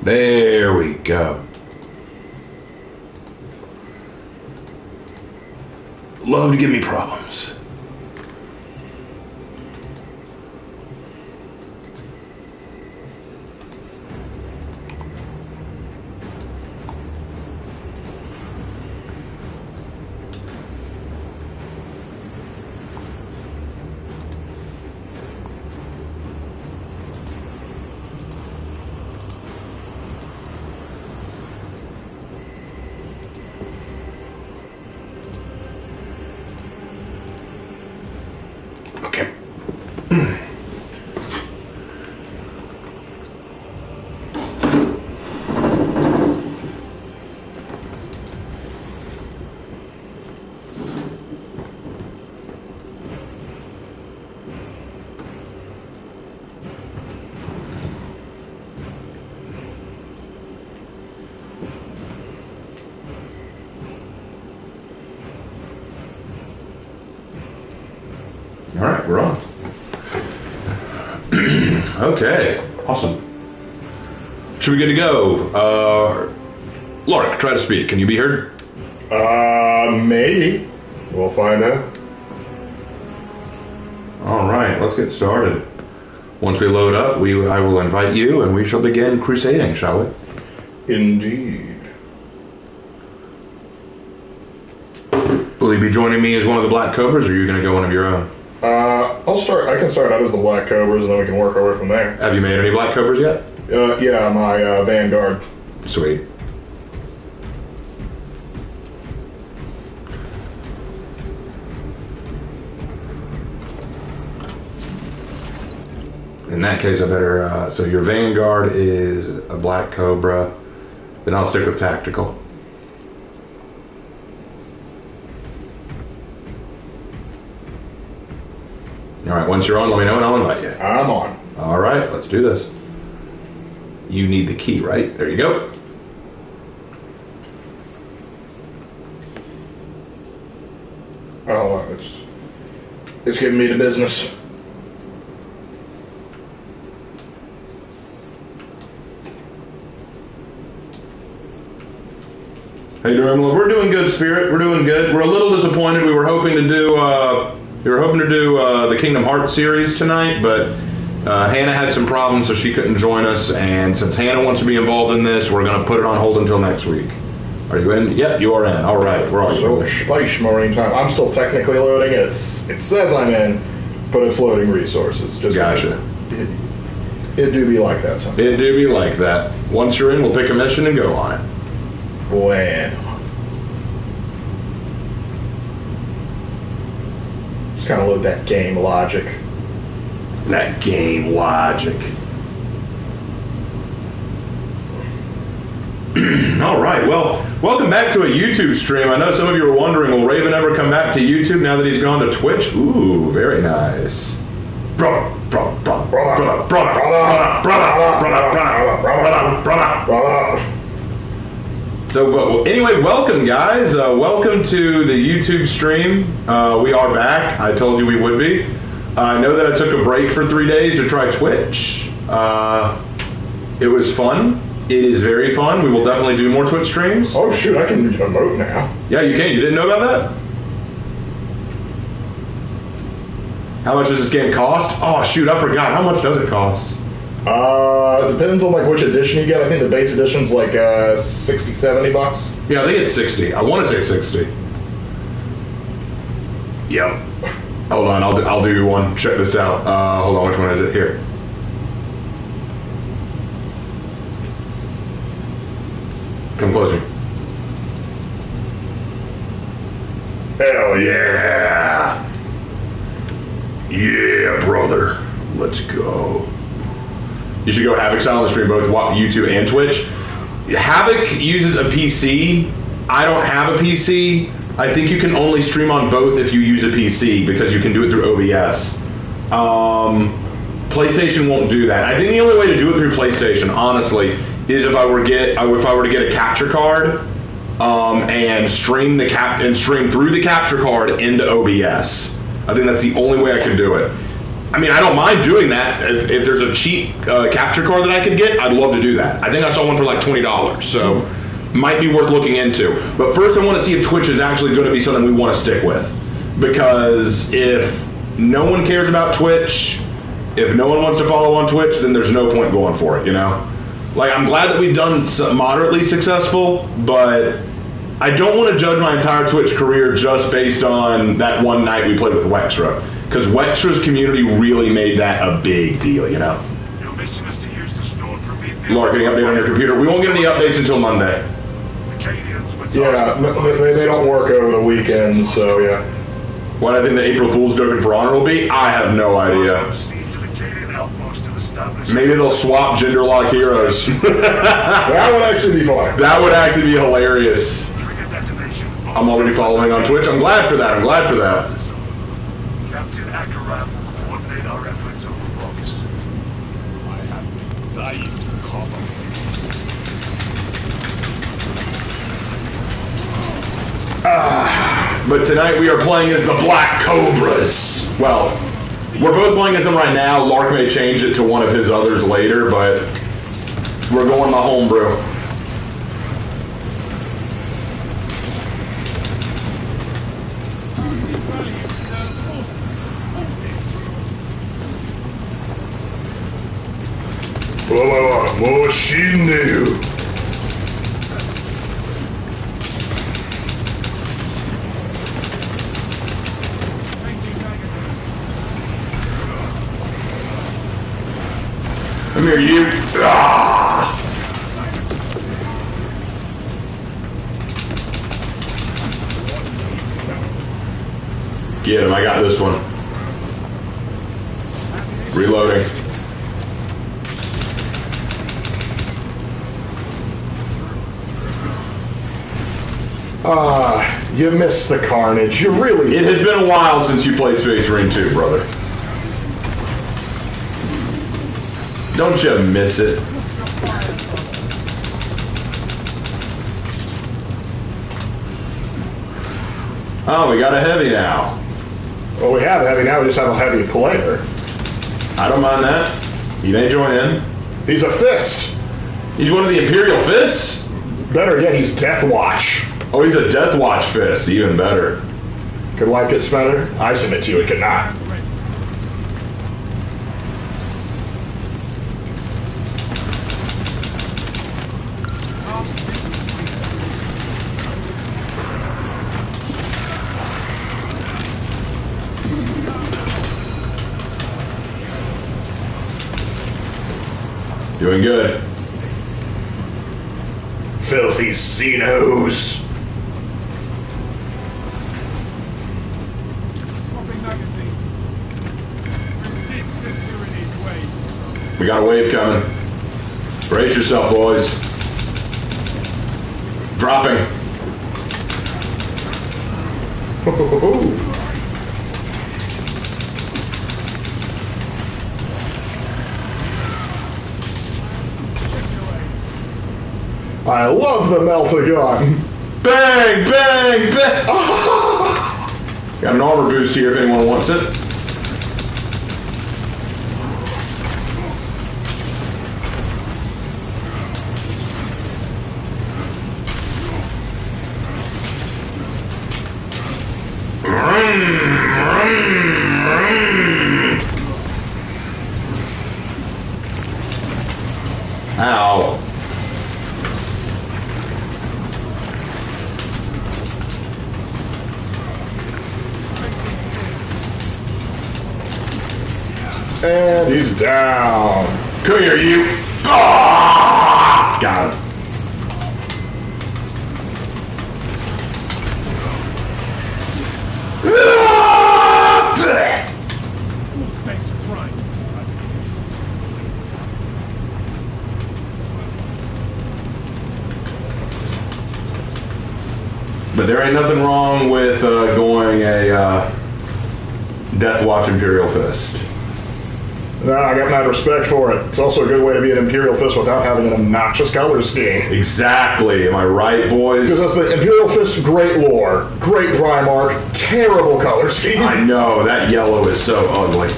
There we go. Love to give me problems. All right, we're on. Okay, awesome. Should we good to go? Lark, try to speak. Can you be heard? Maybe. We'll find out. All right, let's get started. Once we load up, I will invite you, and we shall begin crusading, shall we? Indeed. Will you be joining me as one of the Black Cobras, or are you going to go one of your own? I'll start. I can start out as the Black Cobras, and then we can work our way from there. Have you made any Black Cobras yet? Yeah, my Vanguard. Sweet. In that case, I better... so your Vanguard is a Black Cobra. Then I'll stick with Tactical. All right, once you're on, let me know and I'll invite you. I'm on. All right, let's do this. You need the key, right? There you go. Oh, it's giving me the business. How you doing? Well, we're doing good, Spirit. We're doing good. We're a little disappointed. We were hoping to do the Kingdom Hearts series tonight, but Hannah had some problems, so she couldn't join us. And since Hannah wants to be involved in this, we're going to put it on hold until next week. Are you in? Yep, you are in. All right, where are you? So Spice Marine time. I'm still technically loading it. It says I'm in, but it's loading resources. Just gotcha. It do be like that sometimes. It do be like that. Once you're in, we'll pick a mission and go on it. Bueno. Just kind of load that game logic. That game logic. All right, well, welcome back to a YouTube stream. I know some of you are wondering, will Raven ever come back to YouTube now that he's gone to Twitch? Ooh, very nice. Brother. So, but anyway, welcome, guys. Welcome to the YouTube stream. We are back. I told you we would be. I know that I took a break for 3 days to try Twitch. It was fun. It is very fun. We will definitely do more Twitch streams. Oh, shoot, I can emote now. Yeah, you can. You didn't know about that? How much does this game cost? Oh, shoot, I forgot. How much does it cost? It depends on like which edition you get. I think the base edition's like 60, 70 bucks. Yeah, I think it's 60. I want to say 60. Yep. Hold on, I'll do one. Check this out. Hold on, which one is it? Here. Come closer. Hell yeah. Yeah, brother. Let's go. You should go Havoc style and stream both YouTube and Twitch. Havoc uses a PC. I don't have a PC. I think you can only stream on both if you use a PC because you can do it through OBS. PlayStation won't do that. I think the only way to do it through PlayStation, honestly, is if I were to get a capture card and stream through the capture card into OBS. I think that's the only way I can do it. I mean, I don't mind doing that. If there's a cheap capture card that I could get, I'd love to do that. I think I saw one for like $20, so might be worth looking into. But first I want to see if Twitch is actually going to be something we want to stick with. Because if no one cares about Twitch, if no one wants to follow on Twitch, then there's no point going for it, you know? Like, I'm glad that we've done moderately successful, but I don't want to judge my entire Twitch career just based on that one night we played with Wextra. Because Wextra's community really made that a big deal, you know? Your mission is to use the stored Lark, any update on your computer? We won't get any updates until Monday. Yeah, they don't work over the weekends, so yeah. What I think the April Fool's token for Honor will be? I have no idea. Maybe they'll swap gender lock heroes. That would actually be fun. That would actually be hilarious. I'm already following on Twitch. I'm glad for that. I'm glad for that. Captain Akaram will coordinate our efforts over Vox. I have died to cover. But tonight we are playing as the Black Cobras. Well, we're both playing as them right now. Lark may change it to one of his others later, but we're going the homebrew. What she knew. Come here, you. Ah! Get him, I got this one. Reloading. You missed the carnage. You really... It has been a while since you played Space Marine 2, brother. Don't you miss it? Oh, we got a heavy now. Well, we have a heavy now. We just have a heavy player. I don't mind that. He may join in. He's a fist. He's one of the Imperial Fists? Better yet, he's Death Watch. Oh, he's a Death Watch Fist. Even better. Could like it better? I submit to you it could not. Doing good. Filthy Xenos. We got a wave coming. Brace yourself, boys. Dropping. I love the melt-a-gun. Bang, bang, bang. Got an armor boost here if anyone wants it. Ow. And he's down. Come here, you. Ah! Got him. But there ain't nothing wrong with going a Death Watch Imperial Fist. No, I got mad respect for it. It's also a good way to be an Imperial Fist without having an obnoxious color scheme. Exactly. Am I right, boys? Because that's the Imperial Fist, great lore, great Primarch, terrible color scheme. I know, that yellow is so ugly.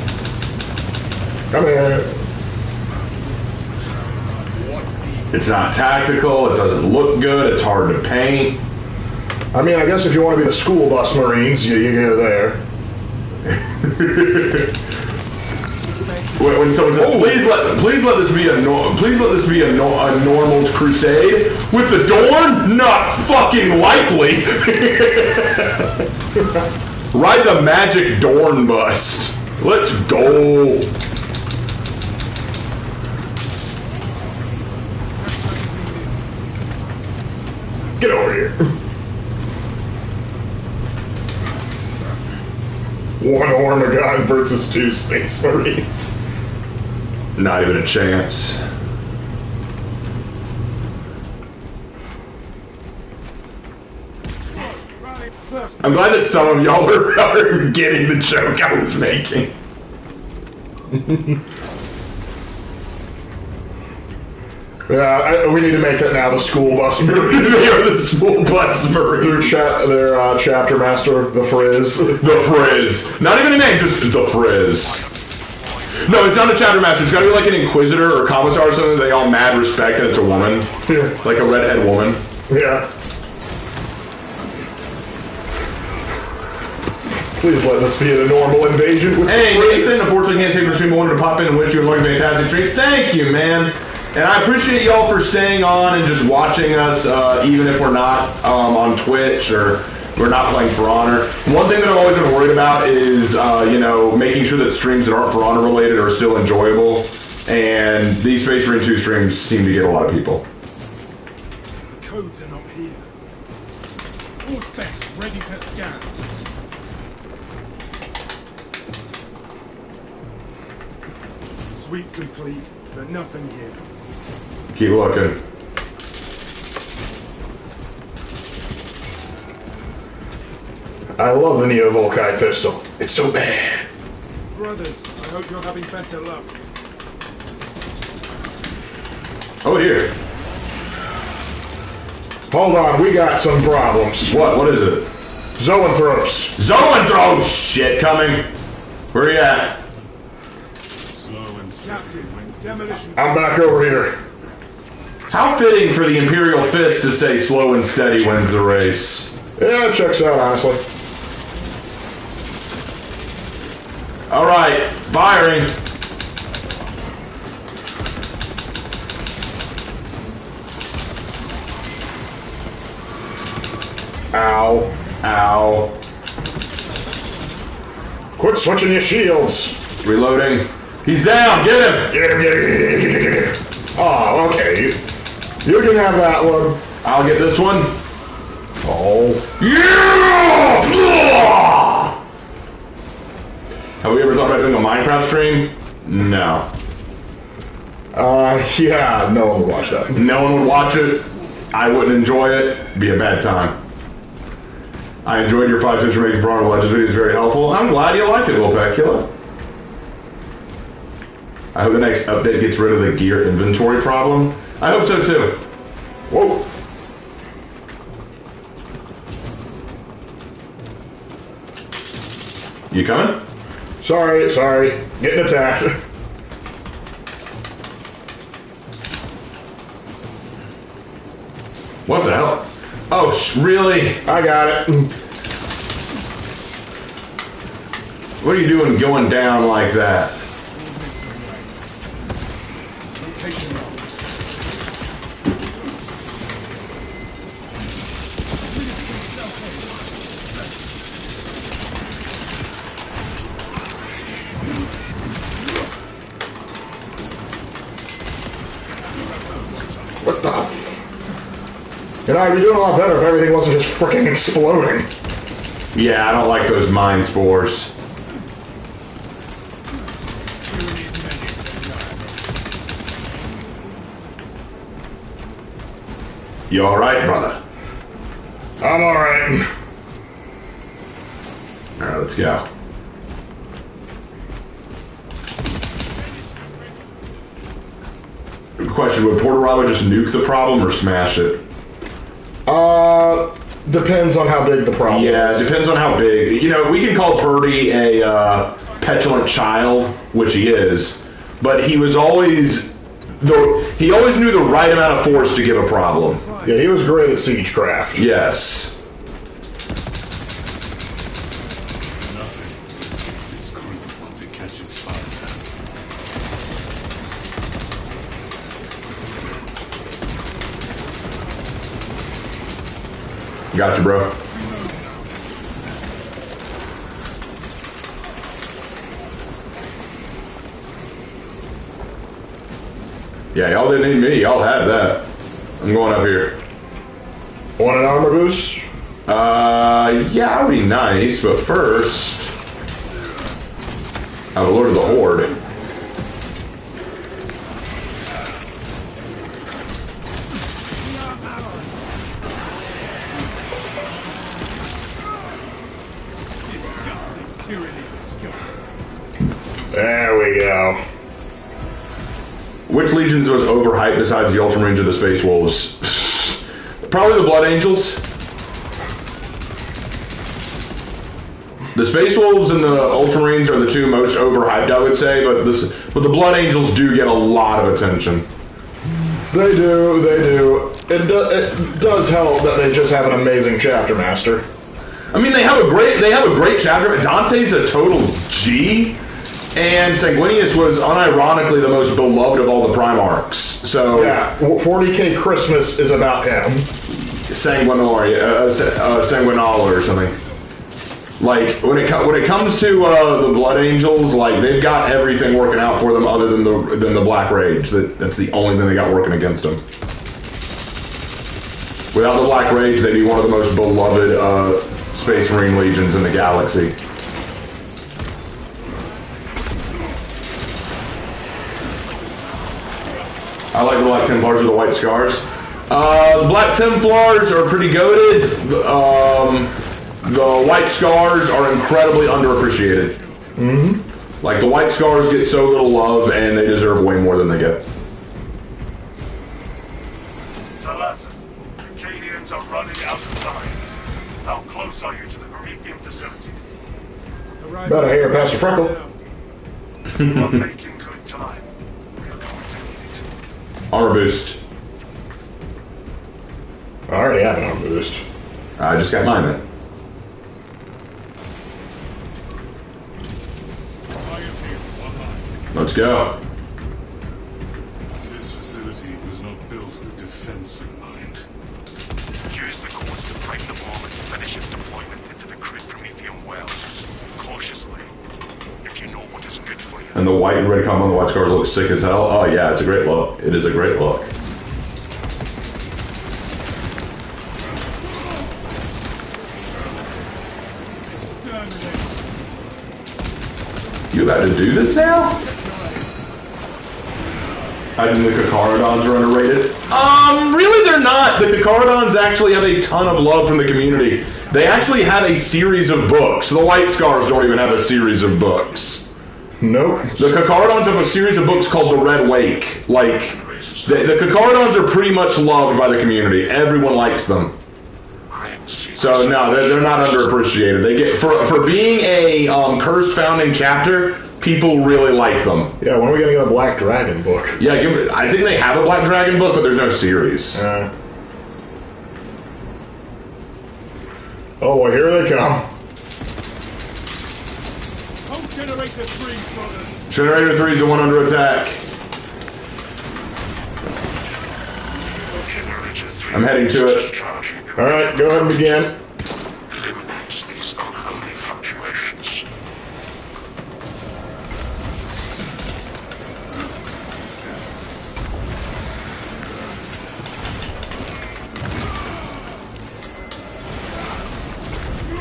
Come here. It's not tactical. It doesn't look good. It's hard to paint. I mean, I guess if you want to be the school bus Marines, you go there. When someone says, "Please let this be a normal crusade," with the Dorn, not fucking likely. Ride the magic Dorn bus. Let's go. Get over here. One Ormagon versus 2 Space Marines. Not even a chance. I'm glad that some of y'all are getting the joke I was making. Yeah, we need to make it now the school bus Marines. They are the school bus Marines. Their chapter master, the Frizz. The Frizz. Not even a name, just the Frizz. No, it's not a chapter master. It's got to be like an inquisitor or commissar or something. They all mad respect that it's a woman. Yeah. Like a redhead woman. Yeah. Please let this be a normal invasion. Hey, Nathan, unfortunately can't take the stream, but wanted to pop in and wish you a fantastic stream. Thank you, man. And I appreciate y'all for staying on and just watching us, even if we're not on Twitch or we're not playing For Honor. One thing that I've always been worried about is, making sure that streams that aren't For Honor related are still enjoyable. And these Space Marine 2 streams seem to get a lot of people. Codes are not here. All specs ready to scan. Sweep complete, but nothing here. Keep looking. I love the Neo Volkite pistol. It's so bad. Brothers, I hope you're having better luck. Oh, here. Hold on, we got some problems. What is it? Zoanthropes. Zoanthropes! Shit coming. Where are you at? Captain, demolition. I'm back over here. How fitting for the Imperial Fist to say slow and steady wins the race. Yeah, it checks out, honestly. Alright, firing. Ow. Ow. Quit switching your shields. Reloading. He's down, get him! Get him, get him, get him, get him. Oh, okay. You can have that one. I'll get this one. Oh. Yeah! Have we ever thought about doing a Minecraft stream? No. Yeah, no one would watch that. No one would watch it. I wouldn't enjoy it. It'd be a bad time. I enjoyed your 5 cents for making For Honor Legends videos. Very helpful. I'm glad you liked it, Wolfpacula. I hope the next update gets rid of the gear inventory problem. I hope so too. Whoa. You coming? Sorry. Getting attacked. What the hell? Oh, really? I got it. What are you doing going down like that? Location wrong. What the? You know, I'd be doing a lot better if everything wasn't just freaking exploding. Yeah, I don't like those mine spores. You alright, brother? I'm alright. Alright, let's go. Question, would Porterado just nuke the problem or smash it? Depends on how big the problem Yeah, is. it depends on how big. You know, we can call Purdy a petulant child, which he is, but he was always he always knew the right amount of force to give a problem. Yeah, he was great at siegecraft. Yes. Nothing will escape its crew once it catches fire. Gotcha, bro. Yeah, y'all didn't need me. Y'all had that. I'm going up here. Want an armor boost? Yeah, that'd be nice, but first, I have a Lord of the Horde. There we go. Which legions was overhyped besides the Ultramarines or the Space Wolves? Probably the Blood Angels. The Space Wolves and the Ultramarines are the two most overhyped, I would say, but the Blood Angels do get a lot of attention. They do, they do. It does help that they just have an amazing chapter master. I mean, they have a great chapter. Dante's a total G, and Sanguinius was unironically the most beloved of all the Primarchs. So yeah, 40K Christmas is about him. Sanguinal or something. Like when it comes to the Blood Angels, like they've got everything working out for them other than the Black Rage. That's the only thing they got working against them. Without the Black Rage, they'd be one of the most beloved Space Marine legions in the galaxy. I like the Black Templars or the White Scars. The Black Templars are pretty goated. The White Scars are incredibly underappreciated. Mm-hmm. Like, the White Scars get so little love, and they deserve way more than they get. Thalassa, the Cadians are running out of time. How close are you to the Promethean facility? About a hair past the freckle. We're making good time. We're going to need it. Armor boost. I already have an armor boost. I just got mine then. Let's go. This facility was not built with defense in mind. Use the cords to break the bomb and finish its deployment into the crude Promethean well. Cautiously, if you know what is good for you. And the white and red combo on the White Scars look sick as hell. Oh yeah, it's a great look. It is a great look. You about to do this now? I think the Kakarodons are underrated. Really they're not. The Kakarodons actually have a ton of love from the community. They actually have a series of books. The White Scars don't even have a series of books. Nope. The Kakarodons have a series of books called The Red Wake. Like, the Kakarodons are pretty much loved by the community. Everyone likes them. So no, they're not underappreciated. They get for being a cursed founding chapter. People really like them. Yeah, when are we gonna get a Black Dragon book? Yeah, I think they have a Black Dragon book, but there's no series. Oh well, here they come. Generator 3, brothers. Generator 3 is the one under attack. I'm heading to it. Alright, go ahead and begin. Eliminates these unholy fluctuations.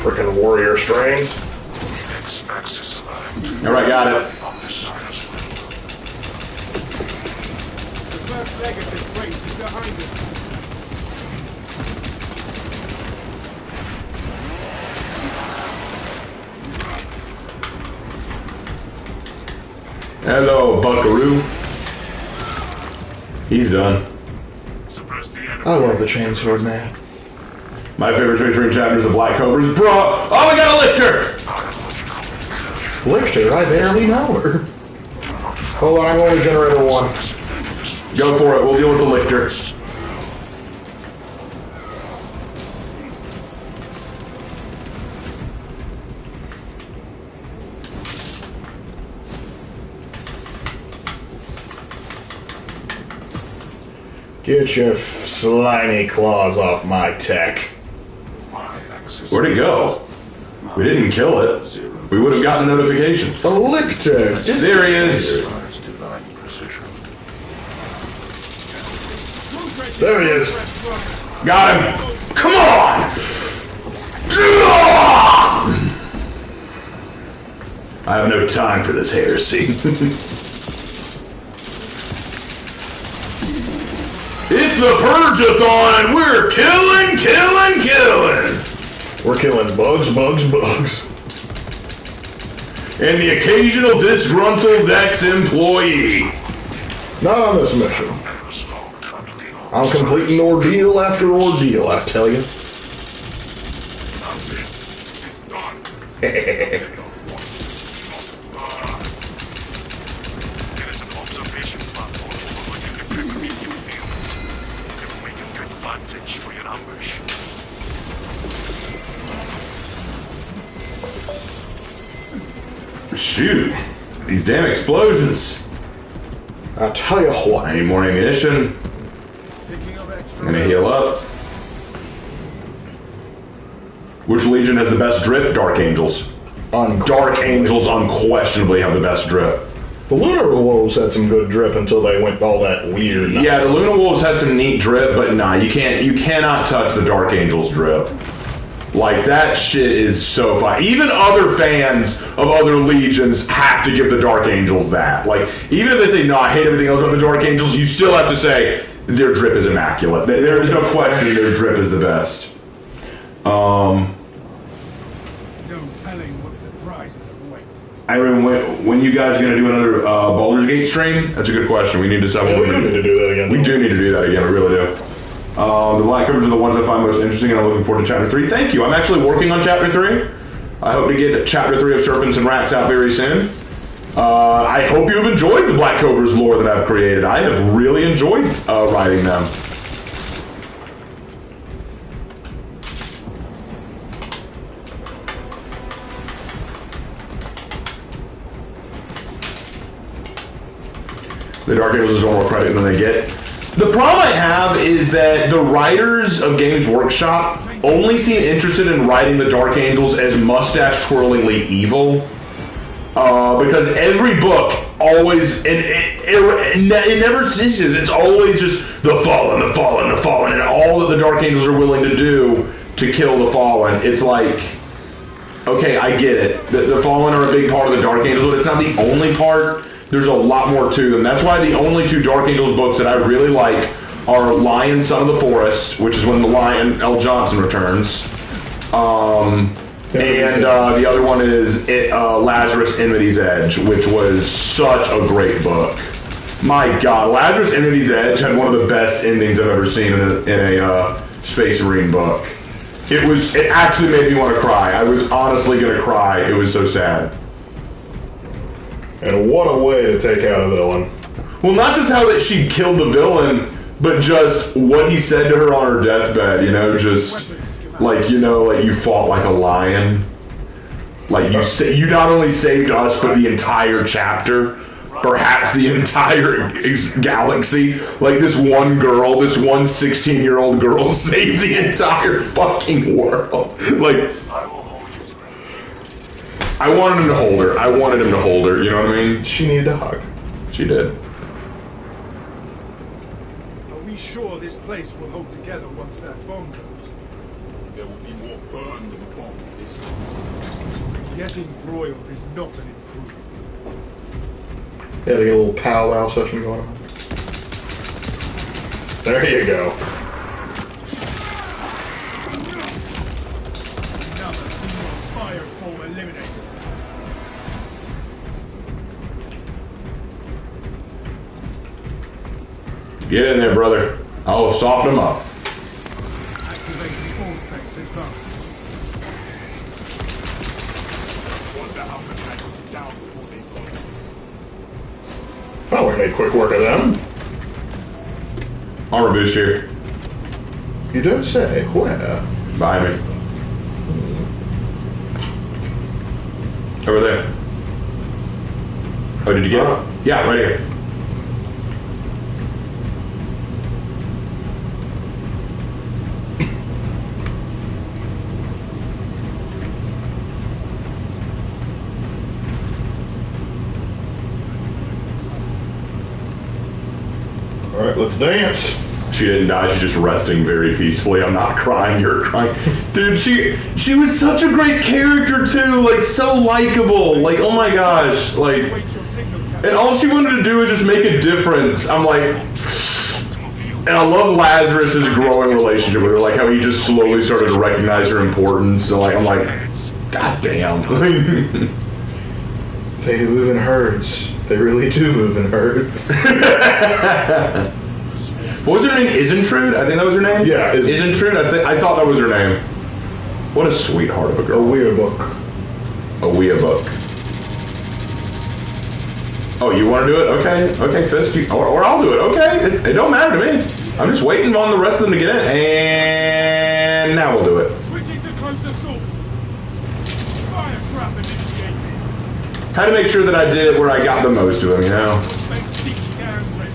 Frickin' warrior strains. X-axis alive. Alright, got it. On this side as well. The first leg of this race is behind us. Hello, Buckaroo. He's done. Suppress the enemy. I love the chainsword, man. My favorite featuring chapter is the Black Cobras. Bro! Oh, we got a Lictor! Lictor, I barely know her. Do not Hold on, I'm only generator 1. Go for it. We'll deal with the lictor. Get your slimy claws off my tech. Where'd it go? We didn't kill it. We would have gotten a notification. A lictor! There he is. There he is. Got him. Come on! I have no time for this heresy. It's the Purge-a-thon and we're killing! We're killing bugs. And the occasional disgruntled ex-employee. Not on this mission. I'm completing ordeal after ordeal, I tell you. There is an observation platform overlooking the Primarch fields. It will make a good vantage for your ambush. Shoot. These damn explosions. I tell you what. I need more ammunition. I'm gonna heal up. Which Legion has the best drip? Dark Angels. Dark Angels unquestionably have the best drip. The Lunar Wolves had some good drip until they went all that weird. Yeah, the Luna Wolves had some neat drip, but nah, you cannot touch the Dark Angels drip. Like, that shit is so fun. Even other fans of other Legions have to give the Dark Angels that. Like, even if they say, no, I hate everything else about the Dark Angels, you still have to say, their drip is immaculate. There is no question their drip is the best. No telling what surprises await. I mean, when you guys are going to do another Baldur's Gate stream? That's a good question. We need to decide Yeah, what we do need to do that again. We do need to do that again. We really do. The Black Covers are the ones I find most interesting, and I'm looking forward to Chapter 3. Thank you. I'm actually working on Chapter 3. I hope to get Chapter 3 of Serpents and Rats out very soon. I hope you have enjoyed the Black Cobra's lore that I've created. I have really enjoyed writing them. The Dark Angels deserve more credit than they get. The problem I have is that the writers of Games Workshop only seem interested in writing the Dark Angels as mustache-twirlingly evil. Because every book always, it never ceases. It's always just the Fallen, and all that the Dark Angels are willing to do to kill the Fallen. It's like, okay, I get it. The Fallen are a big part of the Dark Angels, but it's not the only part. There's a lot more to them. That's why the only two Dark Angels books that I really like are Lion, Son of the Forest, which is when the Lion, L. Johnson, returns. And the other one is Lazarus Enmity's Edge, which was such a great book. My God, Lazarus Enmity's Edge had one of the best endings I've ever seen in a Space Marine book. It actually made me want to cry. I was honestly going to cry. It was so sad. And what a way to take out a villain. Well, not just how that she killed the villain, but just what he said to her on her deathbed, just like, like you fought like a lion. Like you not only saved us, but the entire chapter, perhaps the entire galaxy. Like this one girl, this one 16-year-old girl saved the entire fucking world. Like, I wanted him to hold her. You know what I mean? She needed a hug. She did. Are we sure this place will hold together once that bomb goes? There will be more burn than bomb this time. Getting broiled is not an improvement. They had a little powwow session going on. There you go. Another Xenos fire form eliminated. Get in there, brother. I'll soften him up. Activating all specs advanced. Wonder how the tank was down before they got Oh, we made quick work of them. Armor boost here. You don't say. Where? Behind me. Over there. Oh, did you get it? Yeah, right here. Alright, let's dance. She didn't die, she's just resting very peacefully. I'm not crying, you're crying. Dude, she was such a great character too, like so likable. Like, oh my gosh. Like, and all she wanted to do was just make a difference. I'm like, and I love Lazarus's growing relationship with her, like how he just slowly started to recognize her importance. So like, I'm like, god damn. They move in herds. They really do move in herds. What was her name? Isintrude? I think that was her name? Yeah, Isintrude. I thought that was her name. What a sweetheart of a girl. A weird book. A weird book. Oh, you want to do it? Okay. Okay, Fist. Or I'll do it. Okay. It don't matter to me. I'm just waiting on the rest of them to get in. And now we'll do it. Switching to close assault. Fire trap initiated. Had to make sure that I did it where I got the most to him, you know? Suspects deep scan ready.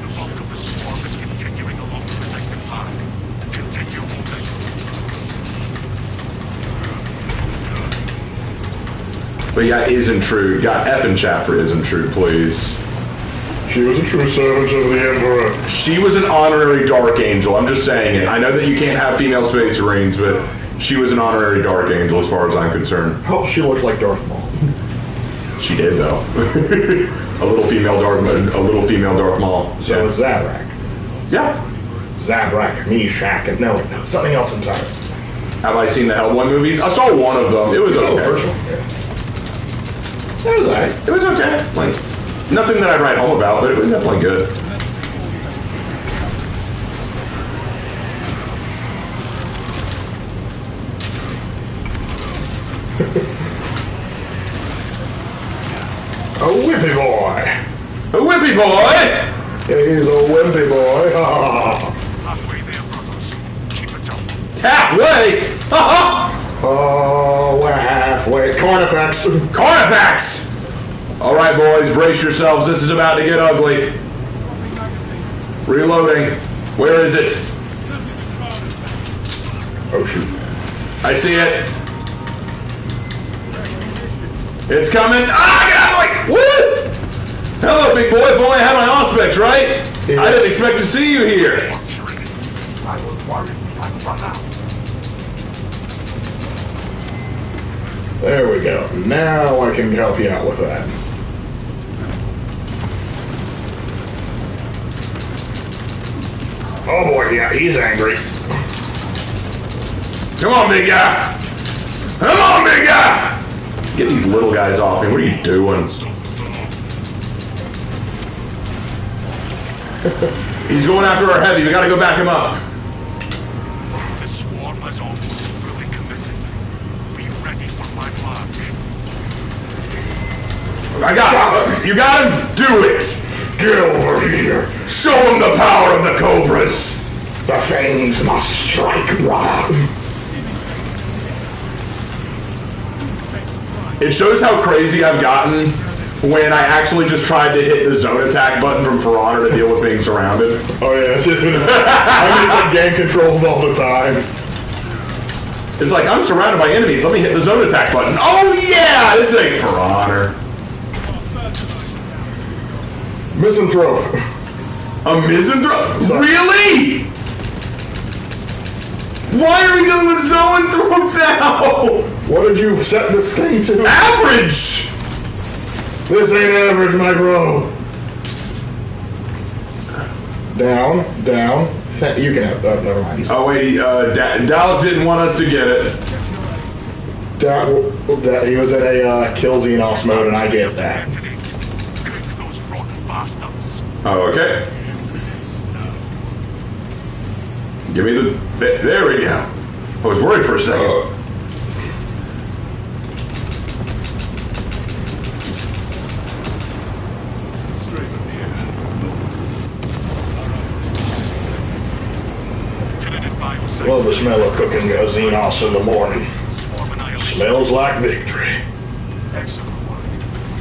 The bulk of the swarm is continuing along the protected path. Continue moving. But yeah, Isintrude. Got effing chapter Isintrude, please. She was a true servant of the Emperor. She was an honorary Dark Angel. I'm just saying it. I know that you can't have female Space Marines, but she was an honorary Dark Angel as far as I'm concerned. Oh, she looked like Darth Maul. She did though. a little female Darth Maul. So is Zabrak. Yeah. Zabrak, Meshach, and no, something else entirely. Have I seen the Hellboy movies? I saw one of them. It was Oh, okay. the first one. Yeah. That was alright. It was okay. Like nothing that I'd write home about, but it was definitely good. A whippy boy. A whippy boy! Yeah, he's a wimpy boy. Halfway there, brothers. Keep it up. Halfway! Oh, we're halfway. Carnifex. Carnifex! Alright boys, brace yourselves. This is about to get ugly. Reloading. Where is it? Oh, shoot. I see it. It's coming. Ah, get out of the way! Woo! Hello, big boy. If only I had my aspects, right? Yeah. I didn't expect to see you here. I will worry. I'm run out. There we go. Now I can help you out with that. Oh boy, yeah, he's angry. Come on, big guy. Come on, big guy. Get these little guys off me. What are you doing? He's going after our heavy. We gotta go back him up. The swarm is almost fully committed. Be ready for my march. I got him. You got him? Do it. Get over here. Show him the power of the Cobras. The fangs must strike, brah. It shows how crazy I've gotten when I actually just tried to hit the zone attack button from For Honor to deal with being surrounded. Oh yeah, I make some game controls all the time. It's like, I'm surrounded by enemies. Let me hit the zone attack button. Oh yeah, this ain't For Honor. Misanthrope. A misanthrope? Really? Why are we going with zoanthropes now? What did you set this thing to? Average! This ain't average, my bro. Down, down. You can have that. Never mind. Oh wait, Dalek didn't want us to get it. He was in a kill Xenos mode, and I get that. Detonate. Cook those rotten bastards. Oh, okay. Give me the... There we go. I was worried for a second. love the smell of cooking Xenos in the morning. Swarm annihilation. Smells like victory. Excellent work.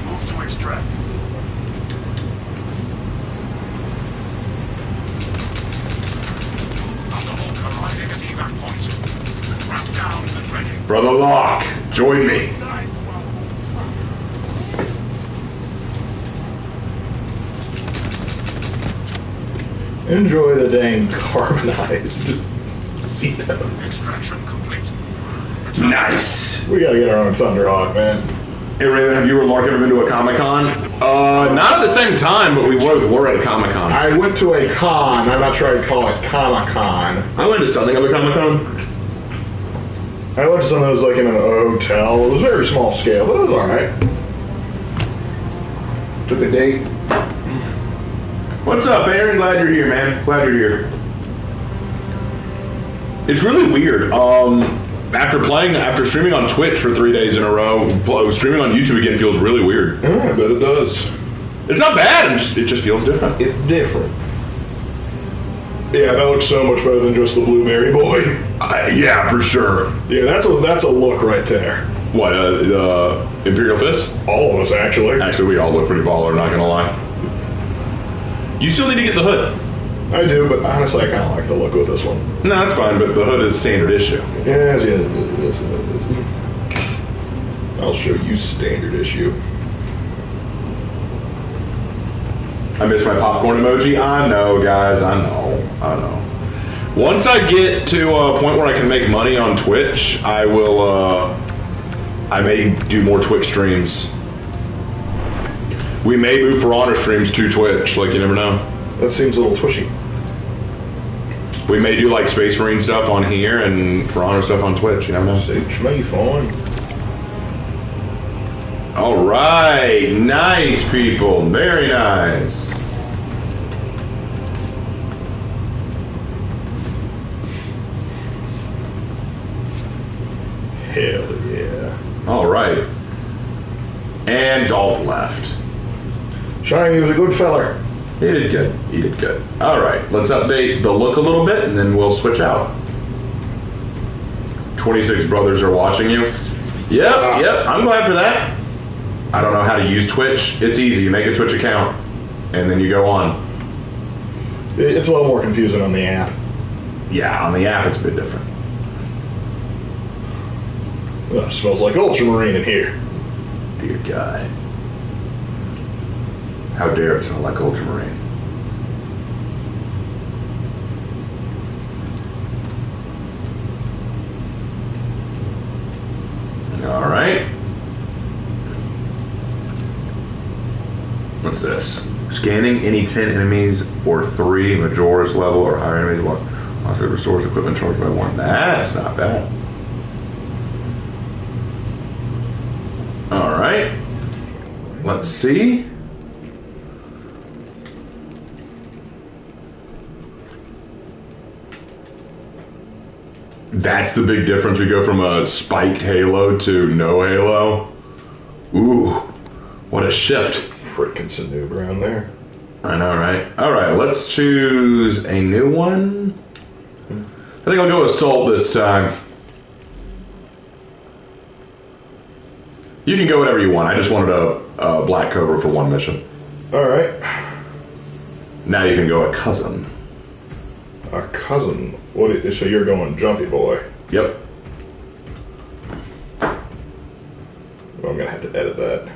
Move to extract. Thunderbolt arriving at evac point. Wrap down and ready. Brother Lark, join me. Enjoy the dang carbonized Xenos. Extraction complete. Nice. We gotta get our own Thunderhawk, man. Hey Raven, have you or Lark ever been to a Comic-Con? Not at the same time, but we both were at a Comic-Con. I went to a con. I'm not sure I'd call it Comic-Con. I went to something of a Comic-Con. I went to something that was like in a hotel. It was very small scale, but it was alright. Took a date. What's up, Aaron? Glad you're here, man. Glad you're here. It's really weird. After streaming on Twitch for 3 days in a row, streaming on YouTube again feels really weird. Yeah, I bet it does. It's not bad. It just feels different. It's different. Yeah, that looks so much better than just the Blueberry Boy. Yeah, for sure. Yeah, that's a look right there. What? Imperial Fist? All of us, actually. Actually, we all look pretty baller. Not gonna lie. You still need to get the hood. I do, but honestly, I kind of like the look with this one. No, that's fine. But the hood is standard issue. Yes, it is. I'll show you standard issue. I miss my popcorn emoji. I know, guys. I know. Once I get to a point where I can make money on Twitch, I will. I may do more Twitch streams. We may move For Honor streams to Twitch. Like, you never know. That seems a little twishy. We may do like Space Marine stuff on here and For Honor stuff on Twitch. You never know. Suits me fine. All right, nice people, very nice. Hell yeah. All right, and Dalt left. Shiny was a good feller. He did good. He did good. All right, let's update the look a little bit, and then we'll switch out. 26 brothers are watching you. Yep. I'm glad for that. I don't know how to use Twitch. It's easy. You make a Twitch account, and then you go on. It's a little more confusing on the app. Yeah, on the app it's a bit different. Ugh, smells like Ultramarine in here. Dear God. How dare it smell like Ultramarine? All right. What's this? Scanning any 10 enemies or 3 Majora's level or higher enemies. Once it restores equipment charged by 1. That's not bad. All right. Let's see. That's the big difference. We go from a spiked halo to no halo. Ooh, what a shift. Frickin' noob around there. I know, right? All right, let's choose a new one. I think I'll go Assault this time. You can go whatever you want. I just wanted a Black Cobra for one mission. All right. Now you can go a Cousin. A cousin. So you're going Jumpy Boy. Yep. Well, I'm gonna have to edit that.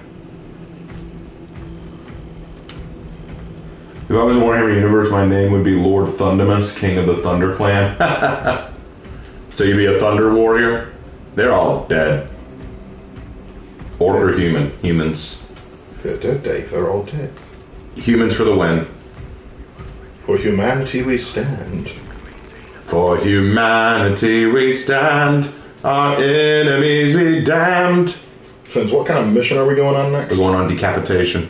If I was in Warhammer Universe, my name would be Lord Thundemus, King of the Thunder Clan. So you'd be a Thunder Warrior? They're all dead. Or human. Humans. They're all dead. Humans for the win. For humanity we stand. For humanity we stand. Our enemies we damned. Friends, what kind of mission are we going on next? We're going on Decapitation.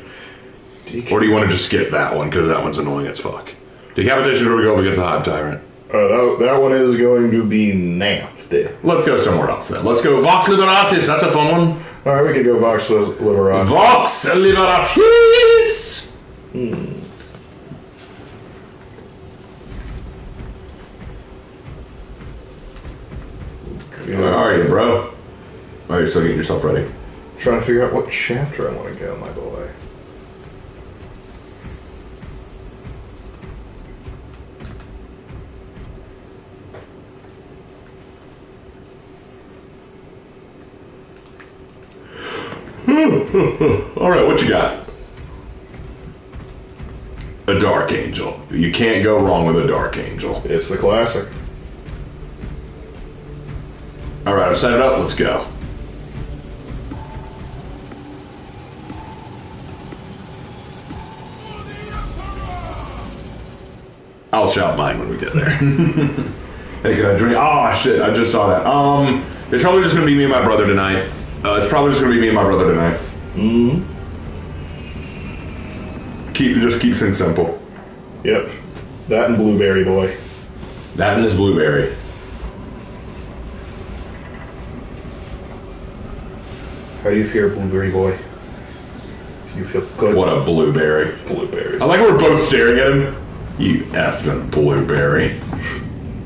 Or do you want to just skip that one, because that one's annoying as fuck. Decapitation is where we go up against a Hive Tyrant. That one is going to be nasty. Let's go somewhere else then. Let's go Vox Liberatis. That's a fun one. Alright, we could go Vox Liberatis. Vox Liberatis! are you, bro? Oh, you're still getting yourself ready. Trying to figure out what chapter I want to go, my boy. Alright, what you got? A Dark Angel. You can't go wrong with a Dark Angel. It's the classic. Alright, I've set it up, let's go. I'll shout mine when we get there. Hey, can I drink? Oh, shit, I just saw that. It's probably just gonna be me and my brother tonight. It's probably just gonna be me and my brother tonight. Mm-hmm. Just keep things simple. Yep. That and Blueberry Boy. That and this blueberry. How do you feel, Blueberry Boy? Do you feel good? What a blueberry. Blueberry. I like we're both staring at him. You effing blueberry.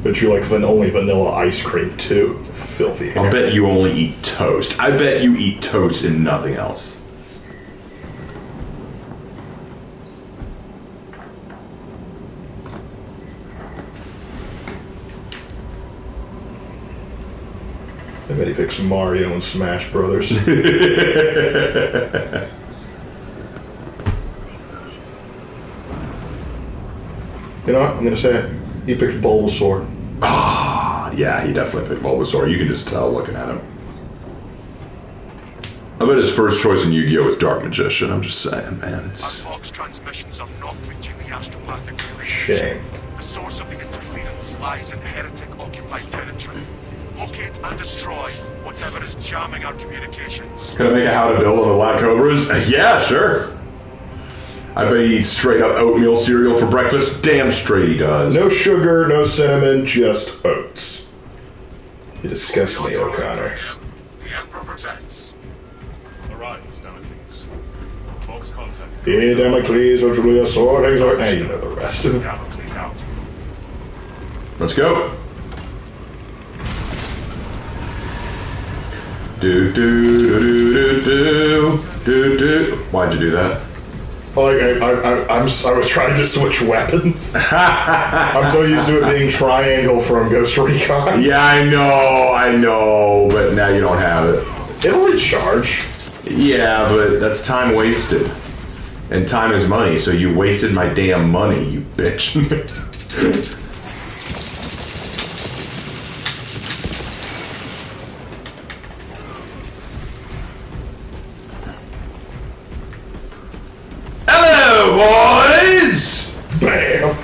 But you like only vanilla ice cream too. Filthy hair. I'll bet you only eat toast. I bet you eat toast and nothing else. I bet he picks Mario and Smash Brothers. You know what? I'm gonna say it. He picked Bulbasaur. Ah, yeah, he definitely picked Bulbasaur. You can just tell looking at him. I bet his first choice in Yu-Gi-Oh! Was Dark Magician. I'm just saying, man. Our Vox transmissions are not reaching the astropathic relay. Shame. The source of the interference lies in heretic-occupied territory. Locate and destroy whatever is jamming our communications. Can I make a how to build on the Black Cobras? Yeah, sure. I bet he eats straight up oatmeal cereal for breakfast. Damn straight he does. No sugar, no cinnamon, just oats. You disgust me, O'Connor. The Emperor protects. Arise, Damocles. Vox contact. Here, Damocles, or Julia Sword, exhort. Hey, you know the rest. Damocles out. Let's go. Do do do do do do do. Why'd you do that? Like I was trying to switch weapons. I'm so used to it being triangle from Ghost Recon. Yeah, I know, but now you don't have it. It'll recharge. Yeah, but that's time wasted. And time is money, so you wasted my damn money, you bitch. Hello, boys! Bam!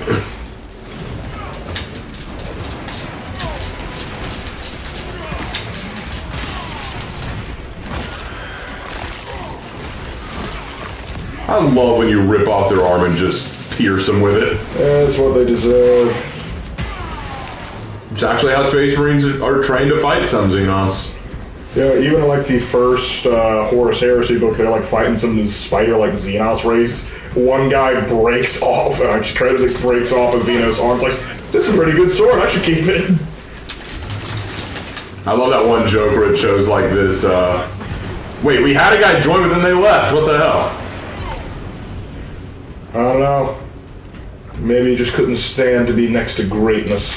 I love when you rip off their arm and just pierce them with it. That's what they deserve. It's actually how Space Marines are trained to fight some Xenos. Yeah, even like the first Horus Heresy book, they're like fighting some spider like Xenos race. One guy breaks off, breaks off a Xenos arm. It's like, this is a pretty good sword, I should keep it. I love that one joke where it shows like this, wait, we had a guy join but then they left, what the hell? I don't know. Maybe he just couldn't stand to be next to greatness.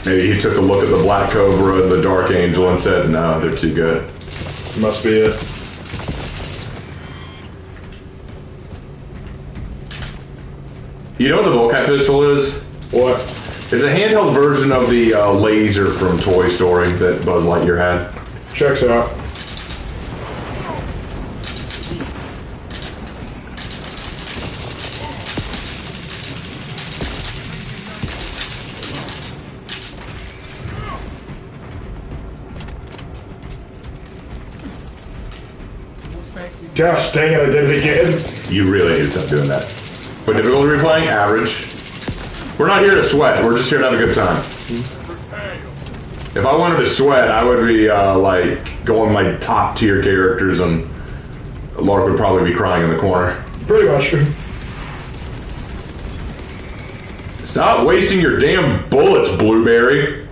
Maybe he took a look at the Black Cobra and the Dark Angel and said, no, they're too good. Must be it. You know what the Volkite pistol is? What? It's a handheld version of the laser from Toy Story that Buzz Lightyear had. Checks out. Gosh dang it, I did it again. You really need to stop doing that. What difficulty are we playing? Average. We're not here to sweat, we're just here to have a good time. If I wanted to sweat, I would be like going my top tier characters and Lark would probably be crying in the corner. Pretty much. Stop wasting your damn bullets, Blueberry.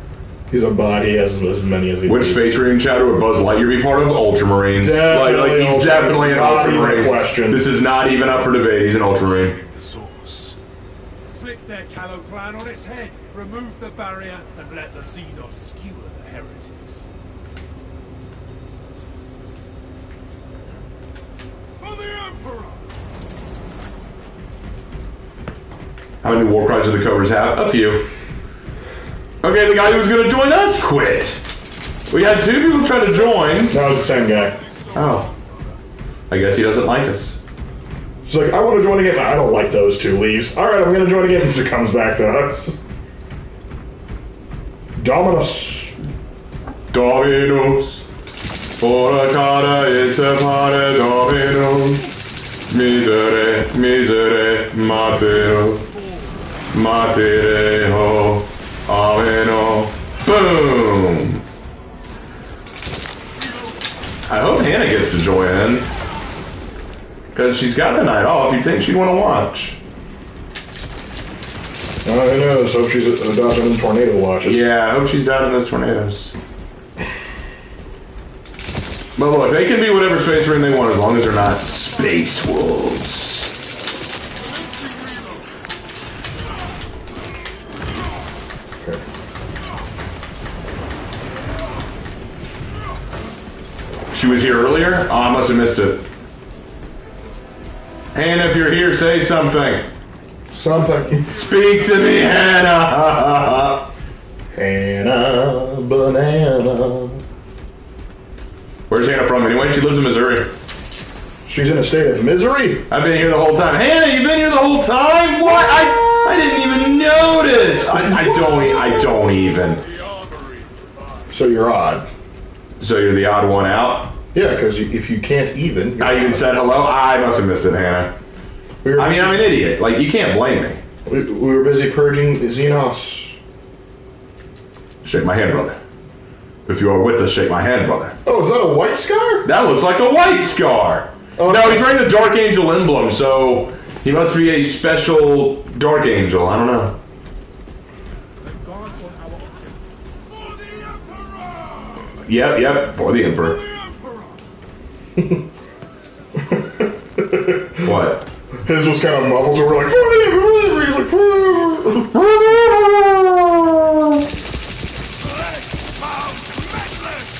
He's a bot. He has as many as he Which needs. Space Marine Shadow would Buzz Lightyear be part of? Ultramarines. Definitely he's definitely an not even a Ultramarine. question. This is not even up for debate. He's an Ultramarine. The source. Flip their callow plan on its head, remove the barrier, and let the Xenos skewer the heretics. For the Emperor! How many war crimes do the covers have? A few. Okay, the guy who was going to join us quit. We had 2 people try to join. No, it's the same guy. Oh. I guess he doesn't like us. She's like, I want to join a game. I don't like those 2. Leaves. Alright, I'm going to join a game. And she comes back to us. Dominus. Dominus. Ora cara et pare Dominus. Misere, misere, Mateo. Mateo. Ameno. Boom. I hope Hannah gets to join in. Because she's got the night off. You'd think she'd want to watch. Who knows? Hope she's dodging them tornado watches. Yeah, I hope she's down in those tornadoes. But look, they can be whatever space marine they want as long as they're not space wolves. She was here earlier? Oh, I must have missed it. Hannah, if you're here, say something. Something. Speak to me, Hannah. Hannah Banana. Where's Hannah from anyway? She lives in Missouri. She's in a state of misery. I've been here the whole time. Hannah, you've been here the whole time? What? I didn't even notice. I don't even. So you're odd. So you're the odd one out? Yeah, because if you can't even... I even said hello? I must have missed it, Hannah. I mean, I'm an idiot. Like, you can't blame me. We were busy purging Xenos. Shake my hand, brother. If you are with us, shake my hand, brother. Oh, is that a white scar? That looks like a white scar. Oh, no, he's wearing the Dark Angel emblem, so he must be a special Dark Angel. I don't know. Advance on our objectives. For the Emperor! Yep, for the Emperor. For the Emperor! What? His was kind of muffled, so we're like, for the Emperor! He's like, for Flesh-bound meddlers!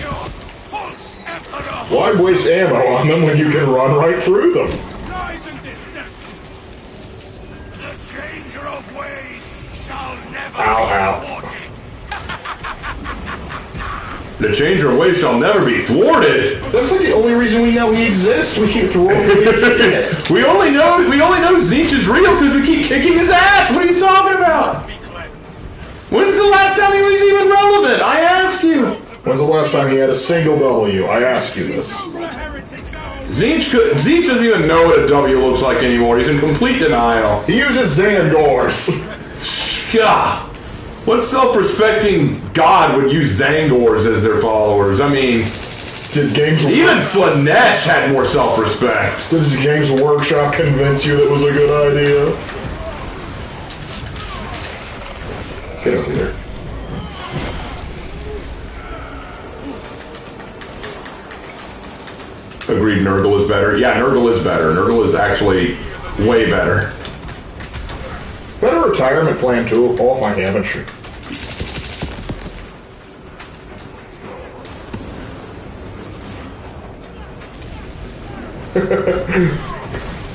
Your false Emperor! Why waste ammo on them when you can run right through them? Lies and deception! The changer of ways shall never Ow, be thwarted! The changer of ways shall never be thwarted. That's like the only reason we know he exists. We keep throwing it. We only know Zeech is real because we keep kicking his ass. What are you talking about? Be cleansed. When's the last time he was even relevant? I asked you. When's the last time he had a single W? I ask you this. The heretics out! Zeech doesn't even know what a W looks like anymore. He's in complete denial. He uses Xangors. God. What self-respecting god would use Zangors as their followers? I mean, Did Games even Slanesh had more self-respect. Did Games Workshop convince you that was a good idea? Get over here. Agreed, Nurgle is better. Yeah, Nurgle is better. Nurgle is actually way better. Better retirement plan too. Oh my amateur.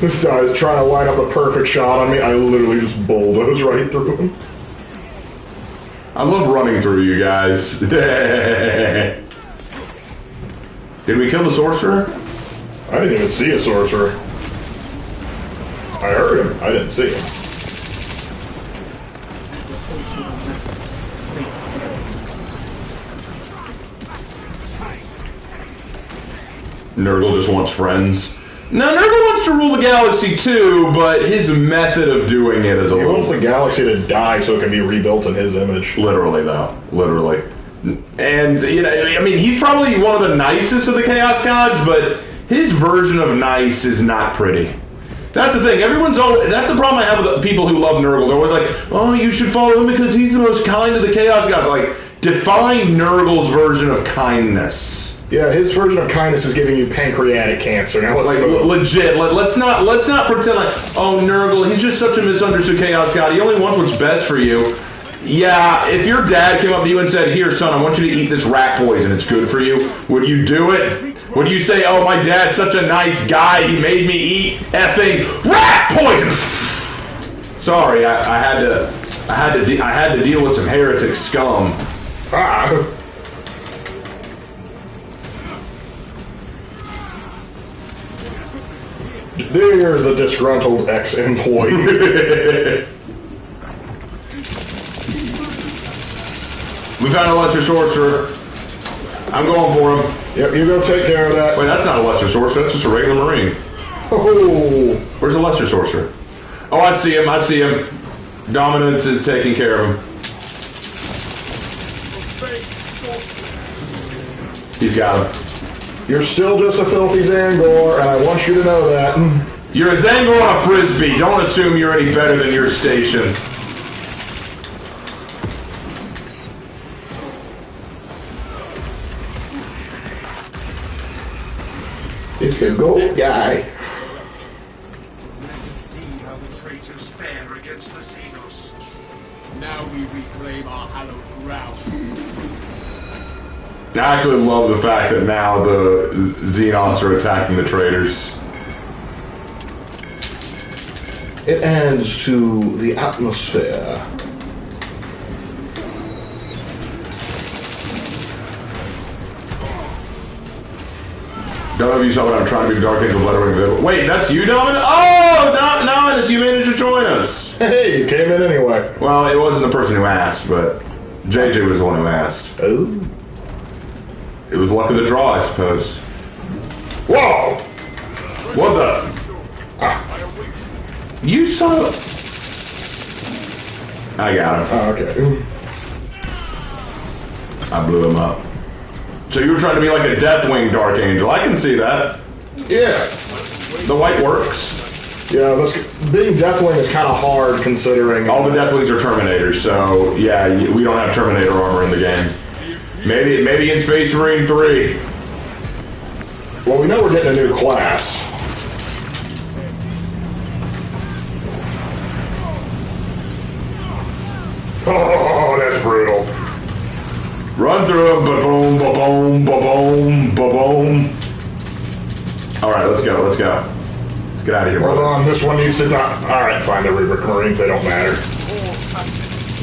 This guy is trying to line up the perfect shot on me. I literally just bulldoze right through him. I love running through you guys. Did we kill the sorcerer? I didn't even see a sorcerer. I heard him. I didn't see him. Nurgle just wants friends. Now, Nurgle wants to rule the galaxy too, but his method of doing it is a He little... wants the galaxy to die so it can be rebuilt in his image. Literally, though. Literally. And, you know, I mean, he's probably one of the nicest of the Chaos Gods, but his version of nice is not pretty. That's the thing. That's the problem I have with the people who love Nurgle. They're always like, oh, you should follow him because he's the most kind of the Chaos Gods. Like, Define Nurgle's version of kindness. Yeah, his version of kindness is giving you pancreatic cancer. Now let's Like move. legit. Let's not pretend like, oh, Nurgle, he's just such a misunderstood chaos god. He only wants what's best for you. Yeah, if your dad came up to you and said, here, son, I want you to eat this rat poison, it's good for you, would you do it? Would you say, oh, my dad's such a nice guy, he made me eat effing rat poison? Sorry, I had to deal with some heretic scum. Ah. There's the disgruntled ex-employee. We found a lesser sorcerer. I'm going for him. Yep, you go take care of that. Wait, that's not a lesser sorcerer, that's just a regular marine. Oh. Where's the lesser sorcerer? Oh, I see him, Dominance is taking care of him. He's got him. You're still just a filthy Zangor, and I want you to know that. You're a Zangor on a Frisbee. Don't assume you're any better than your station. It's the gold guy. Let us see how the traitors fare against the Xenos. Now we reclaim our hallowed ground. I actually love the fact that now the Xenos are attacking the traitors. It adds to the atmosphere. Don't know if you saw what I'm trying to be Dark Angel Blood Ring. Wait, that's you, Dominant? Oh, Dominant, you managed to join us. Hey, you came in anyway. Well, it wasn't the person who asked, but JJ was the one who asked. Oh. It was luck of the draw, I suppose. Whoa! What the? You saw... I got him. Oh, okay. I blew him up. So you were trying to be like a Deathwing Dark Angel. I can see that. Yeah. The white works. Yeah, being Deathwing is kind of hard considering... All the Deathwings are Terminators, so yeah, we don't have Terminator armor in the game. Maybe in Space Marine 3. Well, we know we're getting a new class. Oh, that's brutal. Run through him, ba-boom, ba-boom, ba-boom, ba-boom. Alright, let's go. Let's get out of here, Hold brother. on, this one needs to die. Alright, fine, the Rubric Marines, they don't matter.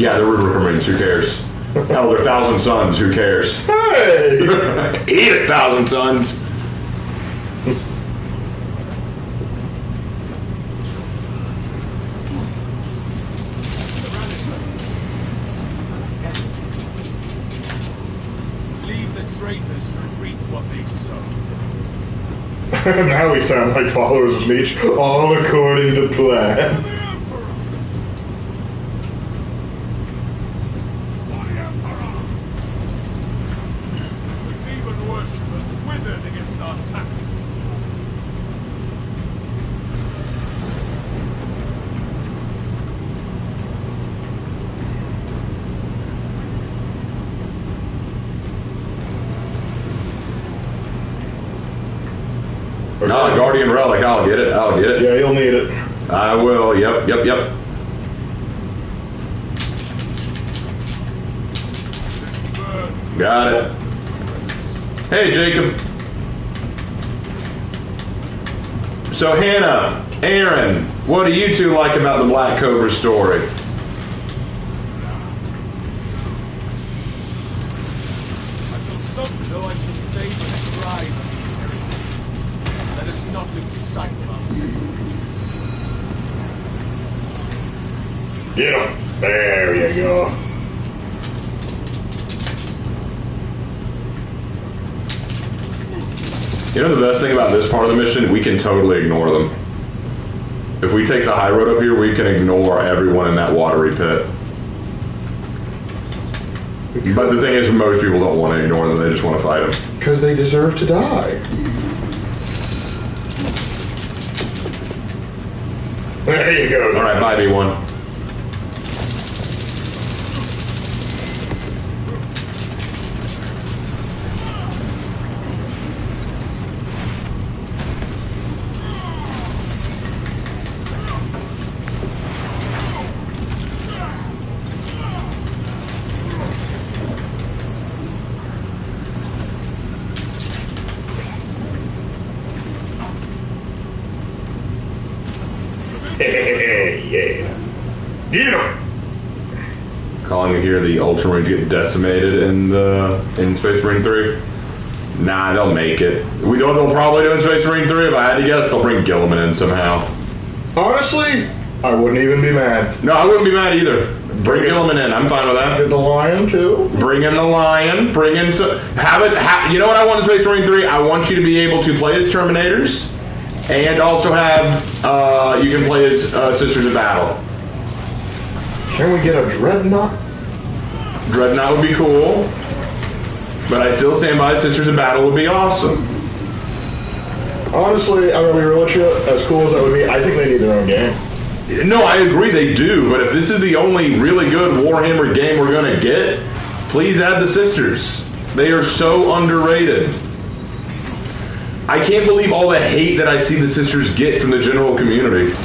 Yeah, they're Rubric Marines, who cares? Hell, they're Thousand Suns, who cares? Hey! Eat it, Thousand Suns! Leave the traitors to reap what they sow. Now we sound like followers of Smeech, all according to plan. No, Guardian Relic, I'll get it. Yeah, you'll need it. I will, yep. Got it. Hey, Jacob. So, Hannah, Aaron, what do you two like about the Black Cobra story? I feel something, though I shall save the cries of these heretics. Let us not lose sight of our central visions. Get him. There you go. You know the best thing about this part of the mission? We can totally ignore them. If we take the high road up here, we can ignore everyone in that watery pit. But the thing is, most people don't want to ignore them, they just want to fight them. Because they deserve to die. There you go. Alright, bye, B1. Yeah. Get him! Calling it here the Ultramarines get decimated in Space Marine 3. Nah, they'll make it. We know what they'll probably do in Space Marine 3. If I had to guess, they'll bring Gilliman in somehow. Honestly, I wouldn't even be mad. No, I wouldn't be mad either. Bring Gilliman in. I'm fine with that. Get the Lion, too. Bring in the Lion. Bring in... you know what I want in Space Marine 3? I want you to be able to play as Terminators and also have... you can play as Sisters of Battle. Can we get a Dreadnought? Dreadnought would be cool. But I still stand by Sisters of Battle would be awesome. Honestly, I'm going to be real with you. As cool as that would be, I think they need their own game. No, I agree they do. But if this is the only really good Warhammer game we're going to get, please add the Sisters. They are so underrated. I can't believe all the hate that I see the Sisters get from the general community.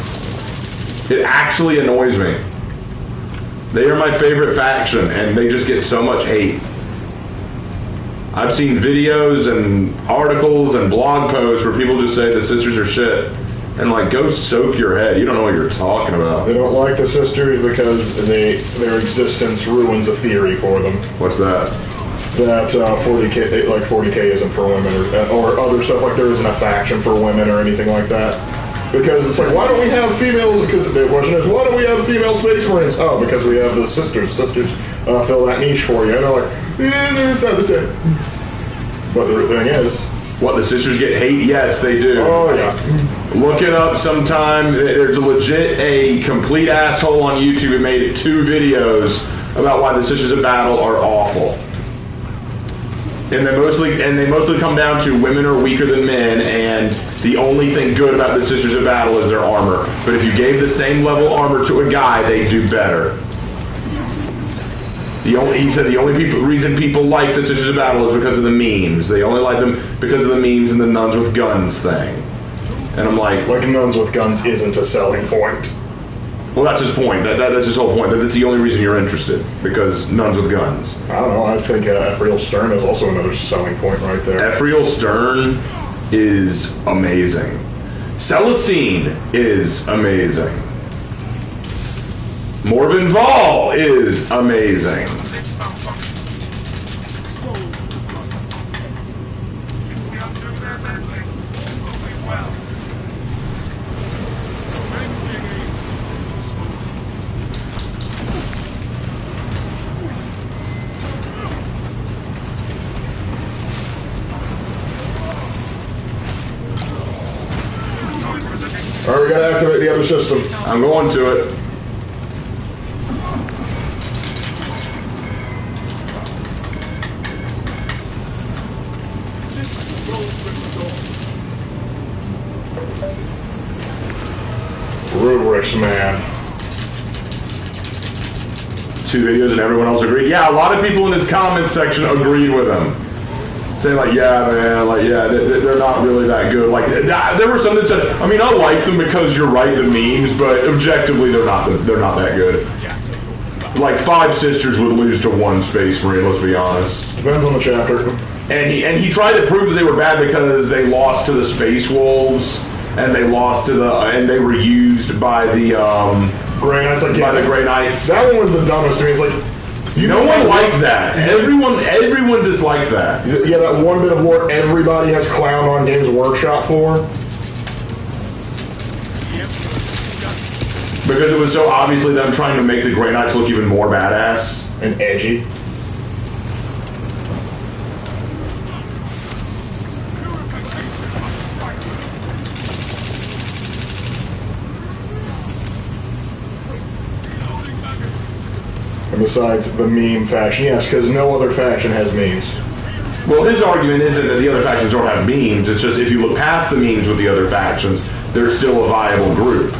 It actually annoys me. They are my favorite faction, and they just get so much hate. I've seen videos and articles and blog posts where people just say the Sisters are shit. And like, go soak your head. You don't know what you're talking about. They don't like the Sisters because their existence ruins a theory for them. What's that? That 40K isn't for women, or other stuff like there isn't a faction for women or anything like that. Because it's like, why don't we have female? Because the question is, why don't we have female Space Marines? Oh, because we have the Sisters. Sisters fill that niche for you. And they're like, it's not the same. But the thing is, what, the Sisters get hate? Yes, they do. Oh yeah. Look it up sometime. There's a complete asshole on YouTube who made 2 videos about why the Sisters of Battle are awful. And they mostly come down to women are weaker than men, and the only thing good about the Sisters of Battle is their armor. But if you gave the same level armor to a guy, they'd do better. He said the only reason people like the Sisters of Battle is because of the memes. They only like them because of the memes and the nuns with guns thing. And I'm like nuns with guns isn't a selling point. Well, that's his point. That's his whole point. That's the only reason you're interested, because nuns with guns. I don't know. I think Ephriel Stern is also another selling point right there. Ephriel Stern is amazing. Celestine is amazing. Morven Vol is amazing. Alright, we gotta activate the other system. I'm going to it. Rubrics, man. 2 videos and everyone else agreed. Yeah, a lot of people in his comment section agreed with him. Saying like, yeah, man, like, yeah, they're not really that good. Like, there were some that said, I mean, I like them because you're right, the memes, but objectively, they're not that good. Like, 5 Sisters would lose to 1 Space Marine. Let's be honest. Depends on the chapter. And he tried to prove that they were bad because they lost to the Space Wolves, and they lost to and they were used by the Grey Knights. Like, by the Grey Knights. That one was the dumbest to me. It's like, no one liked that. Everyone disliked that. Yeah, that one bit of lore everybody has clowned on Games Workshop for. Because it was so obviously them trying to make the Grey Knights look even more badass. And edgy. And besides the meme faction, yes, because no other faction has memes. Well, his argument isn't that the other factions don't have memes. It's just if you look past the memes with the other factions, they're still a viable group.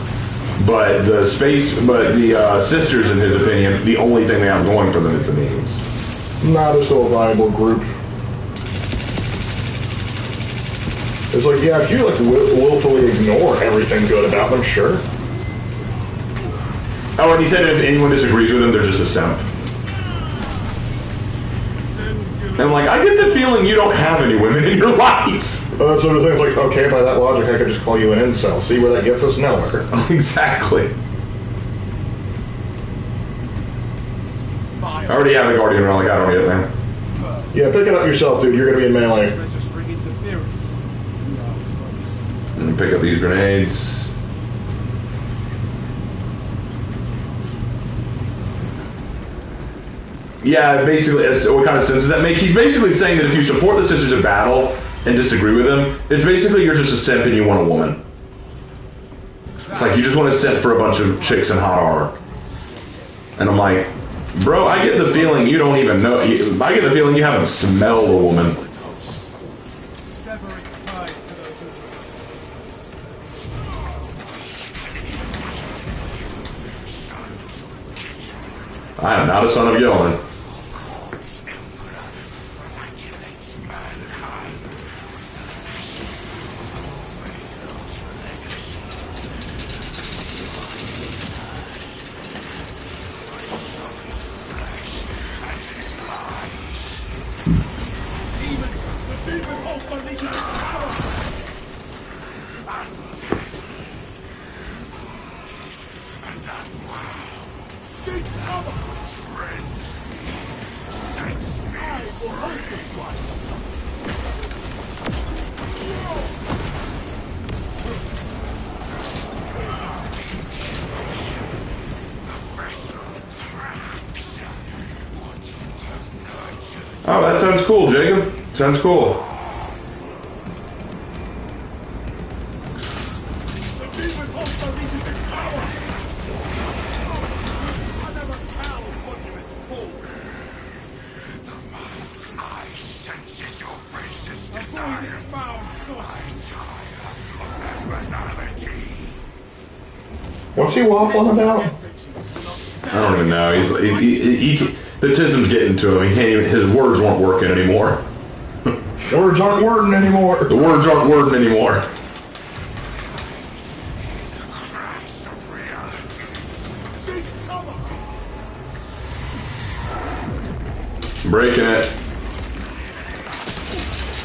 But the Sisters, in his opinion, the only thing they have going for them is the memes. Not a still a viable group. It's like, yeah, if you like willfully ignore everything good about them, sure. Oh, and he said if anyone disagrees with him, they're just a simp. And I'm like, I get the feeling you don't have any women in your life. sort of things like, okay, by that logic, I could just call you an incel. See where that gets us? Nowhere. Exactly. Fire. I already have a Guardian Relic. I don't need it, man. Yeah, pick it up yourself, dude. You're gonna be in melee. Registering interference. We are close. And pick up these grenades. Yeah, basically, what kind of sense does that make? He's basically saying that if you support the Sisters of Battle and disagree with them, it's basically you're just a simp and you want a woman. It's like you just want to simp for a bunch of chicks in hot armor. And I'm like, bro, I get the feeling you don't even know. I get the feeling you haven't smelled a woman. Sever its ties to those who resist. I am not a son of Yolan. Oh, that sounds cool, Jacob. Sounds cool. The demon holds unleashes its power. Another cow monument full. The mind's eye senses your basis Avoid desire. its foul source. I'm tired of that banality. What's he waffling about? I don't even know. The tism's getting to him. He can't even. His words weren't working anymore. Words aren't wording anymore. The words aren't wording anymore. Crash of reality. Seek cover. Breaking it.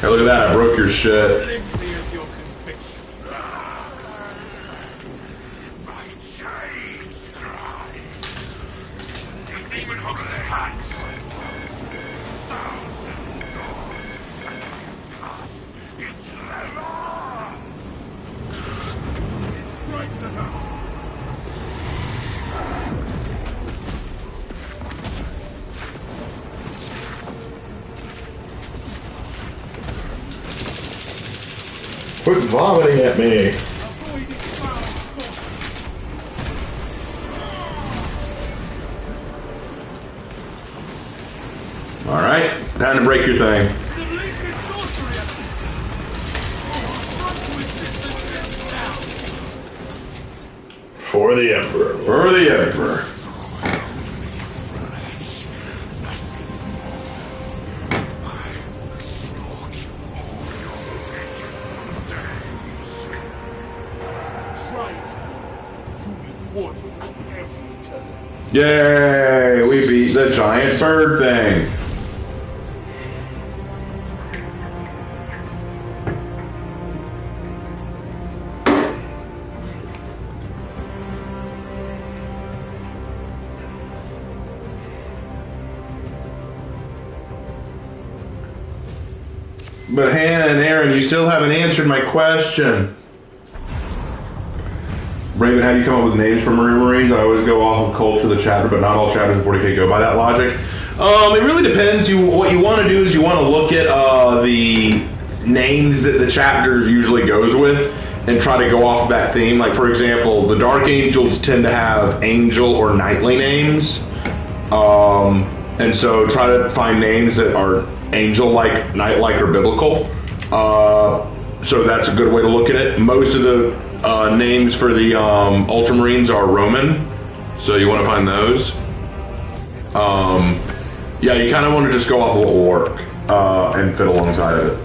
Hey, look at that. I broke your shit. Flimsy as your convictions. My chains cry. The demon host attacks. Thousand doors, and I am cast into the law. It strikes at us. Quit vomiting at me. Avoid its foul source. All right. Time to break your thing. It releases sorcery at us. Brought to existence now. For the Emperor. For the Emperor. Try it, demon. You'll be thwarted at every turn. Yay! We beat the giant bird thing. But Hannah and Aaron, you still haven't answered my question. Raven, how do you come up with names for Marines? I always go off of culture, the chapter, but not all chapters in 40k go by that logic. It really depends. What you want to do is you want to look at the names that the chapter usually goes with and try to go off of that theme. Like, for example, the Dark Angels tend to have angel or knightly names. And so try to find names that are angel-like, knight-like, or biblical. So that's a good way to look at it. Most of the names for the Ultramarines are Roman, so you want to find those. Yeah, you kind of want to just go off of what will work and fit alongside of it.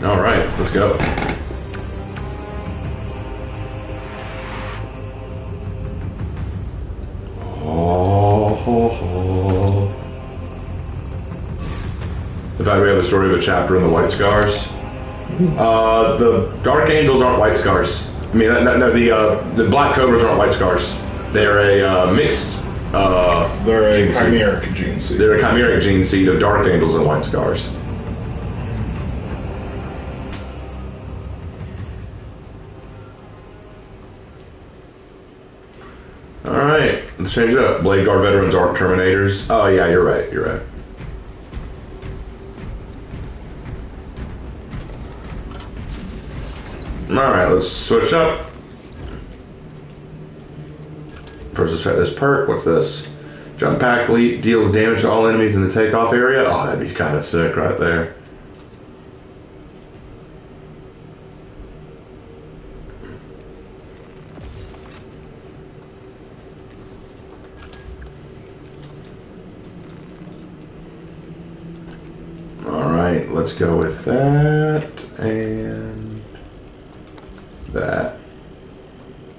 All right, let's go. ho, ho. In fact, we have a story of a chapter in the White Scars. The Dark Angels aren't White Scars. I mean, no, the Black Cobras aren't White Scars. They're a mixed. They're a chimeric gene seed. They're a chimeric gene seed of Dark Angels and White Scars. Alright, let's change it up. Blade Guard veterans aren't Terminators. Oh, yeah, you're right. Alright, let's switch up. First, let's try this perk. What's this? Jump pack deals damage to all enemies in the takeoff area. Oh, that'd be kind of sick right there. Alright, let's go with that and that.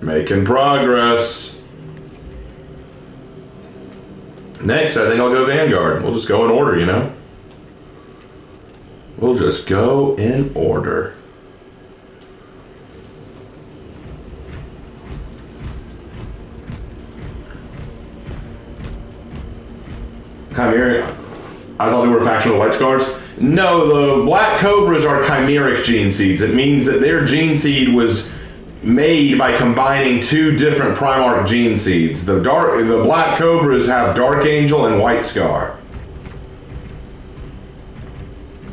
Making progress. Next, I think I'll go Vanguard. We'll just go in order, you know? We'll just go in order. Chimeric. I thought they were a faction of the White Scars. No, the Black Cobras are chimeric gene seeds. It means that their gene seed was made by combining two different Primarch gene seeds. The Black Cobras have Dark Angel and White Scar.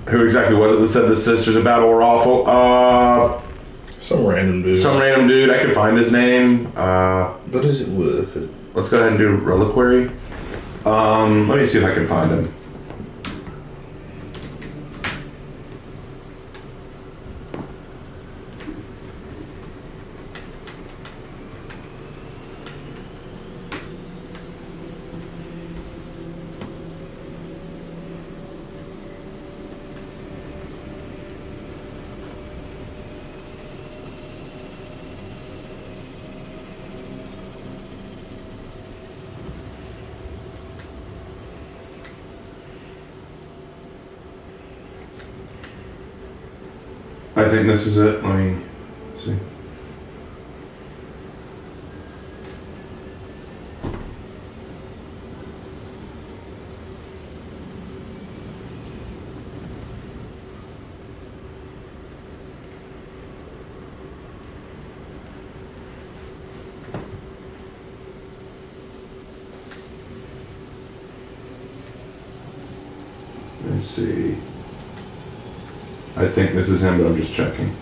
Who exactly was it that said the Sisters of Battle were awful? Some random dude. I could find his name. But is it worth it? Let's go ahead and do Reliquary. Let me see if I can find him. I think this is it. Let me see. Let's see. I think this is him, but I'm just checking.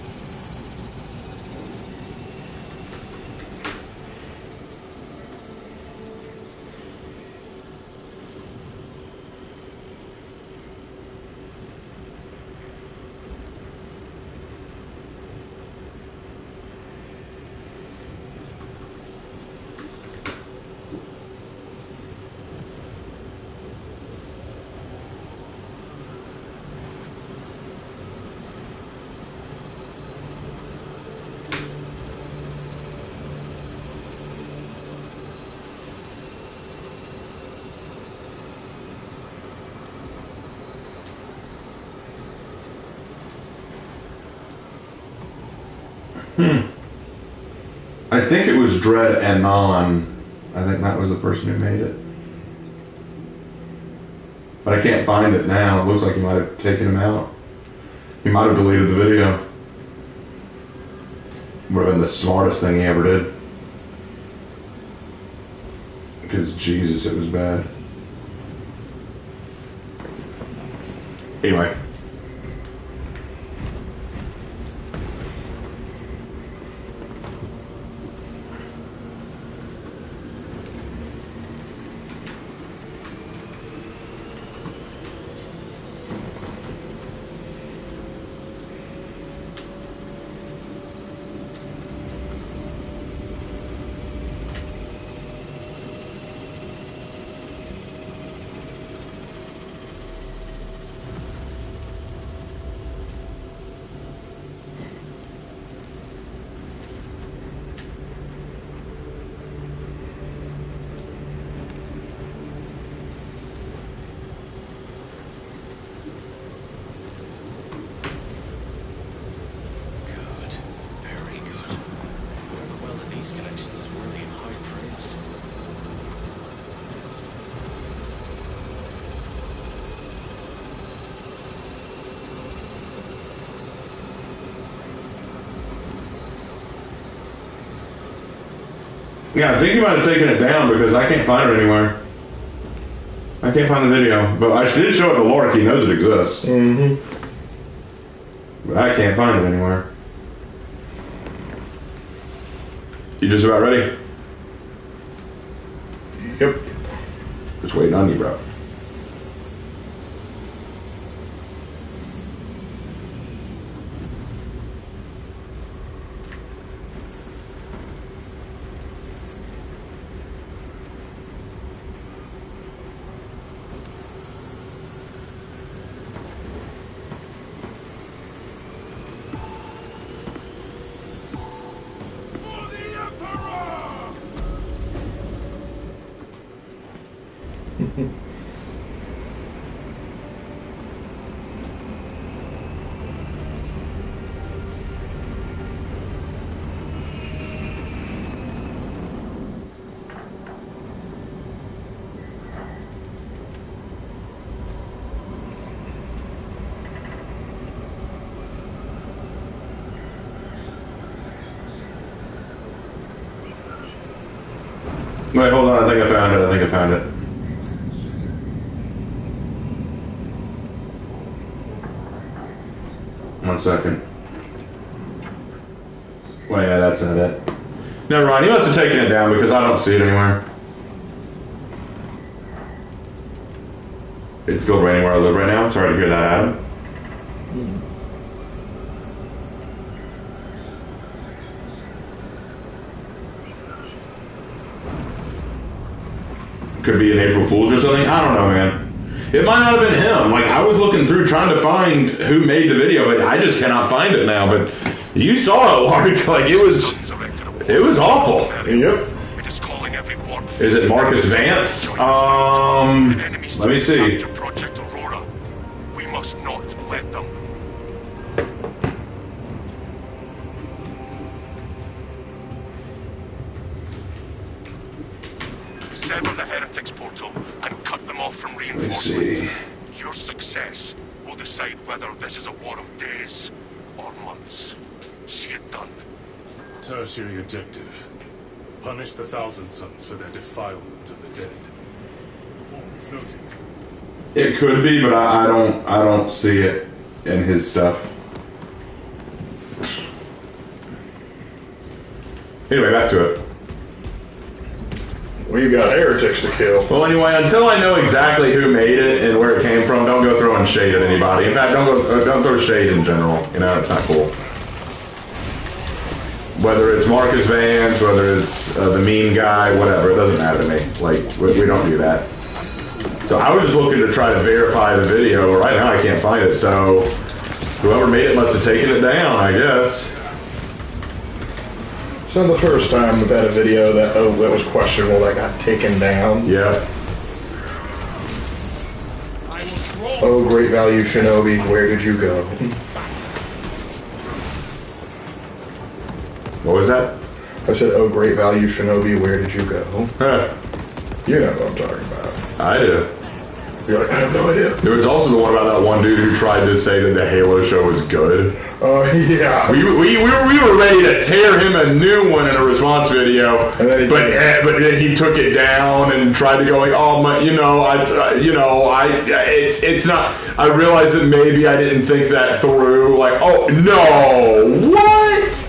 I think it was Dread Anon. I think that was the person who made it. But I can't find it now. It looks like he might have taken him out. He might have deleted the video. Would have been the smartest thing he ever did. Because, Jesus, it was bad. Anyway. Yeah, I think you might have taken it down because I can't find it anywhere. I can't find the video, but I did show it to Lark. He knows it exists. Mm-hmm. But I can't find it anywhere. You just about ready? Yep. Just waiting on you, bro. Wait, hold on. I think I found it. One second. Well, yeah, that's not it. Never mind. He must have taken it down because I don't see it anywhere. It's still raining where I live right now. Sorry to hear that, Adam. Could be an April Fool's or something. I don't know, man. It might not have been him. Like, I was looking through trying to find who made the video, but I just cannot find it now. But you saw it, Lark. Like, it was awful. Yep. Is it Marcus Vance? Let me see. Project Aurora. We must not let them. Sever the heretics portal and cut them off from reinforcement. Your success will decide whether this is a war of days or months. See it done. Tertiary objective. Punish the Thousand Sons for their defilement of the dead. Performance noted. It could be, but I don't see it in his stuff. Anyway, back to it. We've got heretics to kill. Well, anyway, until I know exactly who made it and where it came from, don't go throwing shade at anybody. In fact, don't throw shade in general. You know, it's not cool. Whether it's Marcus Vance, whether it's the mean guy, whatever, it doesn't matter to me. Like, we don't do that. So I was just looking to try to verify the video. Right now, I can't find it. So whoever made it must have taken it down, I guess. It's not the first time we've had a video that was questionable that got taken down. Yeah. Oh, great value Shinobi, where did you go? What was that? I said, oh, great value Shinobi, where did you go? Huh. You know what I'm talking about. I do. You're like, I have no idea. There was also the one about that one dude who tried to say that the Halo show was good. Oh, yeah. We were ready to tear him a new one in a response video, but then he took it down and tried to go like, oh my, it's not. I realized that maybe I didn't think that through. Like, oh no, what?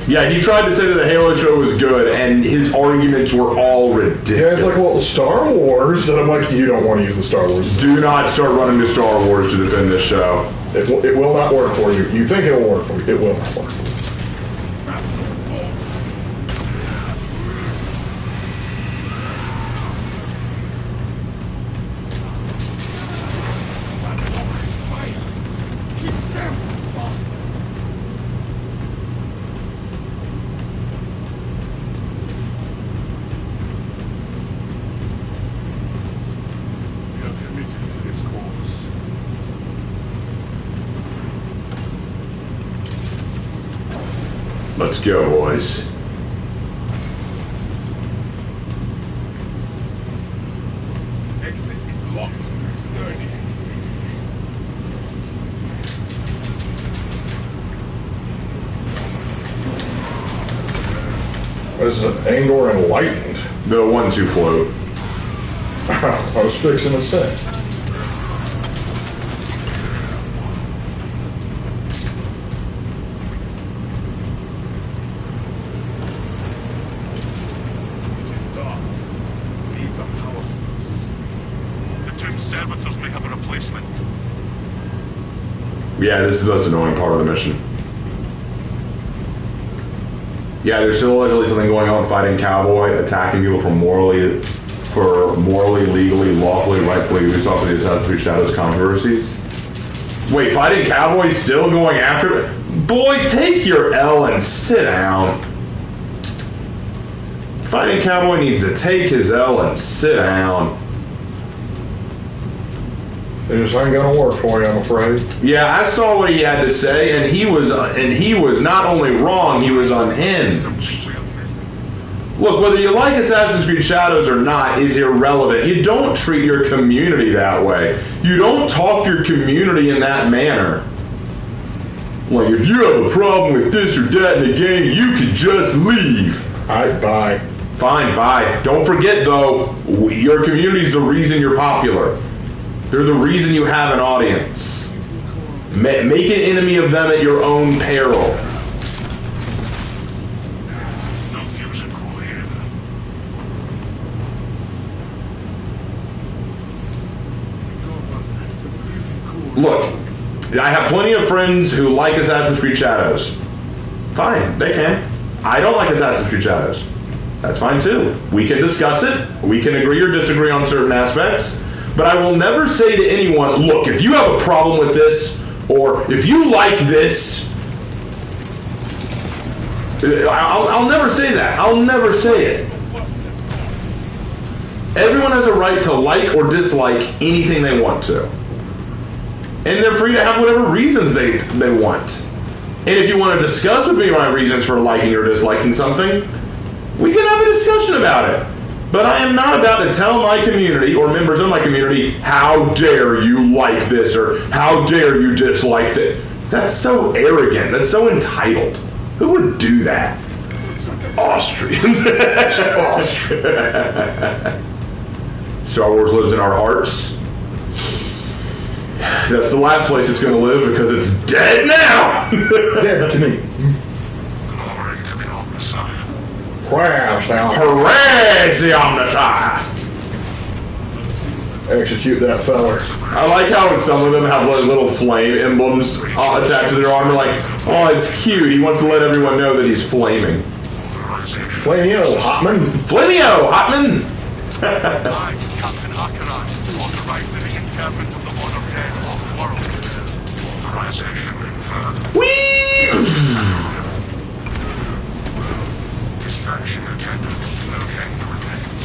Yeah, he tried to say that the Halo show was good, and his arguments were all ridiculous. Yeah, it's like, well, Star Wars, and I'm like, you don't want to use the Star Wars. Do not start running to Star Wars to defend this show. It will not work for you. You think it will work for you. It will not work. Let's go, boys. Exit is locked and sturdy. This is an Angor Enlightened. The ones who float. I was fixing to say. It is dark. Needs a power source. The two servitors may have a replacement. Yeah, this is the most annoying part of the mission. Yeah, there's still allegedly something going on fighting Cowboy, attacking people for morally, legally, lawfully, rightfully used off of the Assassin's Creed Shadows controversies. Wait, fighting Cowboy's still going after it? Boy, take your L and sit down. Fighting Cowboy needs to take his L and sit down. This ain't gonna work for you, I'm afraid. Yeah, I saw what he had to say, and he was not only wrong, he was unhinged. Look, whether you like Assassin's Creed Shadows or not is irrelevant. You don't treat your community that way. You don't talk to your community in that manner. Like, if you have a problem with this or that in the game, you can just leave. Alright, bye. Fine, bye. Don't forget, though, your community's the reason you're popular. They're the reason you have an audience. Make an enemy of them at your own peril. No fusion core here. Look, I have plenty of friends who like Assassin's Creed Shadows. Fine, they can. I don't like Assassin's Creed Shadows. That's fine too. We can discuss it. We can agree or disagree on certain aspects. But I will never say to anyone, look, if you have a problem with this, or if you like this, I'll never say that. I'll never say it. Everyone has a right to like or dislike anything they want to. And they're free to have whatever reasons they want. And if you want to discuss with me my reasons for liking or disliking something, we can have a discussion about it. But I am not about to tell my community or members of my community, how dare you like this or how dare you dislike it. That's so arrogant. That's so entitled. Who would do that? Austrians. Star Wars lives in our hearts. That's the last place it's going to live because it's dead now. Dead to me. Glory to the Omniscient. Crash now. Hooray, the Omniscient. Execute that feller. I like how some of them have like little flame emblems attached to their armor. Like, oh, it's cute. He wants to let everyone know that he's flaming. Flamio, Hotman. Flamio, Hotman. I, Captain Akaran, authorize the reinterment of the Lord of Death off-world. Authorization Inferno. Whee! Distraction attendant. Locating the remains.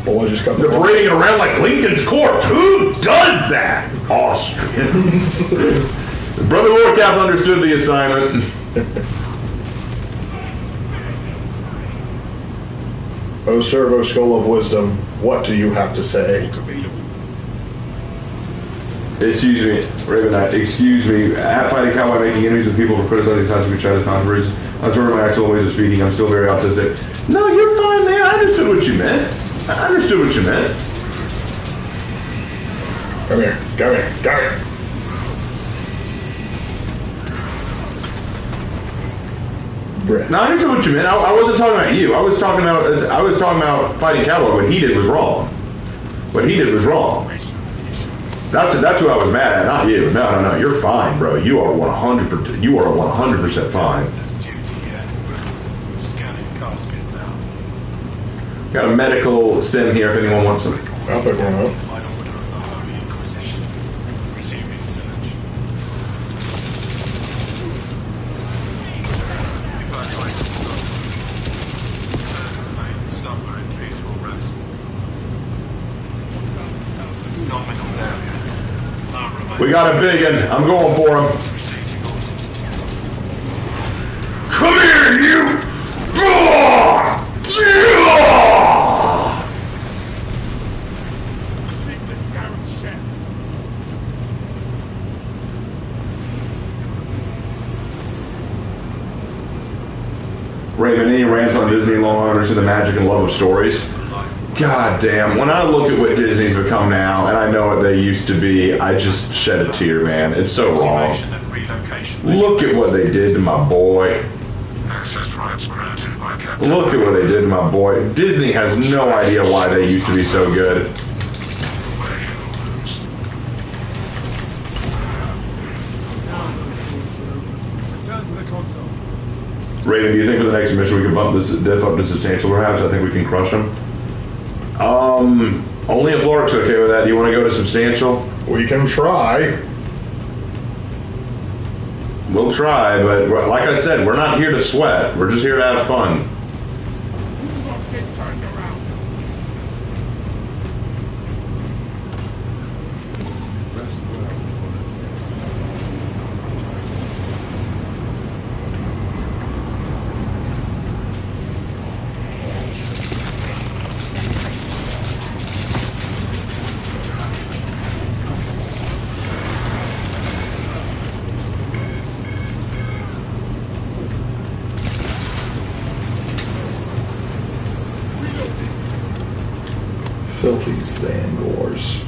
Boy, just got They're parading it around like Lincoln's corpse. Who does that? Austrians. Brother Lorcap understood the assignment. O Servo Skull of Wisdom, what do you have to say? Excuse me, Raven Knight, excuse me. At Fighting Cowboy making enemies with people for criticizing Assassin's Creed Shadows controversies. I'm sort of my actual ways of speaking. I'm still very autistic. No, you're fine, man. I understood what you meant. I understood what you meant. Come here, come here, come here. Brett. No, I understood what you meant. I wasn't talking about you. I was talking about Fighting Cowboy. What he did was wrong. What he did was wrong. That's who I was mad at, not you. No. You're fine, bro. You are 100%. You are 100% fine. Got a medical stem here if anyone wants them. I'll pick one up. We got a big one. I'm going for him. Take the scarab's shell. Raven, any rants on Disney long understood the magic and love of stories? God damn, when I look at what Disney's become now, and I know what they used to be, I just shed a tear, man. It's so wrong. Look at what they did to my boy. Access rights granted by Captain. Look at what they did to my boy. Disney has no idea why they used to be so good. Return to the console. Raven, do you think for the next mission we can bump this diff up to substantial perhaps? I think we can crush him. Only if Lark's okay with that. Do you want to go to substantial? We can try. We'll try, but like I said, we're not here to sweat. We're just here to have fun. Do not get turned around. Rest well. Filthy Sandgores.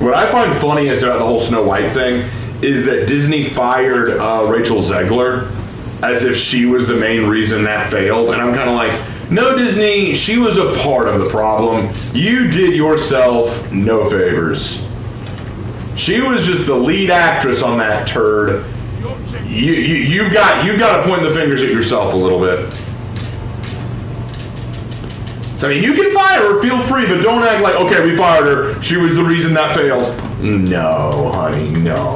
What I find funny is about the whole Snow White thing is that Disney fired Rachel Zegler as if she was the main reason that failed. And I'm kind of like, no, Disney, she was a part of the problem. You did yourself no favors. She was just the lead actress on that turd. You've got to point the fingers at yourself a little bit. So, I mean, you can fire her, feel free, but don't act like, okay, we fired her, she was the reason that failed. No, honey, no.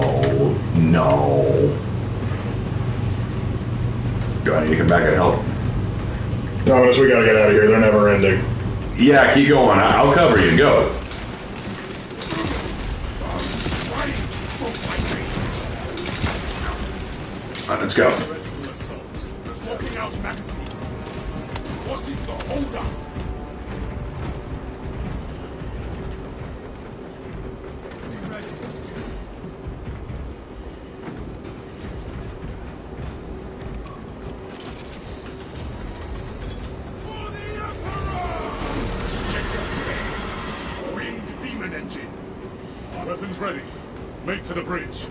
Do I need to come back and help? No, we gotta get out of here. They're never ending. Yeah, keep going. I'll cover you. Go. All right, let's go. Swapping out magazine. What is the holdup? Weapons ready. Make for the bridge.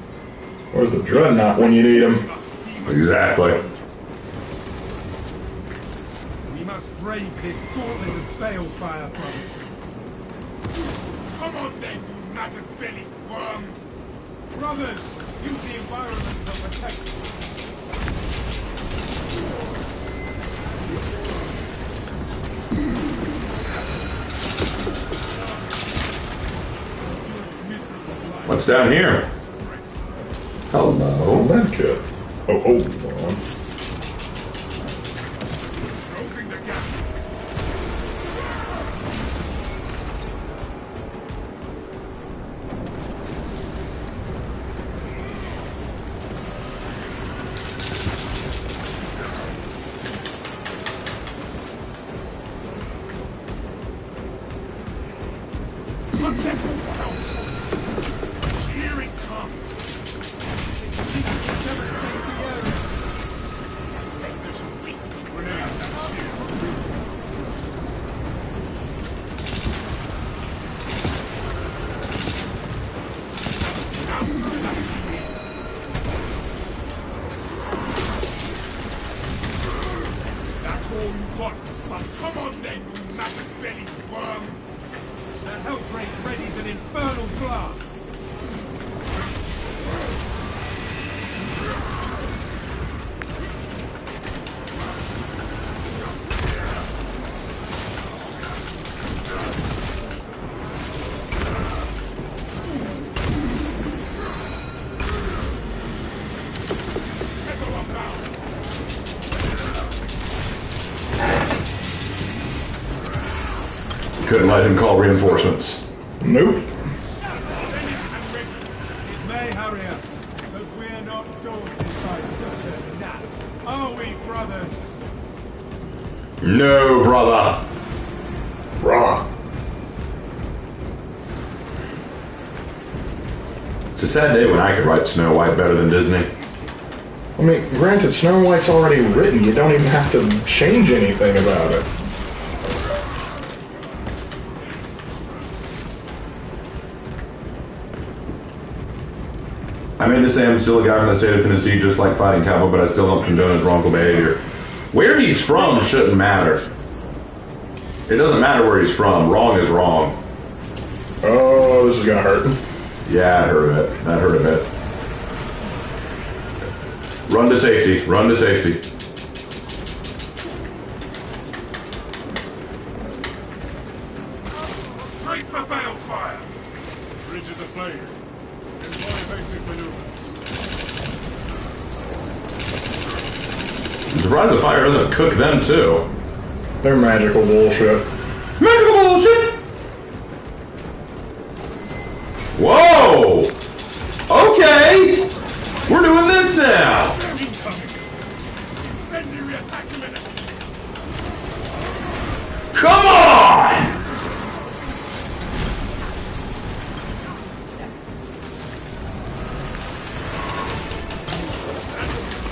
Or the Dreadnought when you need them. Exactly. We must brave this gauntlet of balefire, brothers. Come on then, you maggot-bellied worm! Brothers, use the environment for protection. What's down here? Hello. Medkit. Oh, hold on. Closing the gap. Here it comes. Never save the area. Position weak. That's all you got, son. Come on then, you maggot-bellied worm. The Helldrake readies an infernal blast. Couldn't let him call reinforcements. Nope. It may hurry us, but we're not daunted by such a gnat, are we, brothers? No, brother. Raw. It's a sad day when I could write Snow White better than Disney. I mean, granted, Snow White's already written. You don't even have to change anything about it. I mean to say I'm still a guy from the state of Tennessee, just like fighting cowboy, but I still don't condone his wrongful behavior. Where he's from shouldn't matter. It doesn't matter where he's from. Wrong is wrong. Oh, this is gonna hurt. Yeah, it hurt a bit. That hurt a bit. Run to safety. Run to safety. Break the balefire! Bridge is aflame. Employ basic maneuvers. I'm surprised the fire doesn't cook them too. They're magical bullshit. Magical bullshit! Whoa! Okay! We're doing this now! Incoming! Incendiary attack imminent! Come on!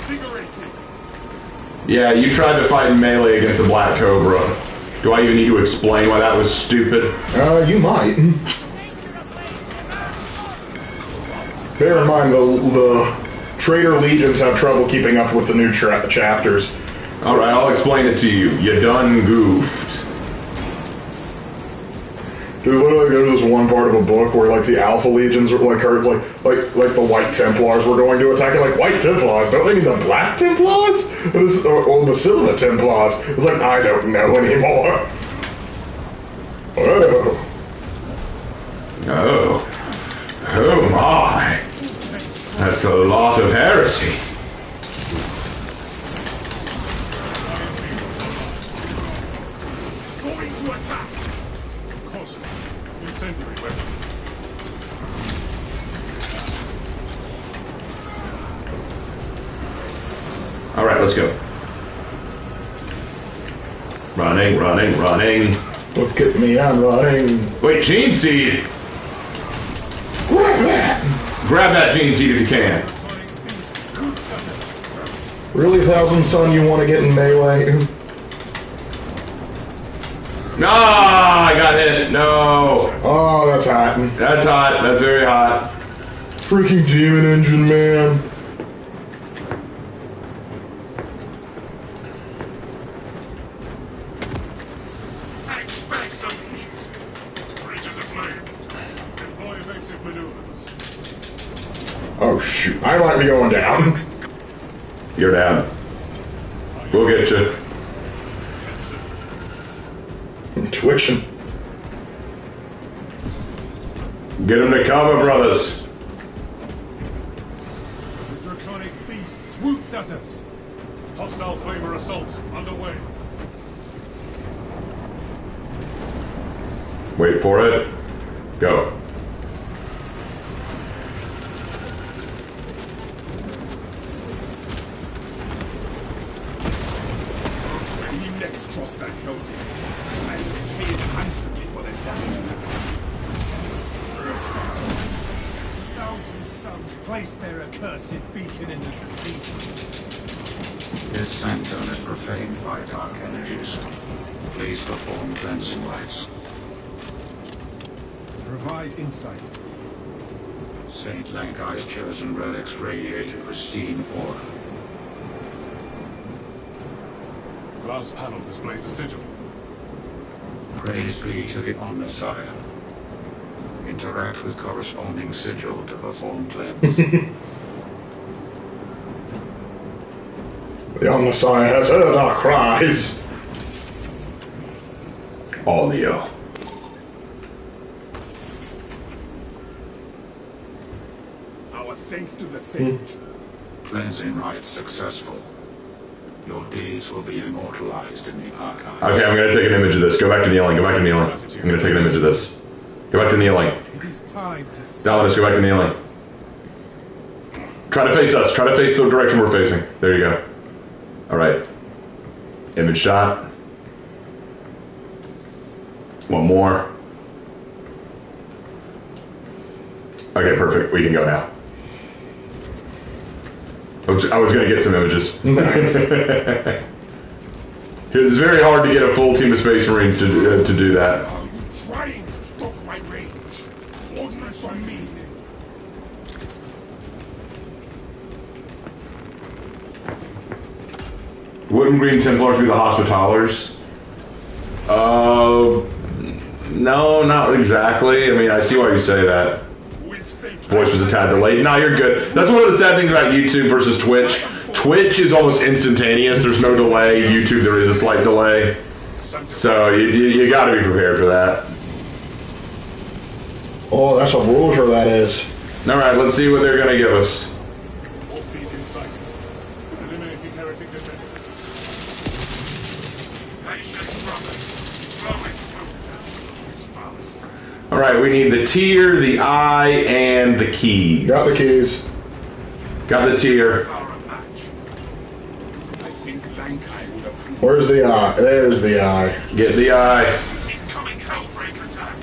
Invigorating! Yeah, you tried to fight in melee against a Black Cobra. Do I even need to explain why that was stupid? You might. Bear in mind, the Traitor Legions have trouble keeping up with the new chapters. Alright, I'll explain it to you. You done goofed. Because literally there's this one part of a book where like the Alpha Legions are like the White Templars were going to attack it. Like, White Templars? Don't they mean the Black Templars? Or the Silver Templars? It's like, I don't know anymore. Oh. Oh. Oh my. That's a lot of heresy. Going to attack! Caution. Incendiary weapon. Alright, let's go. Running, running, running. Look at me, I'm running. Wait, Gene Seed! Grab that! Grab that Gene Seed if you can. Really, Thousand Sun, you want to get in melee? Ah, I got hit. No. Oh, that's hot. That's hot. That's very hot. Freaking Demon Engine, man. Expect some heat! Bridge is aflame. Employ evasive maneuvers. Oh, shoot. I might be going down. You're down. We'll get you. I'm twitching. Get him to cover, brothers. The draconic beast swoops at us. Hostile flavor assault underway. Wait for it. Go. When he next crossed that Hildry, I paid handsomely for the damage that's done. 1,000 suns place their accursed beacon in the cathedral. This sanctum is profaned by dark energies. Please perform cleansing rites. Provide insight. Saint Lankai's chosen relics radiate a pristine aura. Glass panel displays a sigil. Praise be to the Omnissiah. Interact with corresponding sigil to perform cleanse. The Omnissiah has heard our cries. Audio. Our thanks to the saint. Cleansing rites successful. Your deeds will be immortalized in the archives. Okay, I'm gonna take an image of this. Go back to kneeling. Go back to kneeling. I'm gonna take an image of this. Go back to kneeling. It is time to Dallas, go back to kneeling. Try to face us. Try to face the direction we're facing. There you go. Alright. Image shot. One more. Okay, perfect. We can go now. I was going to get some images. Nice. It's very hard to get a full team of Space Marines to do that. Are you trying to stalk my range? Ordnance on me. Wouldn't Green Templars be the Hospitallers? No, not exactly. I mean, I see why you say that. Voice was a tad delayed. No, you're good. That's one of the sad things about YouTube versus Twitch. Twitch is almost instantaneous. There's no delay. YouTube, there is a slight delay. So you got to be prepared for that. Oh, that's what ruler that is. All right, let's see what they're going to give us. Offbeat in sight. Eliminating heretic defenses. Patience, brothers. Slow is smooth and smooth is fast. All right, we need the tier, the eye, and the keys. Got the keys. Got the tier. Are a match. I think Lankai would approve. Where's the eye? There's the eye. Get the eye. Incoming Helldrake attack.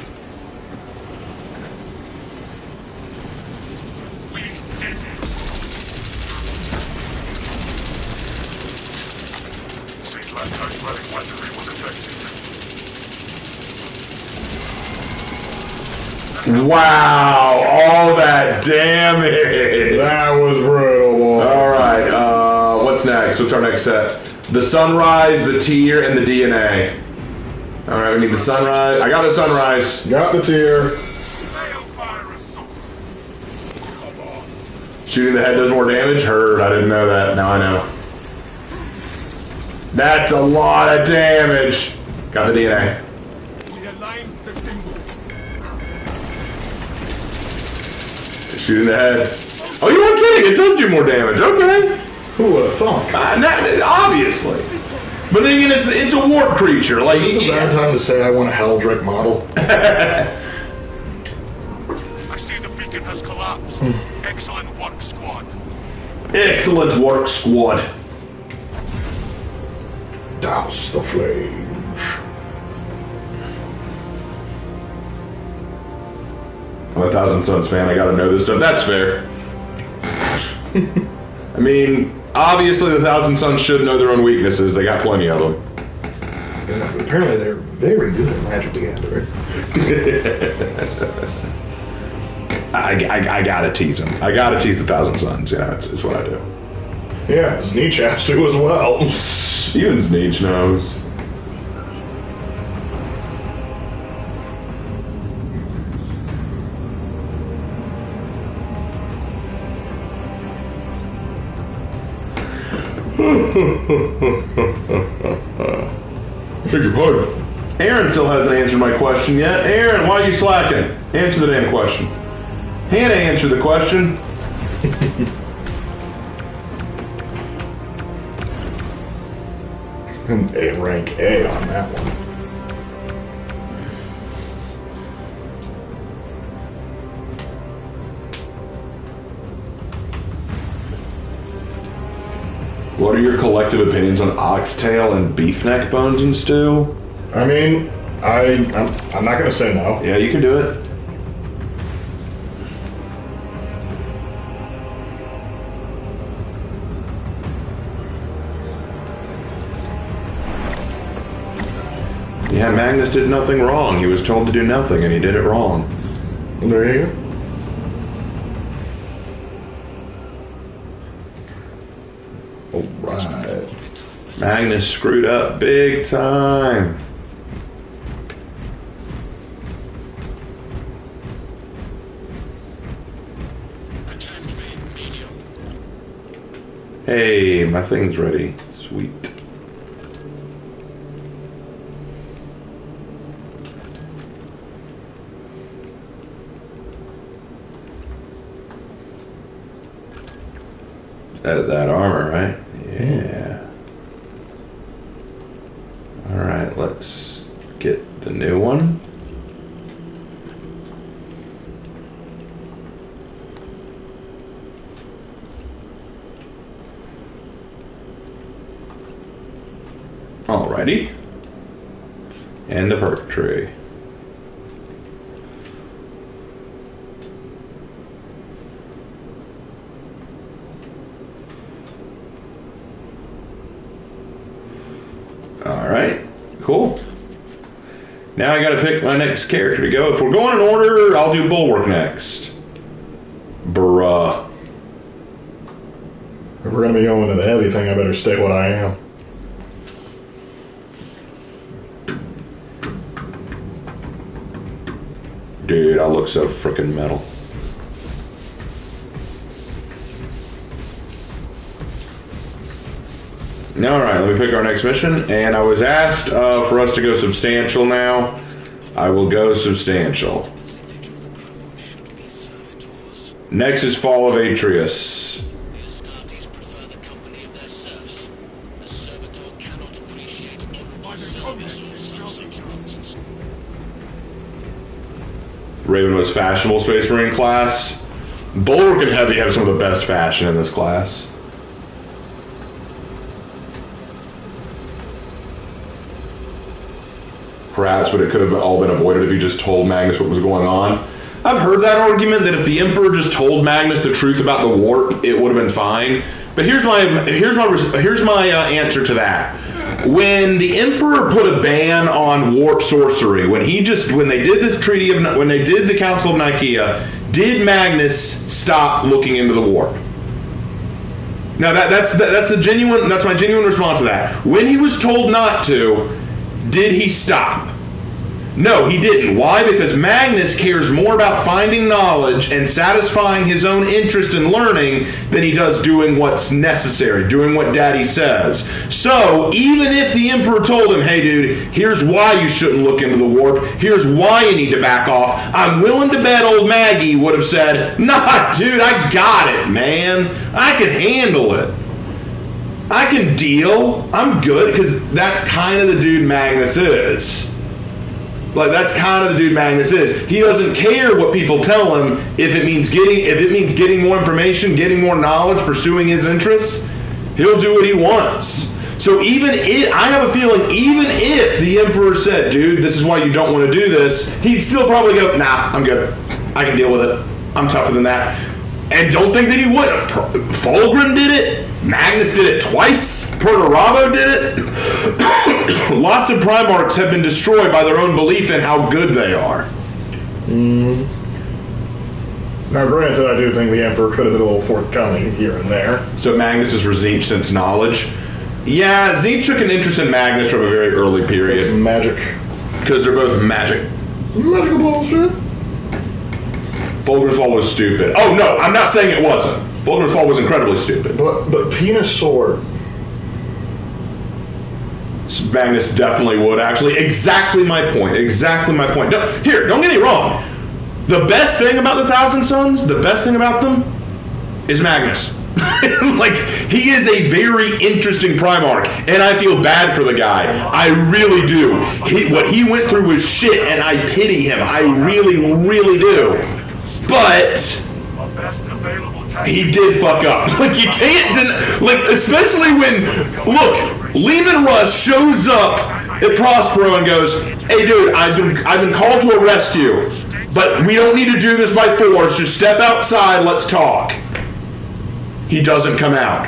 We did it. Seems like Coach Relic weaponry was effective. Wow, all that damage. That was brutal. Boy. All right, what's next? What's our next set? The Sunrise, the tier, and the DNA. All right, we need the Sunrise. I got the Sunrise. Got the tier. Balefire assault. Come on. Shooting the head does more damage? Heard, I didn't know that. Now I know. That's a lot of damage. Got the DNA. We aligned the symbols. Shooting the head. Oh, you weren't kidding. It does do more damage. Okay. Who would have thought? Obviously. But then again, it's a warp creature. Like, Is this a bad time to say I want a Helldrake model? I see the beacon has collapsed. Excellent work, squad. Excellent work, squad. Douse the flames. I'm a Thousand Suns fan. I gotta know this stuff. That's fair. I mean, obviously the Thousand Suns should know their own weaknesses. They got plenty of them. Yeah, but apparently they're very good at Magic the Gathering. I gotta tease them. I gotta tease the Thousand Suns. Yeah, it's what I do. Yeah, Sneech has to as well. Even Sneech knows. Beg your pardon. Aaron still hasn't answered my question yet. Aaron, why are you slacking? Answer the damn question. Hannah answered the question. A rank A on that one. What are your collective opinions on oxtail and beef neck bones and stew? I mean, I'm not gonna say no. Yeah, you can do it. Yeah, Magnus did nothing wrong. He was told to do nothing, and he did it wrong. There you go. Alright. Magnus screwed up big time. Hey, my thing's ready. Sweet. That armor, right? Yeah. All right, let's get the new one. Alrighty. And the perk tree. Now I gotta pick my next character to go. If we're going in order, I'll do Bulwark next. Bruh. If we're gonna be going to the heavy thing, I better stay what I am. Dude, I look so freaking metal. Alright, let me pick our next mission. And I was asked for us to go substantial now. I will go substantial. Next is Fall of Atreus. Raven was fashionable Space Marine class. Bulwark and Heavy have some of the best fashion in this class. Perhaps, but it could have all been avoided if he just told Magnus what was going on. I've heard that argument that if the Emperor just told Magnus the truth about the warp, it would have been fine. But here's my answer to that. When the Emperor put a ban on warp sorcery, when they did the Council of Nicaea, did Magnus stop looking into the warp? Now that's my genuine response to that. When he was told not to, did he stop? No, he didn't. Why? Because Magnus cares more about finding knowledge and satisfying his own interest in learning than he does doing what's necessary, doing what Daddy says. So, even if the Emperor told him, hey dude, here's why you shouldn't look into the warp, here's why you need to back off, I'm willing to bet old Maggie would have said, nah, dude, I got it, man. I can handle it. I can deal. I'm good, because that's kind of the dude Magnus is. Like, that's kind of the dude Magnus is. He doesn't care what people tell him if it means getting more information, getting more knowledge, pursuing his interests. He'll do what he wants. So I have a feeling even if the Emperor said, dude, this is why you don't want to do this, he'd still probably go, nah, I'm good. I can deal with it. I'm tougher than that. And don't think that he wouldn't. Fulgrim did it. Magnus did it twice. Perturabo did it. Lots of Primarchs have been destroyed by their own belief in how good they are. Now, granted, I do think the Emperor could have been a little forthcoming here and there. So Magnus is for Tzeentch since knowledge. Yeah, Tzeentch took an interest in Magnus from a very early period. Magic. Because they're both magic. Magical bullshit. Fulgrim's Fall was stupid. Oh, no, I'm not saying it wasn't. Fulgrim's Fall was incredibly stupid. But Penis Sword. Magnus definitely would, actually. Exactly my point. Exactly my point. No, here, don't get me wrong. The best thing about the Thousand Sons, the best thing about them, is Magnus. Like, he is a very interesting Primarch, and I feel bad for the guy. I really do. What he went through was shit, and I pity him. I really, really do. But he did fuck up. Like, you can't like, especially when, look, Leman Russ shows up at Prospero and goes, hey dude, I've been called to arrest you, but we don't need to do this by force. Just step outside, let's talk. He doesn't come out.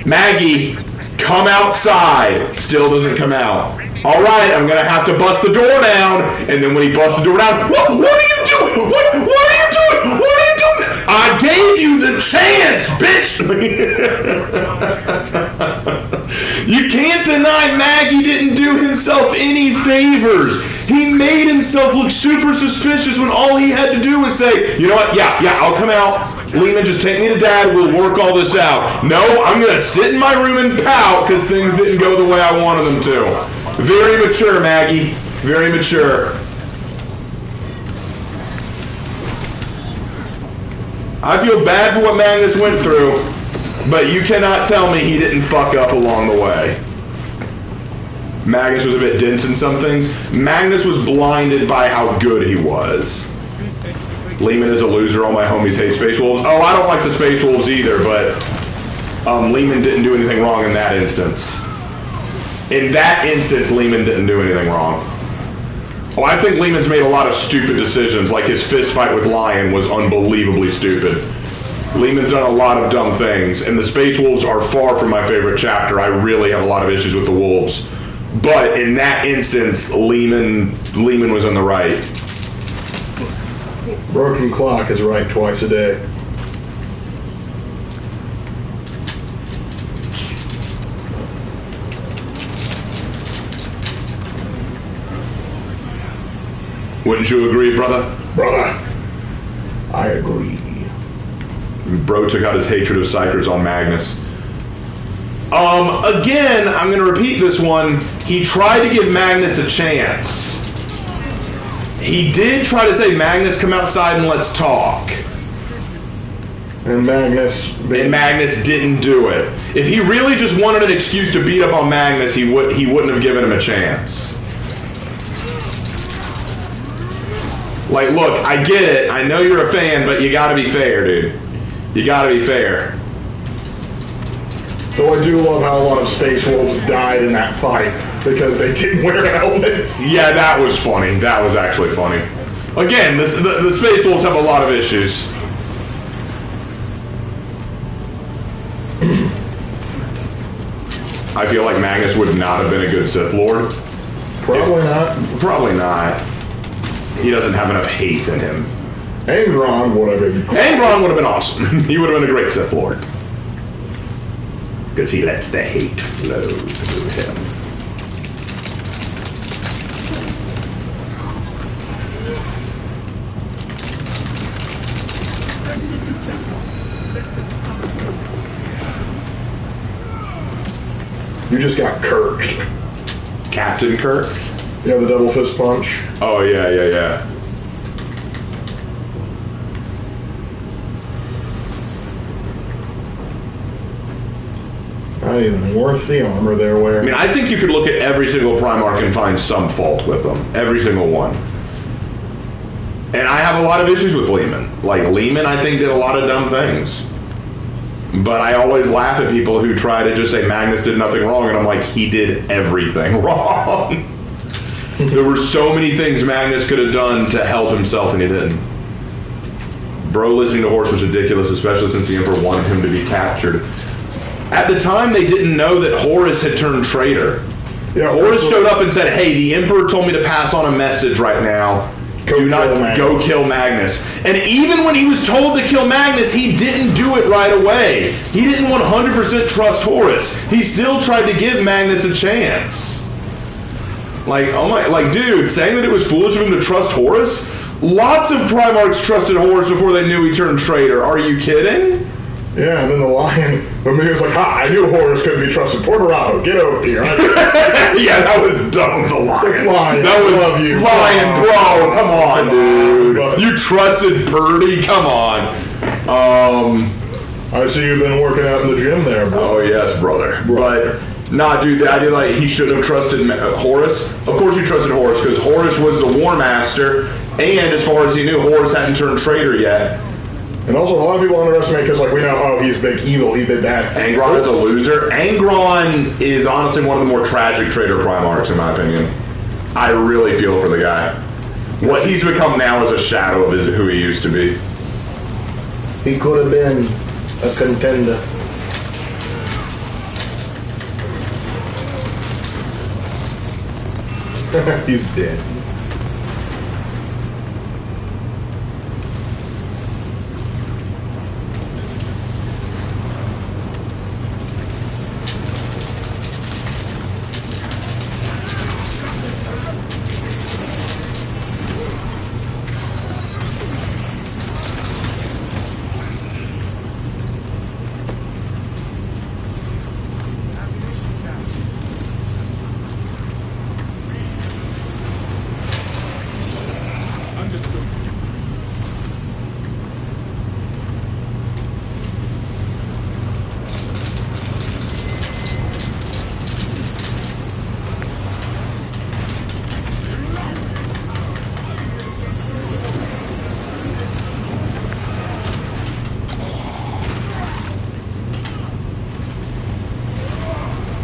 Maggie, come outside. Still doesn't come out. All right, I'm gonna have to bust the door down. And then when he busts the door down, what are you doing? What are you doing? What are you doing? I gave you the chance, bitch. You can't deny Maggie didn't do himself any favors. He made himself look super suspicious when all he had to do was say, you know what, yeah, I'll come out. Leman, just take me to Dad, we'll work all this out. No, I'm going to sit in my room and pout because things didn't go the way I wanted them to. Very mature, Maggie. Very mature. I feel bad for what Magnus went through, but you cannot tell me he didn't fuck up along the way. Magnus was a bit dense in some things. Magnus was blinded by how good he was. Leman is a loser. All my homies hate Space Wolves. Oh, I don't like the Space Wolves either, but Leman didn't do anything wrong in that instance. In that instance, Leman didn't do anything wrong. Oh, I think Leman's made a lot of stupid decisions, like his fist fight with Lion was unbelievably stupid. Leman's done a lot of dumb things, and the Space Wolves are far from my favorite chapter. I really have a lot of issues with the Wolves. But in that instance, Lehman was on the right. Broken clock is right twice a day. Wouldn't you agree, brother? Brother, I agree. Bro took out his hatred of Psychers on Magnus. Again, I'm going to repeat this one. He tried to give Magnus a chance. He did try to say, Magnus, come outside and let's talk. And Magnus didn't do it. If he really just wanted an excuse to beat up on Magnus, he wouldn't have given him a chance. Like, look, I get it. I know you're a fan, but you gotta be fair, dude. You gotta be fair. Though I do love how a lot of Space Wolves died in that fight because they didn't wear helmets. Yeah, that was funny. That was actually funny. Again, the Space Wolves have a lot of issues. I feel like Magnus would not have been a good Sith Lord. Probably not. Probably not. He doesn't have enough hate in him. Angron would have been cool. Angron would have been awesome. He would have been a great Sith Lord. Because he lets the hate flow through him. You just got kirked. Captain Kirk? Yeah, the double fist punch. Oh, yeah. Not even worth the armor they're wearing. I mean, I think you could look at every single Primarch and find some fault with them. Every single one. And I have a lot of issues with Lehman. Like, Lehman, I think, did a lot of dumb things. But I always laugh at people who try to just say Magnus did nothing wrong, and I'm like, he did everything wrong. There were so many things Magnus could have done to help himself, and he didn't. Bro listening to Horus was ridiculous, especially since the Emperor wanted him to be captured. At the time, they didn't know that Horus had turned traitor. Yeah, Horus showed up and said, hey, the Emperor told me to pass on a message right now. Do not go kill Magnus. And even when he was told to kill Magnus, he didn't do it right away. He didn't 100% trust Horus. He still tried to give Magnus a chance. Like, oh my, like, dude, saying that it was foolish of him to trust Horus? Lots of Primarchs trusted Horus before they knew he turned traitor. Are you kidding? Yeah, and then the lion, the man was like, ha, I knew Horus couldn't be trusted. Porterado, get over here. Yeah, that was dumb, the lion. Like, lion, that was love you. Lion, bro, come on, dude. You trusted Birdie? Come on. I see you've been working out in the gym there, bro. Oh, yes, brother. But, nah, dude, the idea, like, he should have trusted Horus. Of course he trusted Horus, because Horus was the War Master, and as far as he knew, Horus hadn't turned traitor yet. And also, a lot of people underestimate because, like, we know, oh, he's big evil, he did that. Angron is a loser. Angron is honestly one of the more tragic traitor Primarchs, in my opinion. I really feel for the guy. What he's become now is a shadow of who he used to be. He could have been a contender. He's dead.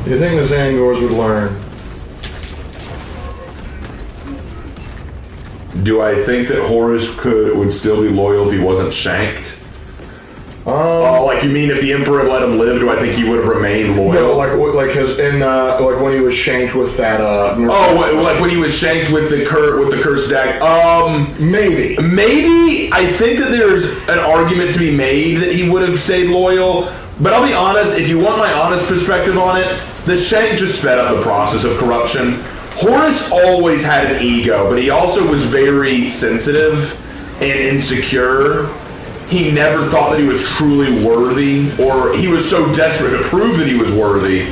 Do you think the Zangors would learn? Do I think that Horus would still be loyal if he wasn't shanked? Like like, you mean if the Emperor had let him live, do I think he would have remained loyal? No, like his like when he was shanked with that. Like when he was shanked with the cursed deck. Maybe. I think that there's an argument to be made that he would have stayed loyal. But I'll be honest, if you want my honest perspective on it, the shank just sped up the process of corruption. Horus always had an ego, but he also was very sensitive and insecure. He never thought that he was truly worthy, or he was so desperate to prove that he was worthy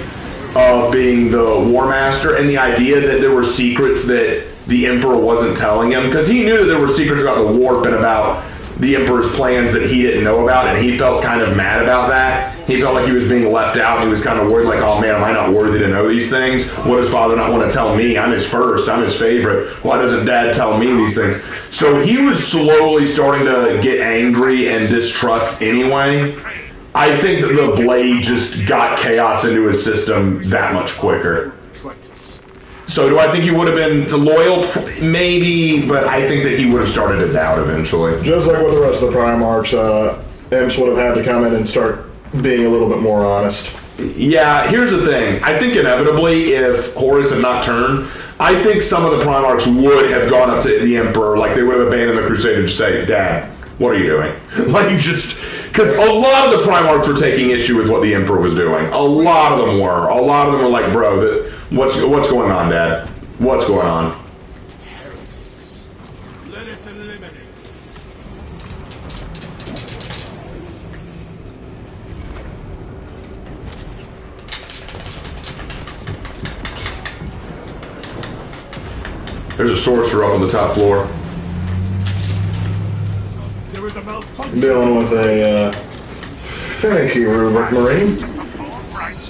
of being the War Master, and the idea that there were secrets that the Emperor wasn't telling him, because he knew that there were secrets about the warp and about the Emperor's plans that he didn't know about, and he felt kind of mad about that. He felt like he was being left out, and he was kind of worried, like, oh man, am I not worthy to know these things? What does Father not want to tell me? I'm his first, I'm his favorite. Why doesn't Dad tell me these things? So he was slowly starting to get angry and distrust anyway. I think that the blade just got chaos into his system that much quicker. So do I think he would have been loyal? Maybe, but I think that he would have started to doubt eventually. Just like with the rest of the Primarchs, Imps would have had to come in and start being a little bit more honest. Yeah, here's the thing. I think inevitably, if Horus had not turned, I think some of the Primarchs would have gone up to the Emperor, like they would have abandoned the Crusade and say, Dad, what are you doing? Like, just... Because a lot of the Primarchs were taking issue with what the Emperor was doing. A lot of them were. A lot of them were like, bro, what's going on, Dad? What's going on? Heretics. Let us eliminate. There's a sorcerer up on the top floor. There is a malfunction. Dealing with a finicky rubric, Marine.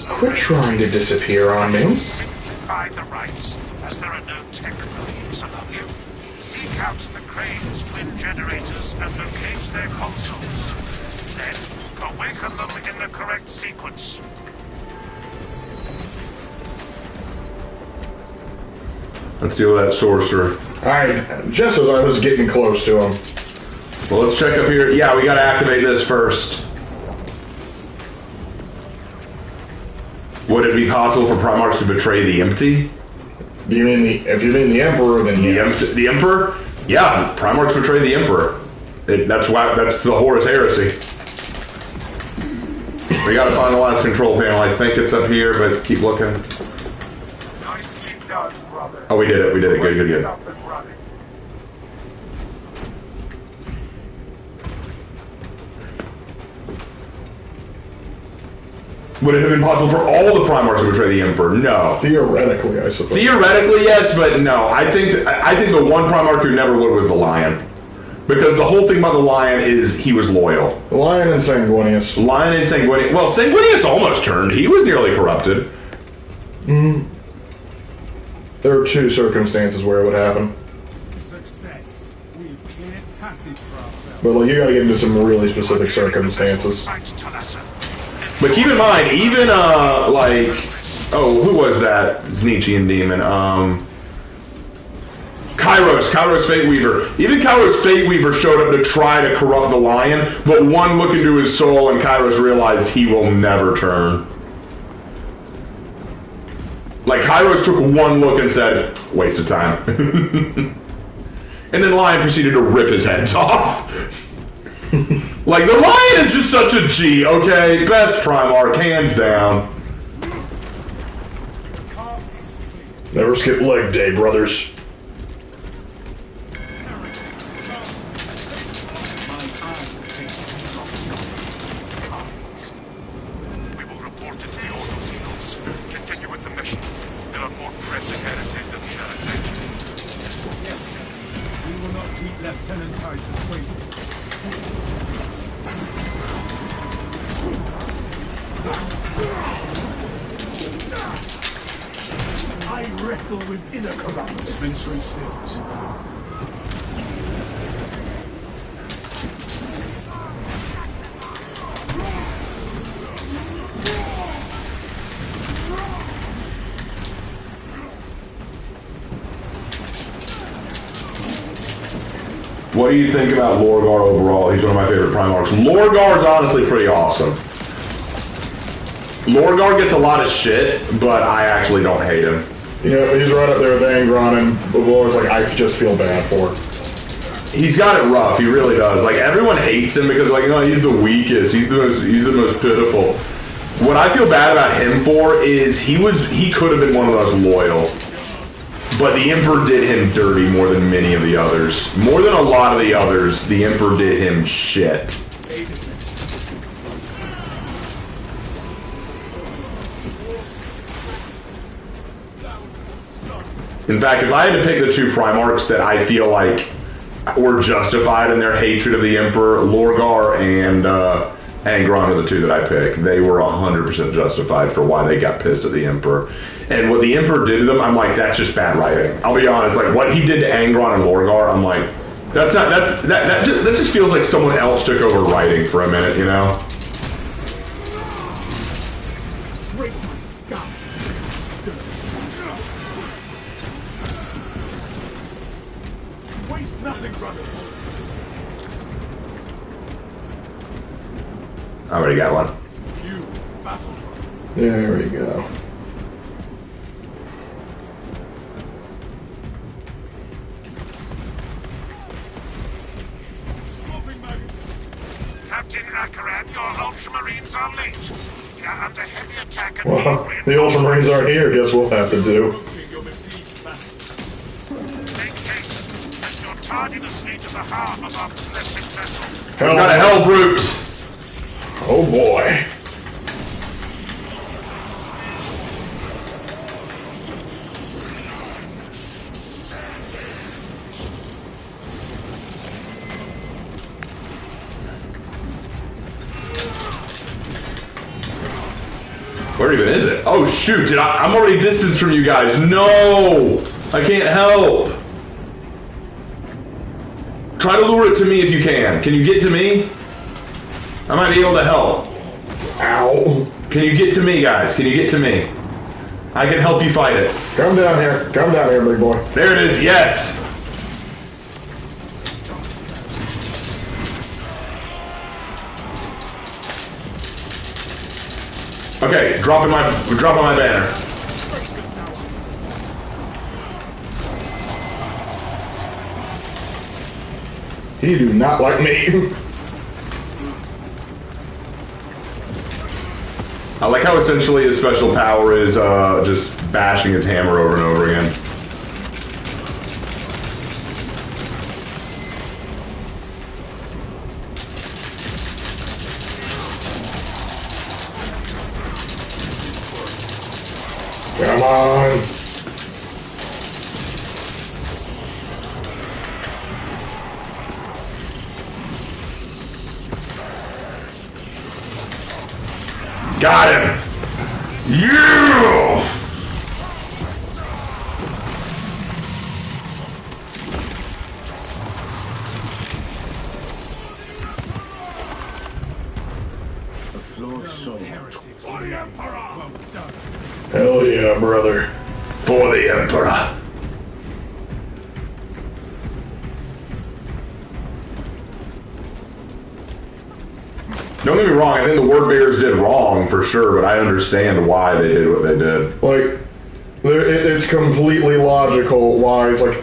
Quit trying to disappear on me. Simplify the rites, as there are no tech brains among you. Seek out the Crane's twin generators and locate their consoles. Then, awaken them in the correct sequence. Let's deal with that sorcerer. Alright, just as I was getting close to him. Well, let's check up here. Yeah, we gotta activate this first. Would it be possible for Primarchs to betray the empty? Do you mean if you mean the Emperor, then yes. The Emperor? Yeah, Primarchs betray the Emperor. That's the Horus heresy. We gotta find the last control panel. I think it's up here, but keep looking. Nicely done, brother. Oh, we did it. Good. Up and running. Would it have been possible for all the Primarchs to betray the Emperor? No. Theoretically, I suppose. Theoretically, yes, but no. I think the one Primarch who never would was the Lion. Because the whole thing about the Lion is he was loyal. Lion and Sanguinius. Well, Sanguinius almost turned. He was nearly corrupted. There are two circumstances where it would happen. Success. We have cleared passage for ourselves. But like, you gotta get into some really specific circumstances. But keep in mind, even, who was that Znichian demon? Kairos Fate Weaver. Even Kairos Fate Weaver showed up to try to corrupt the Lion, but one look into his soul and Kairos realized he will never turn. Like, Kairos took one look and said, waste of time. And then Lion proceeded to rip his heads off. Like, the Lion is just such a G, okay? Best Primarch, hands down. Never skip leg day, brothers. We will report it to the Ordos Eagles. Continue with the mission. There are more pressing heresies that need our attention. Yes, we will not keep Lieutenant Titus waiting. I wrestle with inner corruption. Menstruate stills. What do you think about Lorgar overall? He's one of my favorite Primarchs. Lorgar's honestly pretty awesome. Lorgar gets a lot of shit, but I actually don't hate him. Yeah, he's right up there with Angron, and Lorgar's like, I just feel bad for. He's got it rough. He really does. Like, everyone hates him because, like, you know, he's the weakest. He's the most pitiful. What I feel bad about him for is he could have been one of those loyal. But the Emperor did him dirty more than many of the others. More than a lot of the others, the Emperor did him shit. In fact, if I had to pick the two Primarchs that I feel like were justified in their hatred of the Emperor, Lorgar and Angron are the two that I pick. They were 100% justified for why they got pissed at the Emperor. And what the Emperor did to them, I'm like, that's just bad writing. I'll be honest, like, what he did to Angron and Lorgar, I'm like, that just feels like someone else took over writing for a minute, you know? Waste nothing, brothers. I already got one. You, battle drum. There we go. Captain Akaran, your Ultramarines are late. They are under heavy attack and Well, need the Ultramarines aren't here. Guess we'll have to do. Approaching your besieged bastion. Make haste, lest your tardiness lead to the harm of our blessed vessel. Got a hell brute. Oh boy. Where even is it? Oh shoot, I'm already distanced from you guys. No! I can't help. Try to lure it to me if you can. Can you get to me? I might be able to help. Ow. Can you get to me, guys? Can you get to me? I can help you fight it. Come down here. Come down here, big boy. There it is, yes! Okay, dropping my banner. He do not like me. I like how essentially his special power is just bashing his hammer over and over again. Come on. Got him! You! The floor is so For the Emperor! well done. Hell yeah, brother. For the Emperor. Don't get me wrong, I think the word bearers did wrong for sure, but I understand why they did what they did. Like, it's completely logical why it's like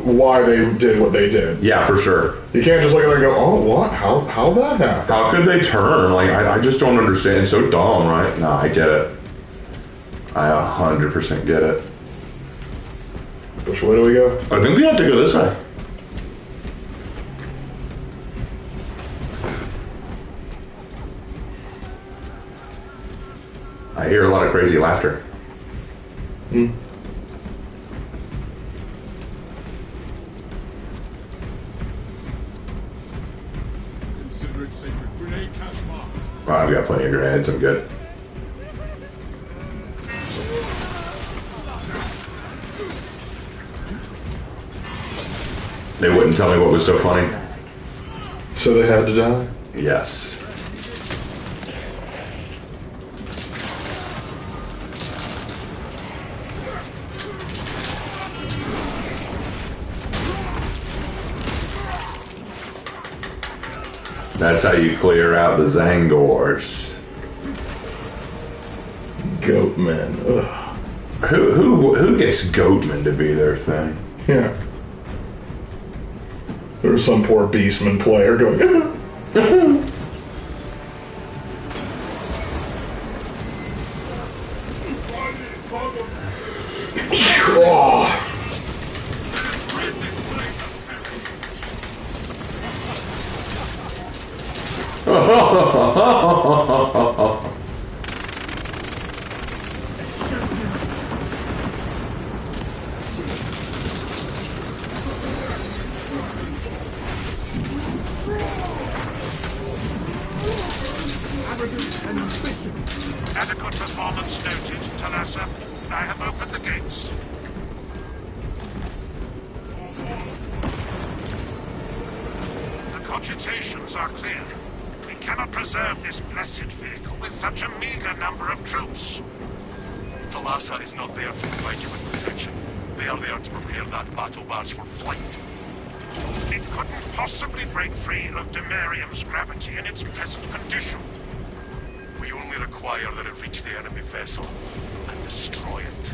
why they did what they did. Yeah, for sure. You can't just look at it and go, oh, what? How'd that happen? How could they turn? Like, I just don't understand. It's so dumb, right? No, I get it. I 100% get it. Which way do we go? I think we have to go this way. I hear a lot of crazy laughter. Hmm. Consider it sacred. Grenade cache marked. Oh, I've got plenty of grenades. I'm good. They wouldn't tell me what was so funny. So they had to die? Yes. That's how you clear out the Zangors. Goatmen. Ugh. Who gets Goatmen to be their thing? Yeah. There's some poor Beastman player going. Oh. Adequate performance noted, Talassa. I have opened the gates. The cogitations are clear. We cannot preserve this blessed vehicle with such a meager number of troops. Talassa is not there to provide you with protection. They are there to prepare that battle barge for flight. It couldn't possibly break free of Demarium's gravity in its present condition. We only require that it reach the enemy vessel and destroy it.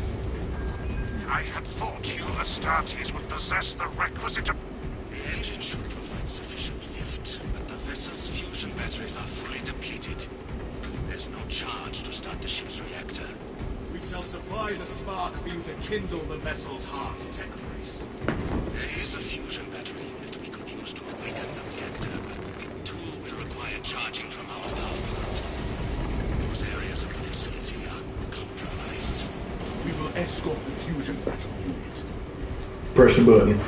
I had thought you Astartes would possess the requisite... The engine should provide sufficient lift, but the vessel's fusion batteries are fully depleted. There's no charge to start the ship's reactor. We shall supply the spark for you to kindle the vessel's heart, Tech Priest. There is a fusion battery unit we could use to awaken the reactor, but the tool will require charging from our power plant. Those areas of the facility are compromised. We will escort the fusion battery unit. Press the button.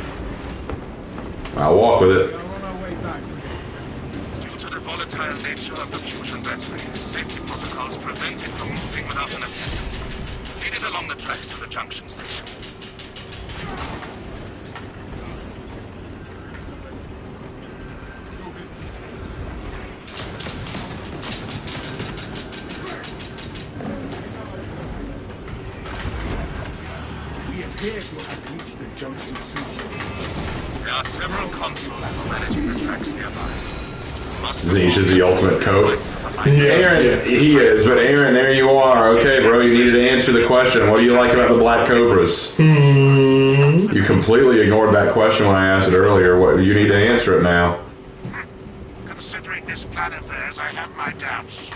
I'll walk with it. We are on our way back. Due to the volatile nature of the fusion battery, safety protocols prevent it from moving without an attendant. Lead it along the tracks to the junction station. We appear to have reached the junction station. There are several consoles managing the tracks nearby. He's just the ultimate coat. Yes. Aaron, he is, but Aaron, there you are. Okay, bro, you needed to answer the question. What do you like about the Black Cobras? You completely ignored that question when I asked it earlier. What you need to answer it now. Considering this plan of theirs, I have my doubts.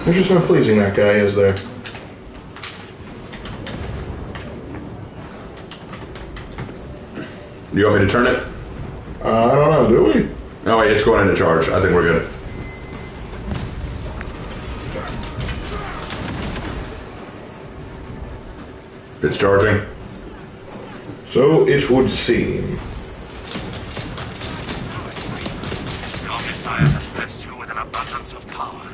There's just no pleasing that guy, is there? Do you want me to turn it? I don't know, do we? Oh wait, it's going into charge. I think we're good. It's charging. So it would seem. Your Messiah has blessed you with an abundance of power.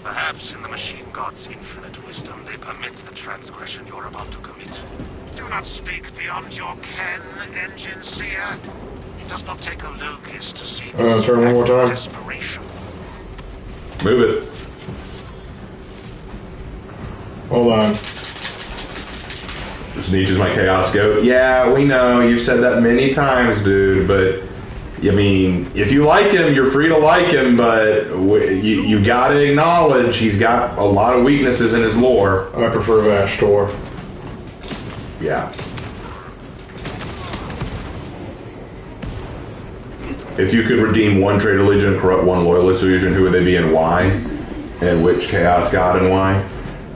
Perhaps in the machine god's infinite wisdom, they permit the transgression you're about to commit. Do not speak beyond your ken, Engine Seer. It does not take a logist to see this Turn one more time. desperation. Move it. Hold on. Sneech is my chaos goat. Yeah, we know. You've said that many times, dude. But I mean, if you like him, you're free to like him. But you got to acknowledge he's got a lot of weaknesses in his lore. I prefer Vashtor. Yeah. If you could redeem one Traitor Legion, corrupt one Loyalist Legion, who would they be and why? And which Chaos God and why?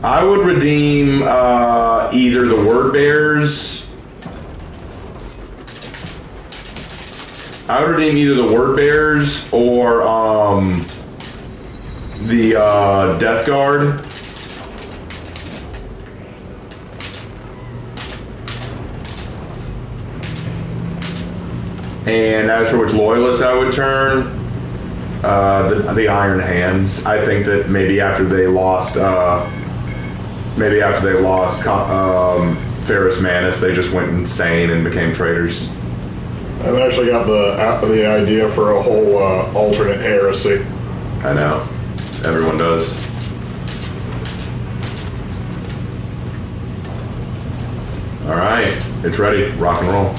I would redeem either the Word Bearers. I would redeem either the Word Bearers or the Death Guard. And as for which Loyalists I would turn, the Iron Hands. I think that maybe after they lost Ferrus Manus, they just went insane and became traitors. I've actually got the idea for a whole alternate heresy. I know. Everyone does. Alright, it's ready. Rock and roll.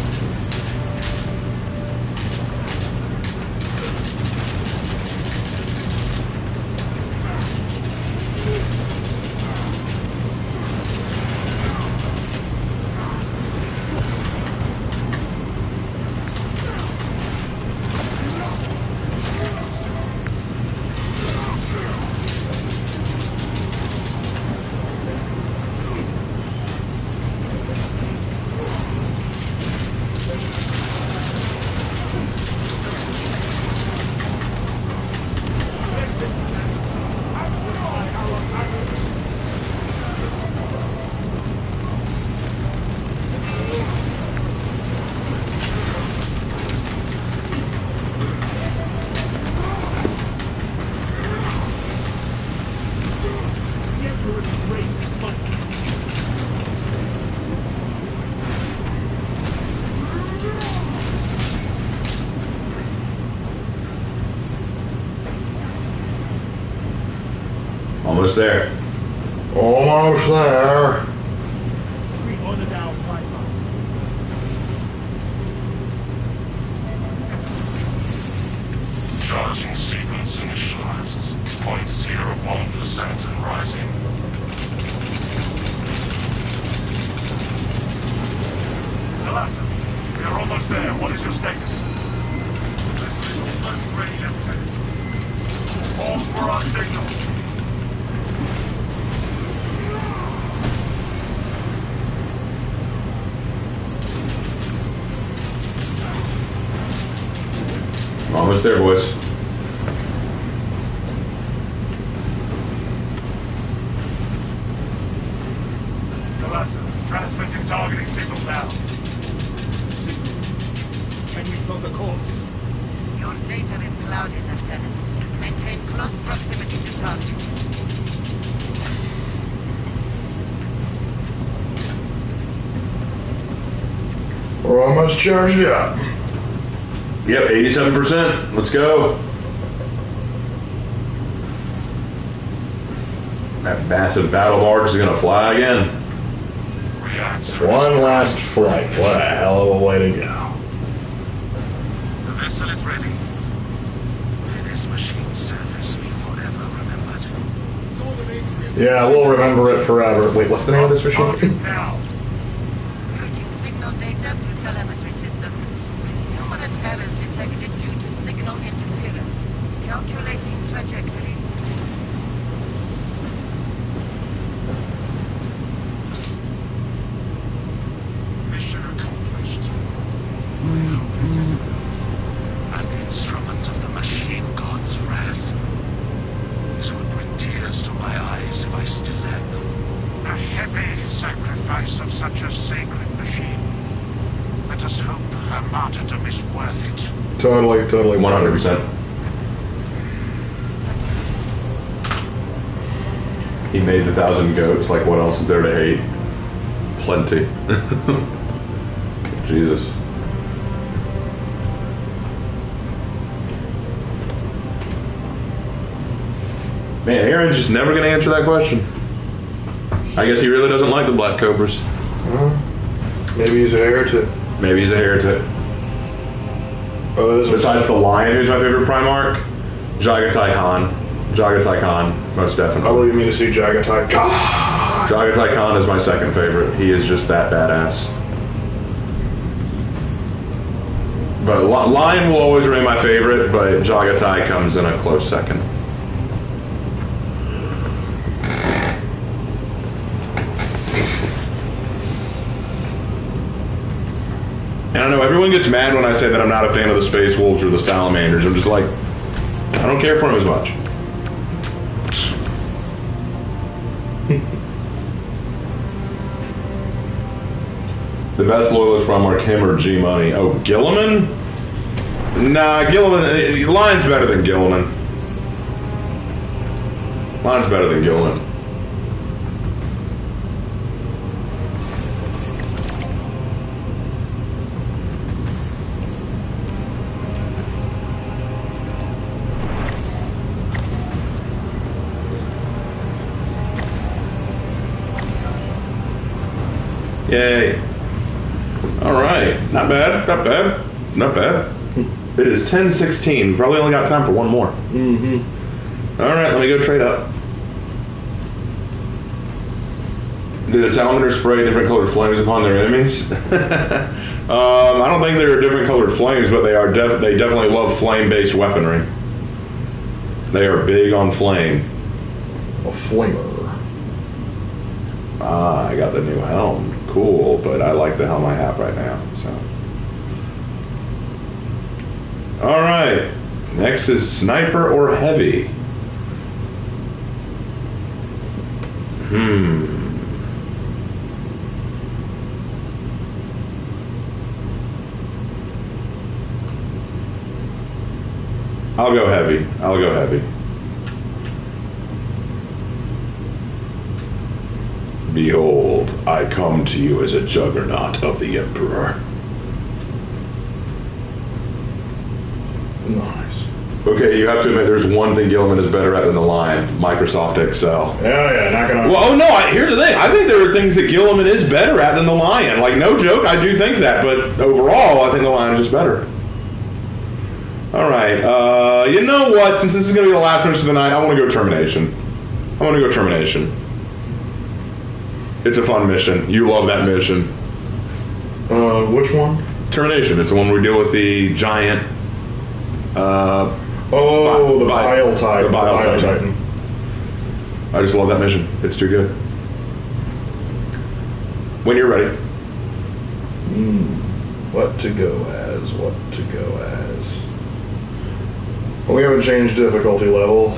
Almost there. Almost there. We honored our Primarch. Charging sequence initialized. 0.01% and rising. Alassa, we are almost there. What is your status? Vessel is almost ready, Lieutenant. Hold for our signal. Almost there, boys. Alassa, transmitting targeting signal now. Can we plot a course? Your data is clouded, Lieutenant. Maintain close proximity to target. We're almost charged up. Yep, 87%. Let's go. That massive battle barge is going to fly again. One last flight. What a hell of a way to go. The vessel is ready. May this machine service be forever remembered. Sword of Atrius. Yeah, we'll remember it forever. Wait, what's the name of this machine? Target now. Routing signal data through telemetry systems. Numerous errors detected due to signal interference. Calculating trajectory. Mission accomplished. I hope it is enough. An instrument of the machine god's wrath. This would bring tears to my eyes if I still had them. A heavy sacrifice of such a sacred machine. Let us hope her martyrdom is worth it. Totally. 100%. He made the 1,000 goats. Like, what else is there to hate? Plenty. Jesus. Man, Aaron's just never going to answer that question. I guess he really doesn't like the Black Cobras. Maybe he's a heretic. Maybe he's a heretic. Oh, this Besides the Lion, who's my favorite Primarch, Jagatai Khan. Jagatai Khan, most I definitely. believe me to see Jagatai. God! Jagatai Khan is my second favorite. He is just that badass. But Lion will always remain my favorite, but Jagatai comes in a close second. And I know everyone gets mad when I say that I'm not a fan of the Space Wolves or the Salamanders. I'm just like, I don't care for them as much. The best loyalist Primarch, him or G Money? Oh, Gilliman? Nah, Gilliman. Lion's better than Gilliman. Lion's better than Gilliman. Yay. Alright. Not bad. Not bad. Not bad. It is 10:16. Probably only got time for one more. Mm-hmm. Alright, let me go trade up. Do the Salamanders spray different colored flames upon their enemies? I don't think they're different colored flames, but they are they definitely love flame-based weaponry. They are big on flame. A flamer. Ah, I got the new helm. Cool, but I like the helm I have right now, so. Alright. Next is sniper or heavy. I'll go heavy. I'll go heavy. Behold, I come to you as a juggernaut of the Emperor. Nice. Okay, you have to admit there's one thing Gilliman is better at than the Lion: Microsoft Excel. Yeah, not gonna. Well, oh no, here's the thing. I think there are things that Gilliman is better at than the Lion. Like, no joke, I do think that. But overall, I think the Lion is just better. All right. You know what? Since this is going to be the last mission of the night, I want to go Termination. It's a fun mission. You love that mission. Which one? Termination. It's the one where we deal with the giant... the Bile Titan. The Bile Titan. I just love that mission. It's too good. When you're ready. What to go as? Well, we haven't changed difficulty level.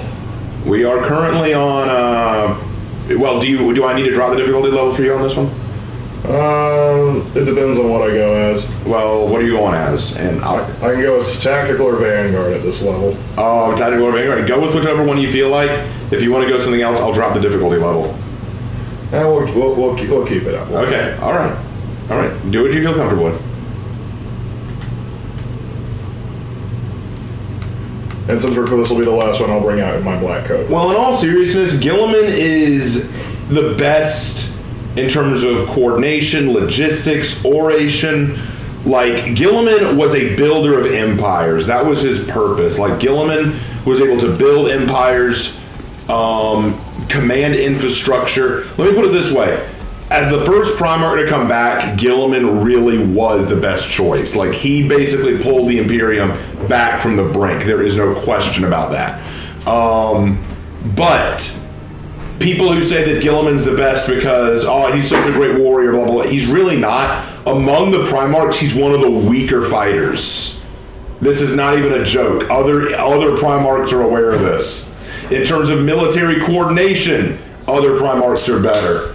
We are currently on... well, do I need to drop the difficulty level for you on this one? It depends on what I go as. Well, what are you going as? And I can go as Tactical or Vanguard at this level. Oh, Tactical or Vanguard. Go with whichever one you feel like. If you want to go something else, I'll drop the difficulty level. And we'll keep it up. Okay, all right. Do what you feel comfortable with. And since this will be the last one, I'll bring out my black coat. Well, in all seriousness, Gilliman is the best in terms of coordination, logistics, oration. Like, Gilliman was a builder of empires. That was his purpose. Like, Gilliman was able to build empires, command infrastructure. Let me put it this way. As the first Primarch to come back, Gilliman really was the best choice. Like, he basically pulled the Imperium back from the brink. There is no question about that. But people who say that Gilliman's the best because, he's such a great warrior, blah, blah, blah, he's really not. Among the Primarchs, he's one of the weaker fighters. This is not even a joke. Other Primarchs are aware of this. In terms of military coordination, other Primarchs are better.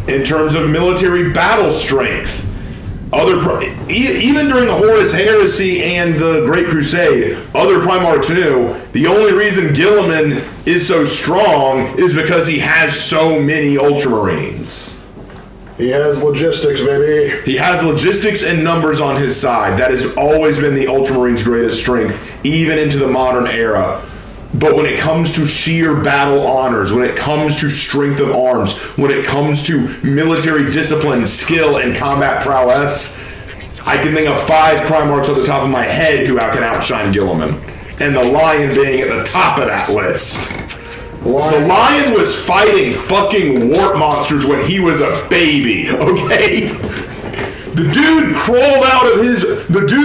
In terms of military battle strength, even during the Horus Heresy and the Great Crusade, other Primarchs knew the only reason Gilliman is so strong is because he has so many Ultramarines. He has logistics, baby. He has logistics and numbers on his side. That has always been the Ultramarines' greatest strength, even into the modern era. But when it comes to sheer battle honors, when it comes to strength of arms, when it comes to military discipline, skill, and combat prowess, I can think of 5 Primarchs off the top of my head who can outshine Gilliman. And the Lion being at the top of that list. The Lion was fighting fucking warp monsters when he was a baby, okay? The dude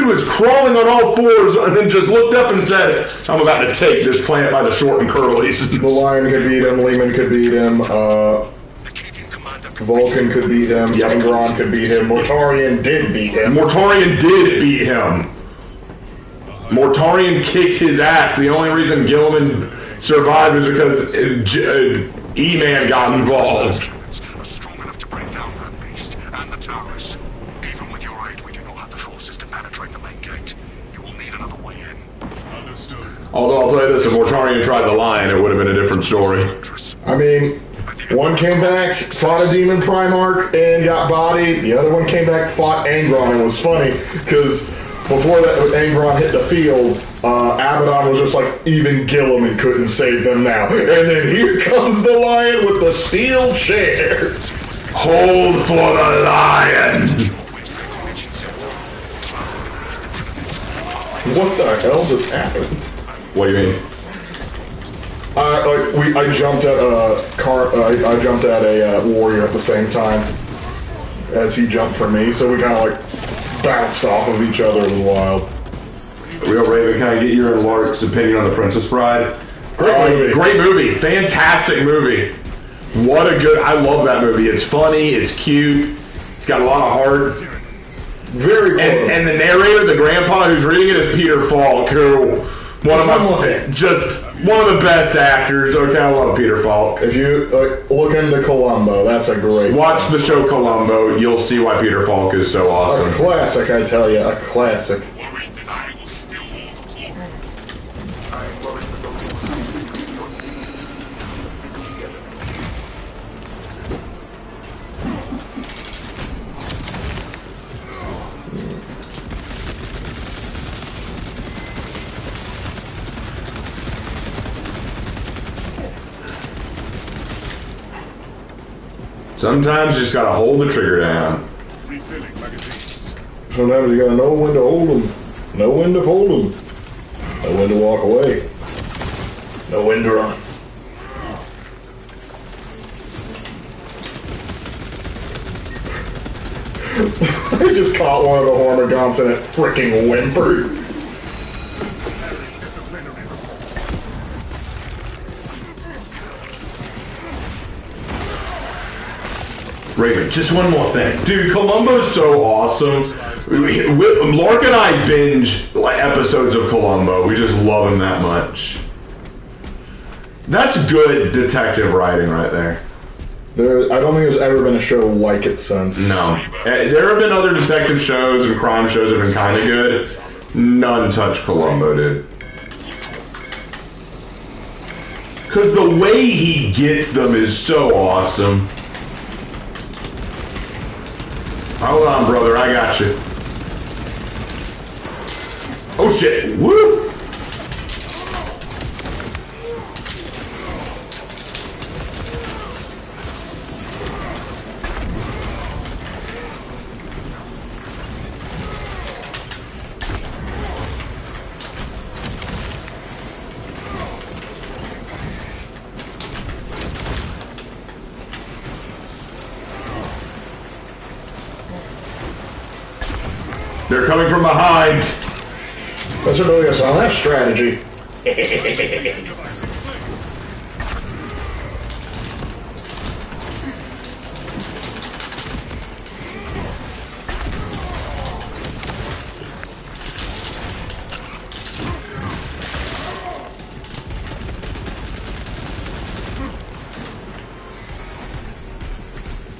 was crawling on all fours and then just looked up and said, I'm about to take this planet by the short and curlies. The Lion could beat him, Lehman could beat him, Vulcan could beat him, Angron could beat him, Mortarion did beat him. Mortarion kicked his ass. The only reason Gilliman survived was because E-Man got involved. Are strong enough to bring down that beast and the towers. Even with your aid, we do not have the forces to penetrate the main gate. You will need another way in. Understood. Although I'll tell you this, if Mortarion tried the Lion, it would have been a different story. I mean, one came back, fought a demon Primarch, and got bodied. The other one came back, fought Angron, and it was funny, because before that, when Angron hit the field, Abaddon was just like, even Gilliman couldn't save them now. And then here comes the Lion with the steel chair. Hold for the Lion! What the hell just happened? What do you mean? I jumped at I jumped at a warrior at the same time as he jumped for me, so we kind of like bounced off of each other. It was wild. Real Raven, can I get your and Lark's opinion on The Princess Bride? Great movie. Fantastic movie. What a good... I love that movie. It's funny. It's cute. It's got a lot of heart. Very cool. And the narrator, the grandpa who's reading it, is Peter Falk, who... one of the best actors. Okay, I love Peter Falk. If you look into Columbo, that's a great... Watch the show Columbo. You'll see why Peter Falk is so awesome. A classic, I tell you. A classic. Sometimes you just gotta hold the trigger down. Refilling magazines. Sometimes you gotta know when to hold them, know when to fold them, know when to walk away, know when to run. I just caught one of the Hormigons and it freaking whimpered. Disciplinary report. Raven, just one more thing. Dude, Columbo's so awesome. Lark and I binge episodes of Columbo. We just love him that much. That's good detective writing right there. I don't think there's ever been a show like it since. No. There have been other detective shows and crime shows that have been kind of good. None touch Columbo, dude. Because the way he gets them is so awesome. Hold on, brother. I got you. Oh, shit. Woo! They're coming from behind. That's a really on that strategy.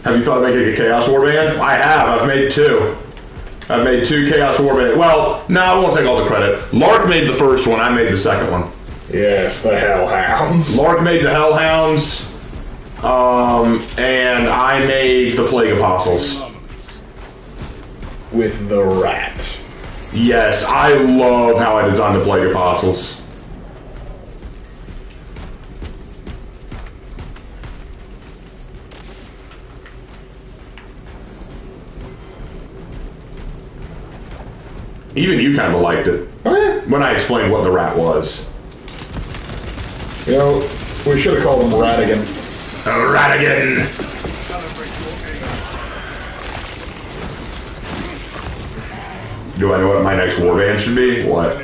Have you thought of making a Chaos Warband? I have. I've made 2. I've made 2 Chaos Warband. Well, no, I won't take all the credit. Lark made the first one. I made the second one. Yes, the Hellhounds. Lark made the Hellhounds, and I made the Plague Apostles. With the rat. Yes, I love how I designed the Plague Apostles. Even you kind of liked it. Oh, yeah. When I explained what the rat was. You know, we should have called him Ratigan. Ratigan! Do I know what my next warband should be? What?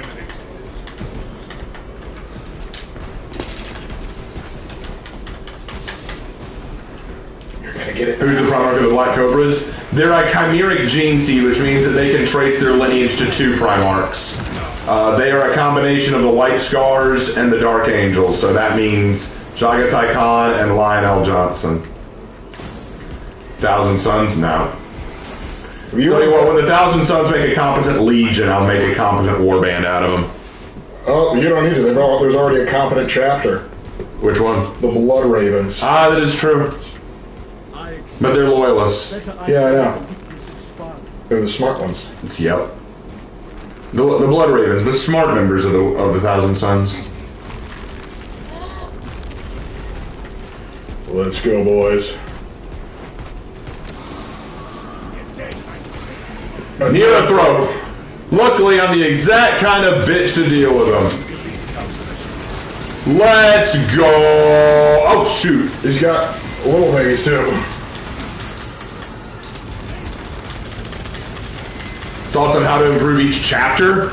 You're gonna get it. Who's the Primarch of the Black Cobras? They're a chimeric gene seed, which means that they can trace their lineage to 2 Primarchs. They are a combination of the White Scars and the Dark Angels, so that means Jagatai Khan and Lionel Johnson. Thousand Sons? No. Tell you what, when the Thousand Sons make a competent legion, I'll make a competent warband out of them. Oh, you don't need to. There's already a competent chapter. Which one? The Blood Ravens. Ah, that is true. But they're loyalists. Yeah, I know. They're the smart ones. Yep. The Blood Ravens, the smart members of the Thousand Sons. Let's go, boys. Near a throat. Luckily, I'm the exact kind of bitch to deal with them. Let's go. Oh, shoot. He's got little babies, too. Thoughts on how to improve each chapter?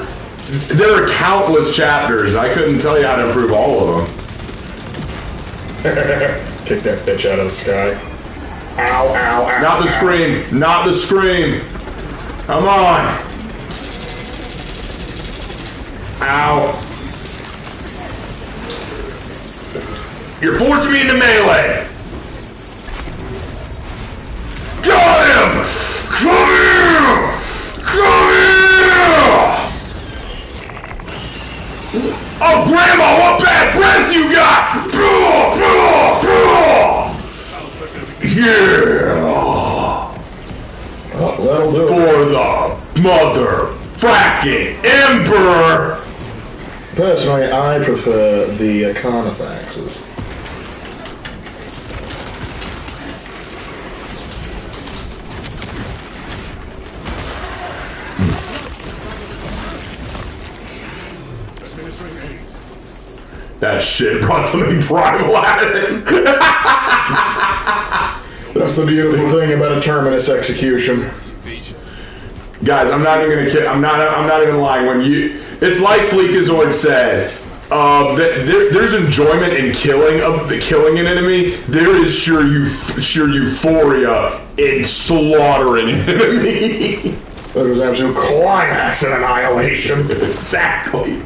There are countless chapters. I couldn't tell you how to improve all of them. Kick that bitch out of the sky. Ow, ow, ow. Not the scream. Not the scream. Come on. Ow. You're forcing me into melee. Got him! Come here! Come here! Oh, Grandma, what bad breath you got? Yeah! Oh, that'll do it. For the mother fracking Emperor! Personally, I prefer the Carnifexes. That shit brought something primal at it. That's the beautiful thing about a terminus execution. Guys, I'm not even gonna kid. I'm not even lying. It's like Fleekazoid said. There's enjoyment in killing an enemy. There is sure euphoria in slaughtering an enemy. There's absolute climax in annihilation. Exactly.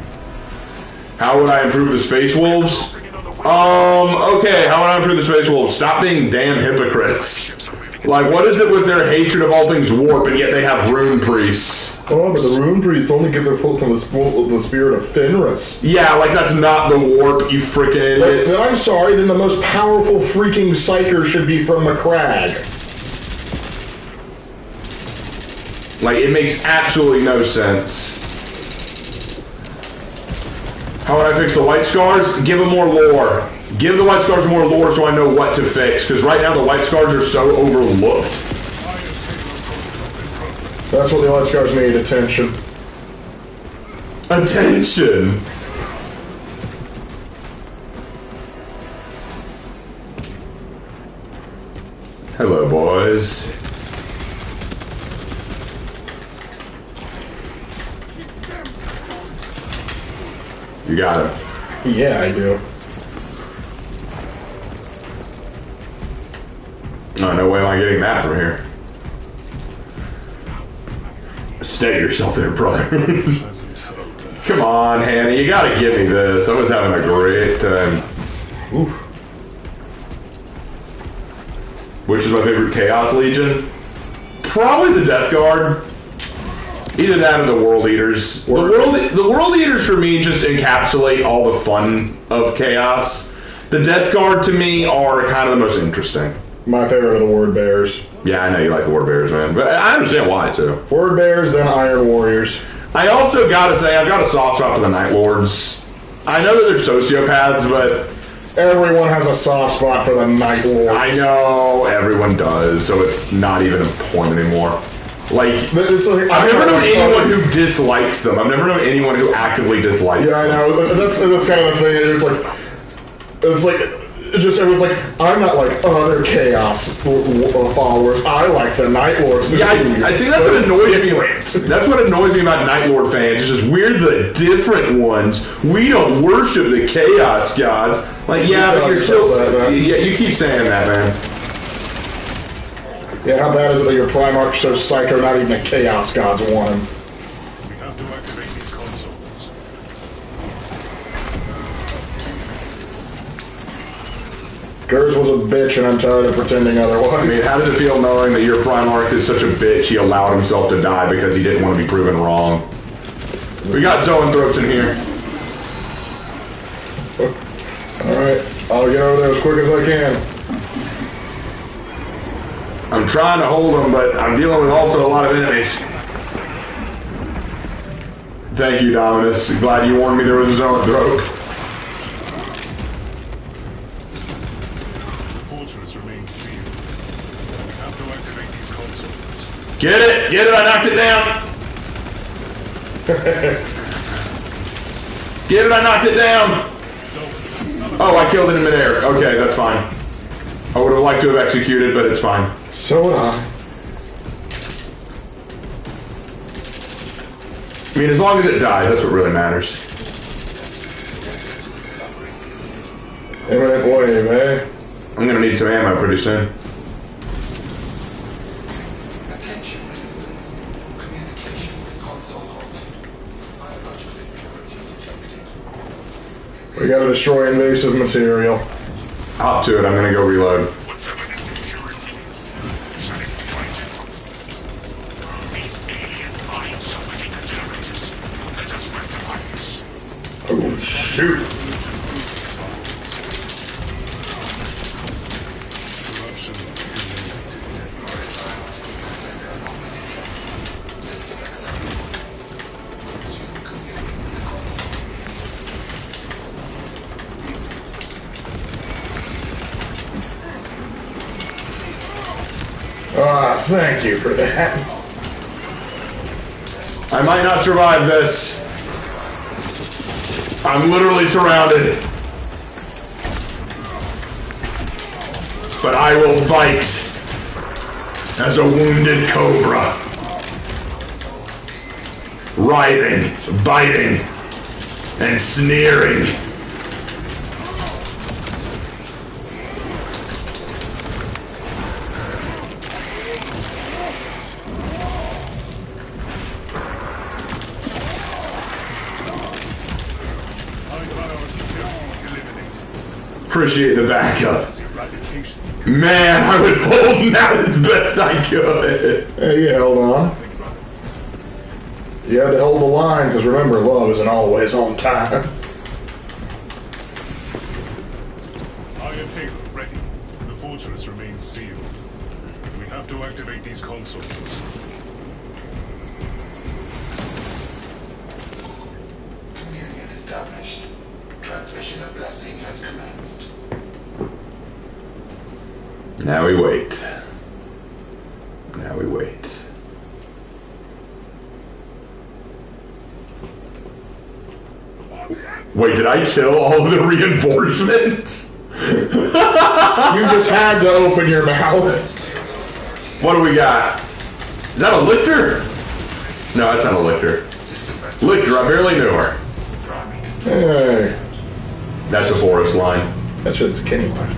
How would I improve the Space Wolves? Okay, how would I improve the Space Wolves? Stop being damn hypocrites. Like, what is it with their hatred of all things warp, and yet they have rune priests? Oh, but the rune priests only get their pull from the spirit of Fenris. Yeah, like that's not the warp, you freaking idiot. Then I'm sorry, then the most powerful freaking psyker should be from McCrag. Like, it makes absolutely no sense. How would I fix the White Scars? Give them more lore. Give the White Scars more lore so I know what to fix, because right now the White Scars are so overlooked. That's what the White Scars need, attention. Attention! Hello, boys. You got him. Yeah, I do. Oh, no way am I getting that from here. Steady yourself there, brother. Come on, Hannah, you gotta give me this. I was having a great time. Oof. Which is my favorite Chaos Legion? Probably the Death Guard. Either that or the World Eaters. The World Eaters for me just encapsulate all the fun of Chaos. The Death Guard to me are kind of the most interesting. My favorite are the Word Bears. Yeah, I know you like the Word Bears, man. But I understand why, too. Word Bears, then Iron Warriors. I also gotta say, I've got a soft spot for the Night Lords. I know that they're sociopaths, but... Everyone has a soft spot for the Night Lords. I know, everyone does, so it's not even a point anymore. Like, I've never known anyone who dislikes them. I've never known anyone who actively dislikes them. Yeah, I know. That's kind of the thing. Everyone's like, I'm not like other Chaos followers. I like the Night Lords. Yeah, I think that's what annoys me. That's what annoys me about Night Lord fans. It's just we're the different ones. We don't worship the Chaos gods. Like, yeah, but you're still. Yeah, you keep saying that, man. Yeah, how bad is it that your Primarch so psycho not even the Chaos gods want him? We have to activate these consoles. Gers was a bitch, and I'm tired of pretending otherwise. I mean, how does it feel knowing that your Primarch is such a bitch he allowed himself to die because he didn't want to be proven wrong? We got Zoanthropes in here. Alright, I'll get over there as quick as I can. I'm trying to hold them, but I'm dealing with also a lot of enemies. Thank you, Dominus. Glad you warned me there was a Zoanthrope. The fortress remains sealed. We have to activate these consoles. Get it! Get it! I knocked it down! Get it! I knocked it down! Oh, I killed it in midair. Okay, that's fine. I would have liked to have executed, but it's fine. So would I. I mean, as long as it dies, that's what really matters. Imminent wave, eh? I'm gonna need some ammo pretty soon. Attention, ministers. Communication with console halted. Biological impurity detected. We gotta destroy invasive material. Hop to it, I'm gonna go reload. Whatever this impurity is, we shall exploit it from the system. These alien mind suffocating generators. Let us rectify this. Oh, shoot. Corruption Ah, thank you for that. I might not survive this. I'm literally surrounded. But I will fight as a wounded cobra. Writhing, biting, and sneering. Appreciate the backup. Man, I was holding out as best I could. Hey, you held on. You had to hold the line, because remember, love isn't always on time. Iron Halo ready. The fortress remains sealed. We have to activate these consoles. Communion established. Transmission of blessing has commenced. Now we wait. Now we wait. Wait, did I kill all of the reinforcements? You just had to open your mouth. What do we got? Is that a lictor? No, that's not a lictor. Lictor, I barely knew her. Hey, That's a forest line. that's what it's a Kenny line.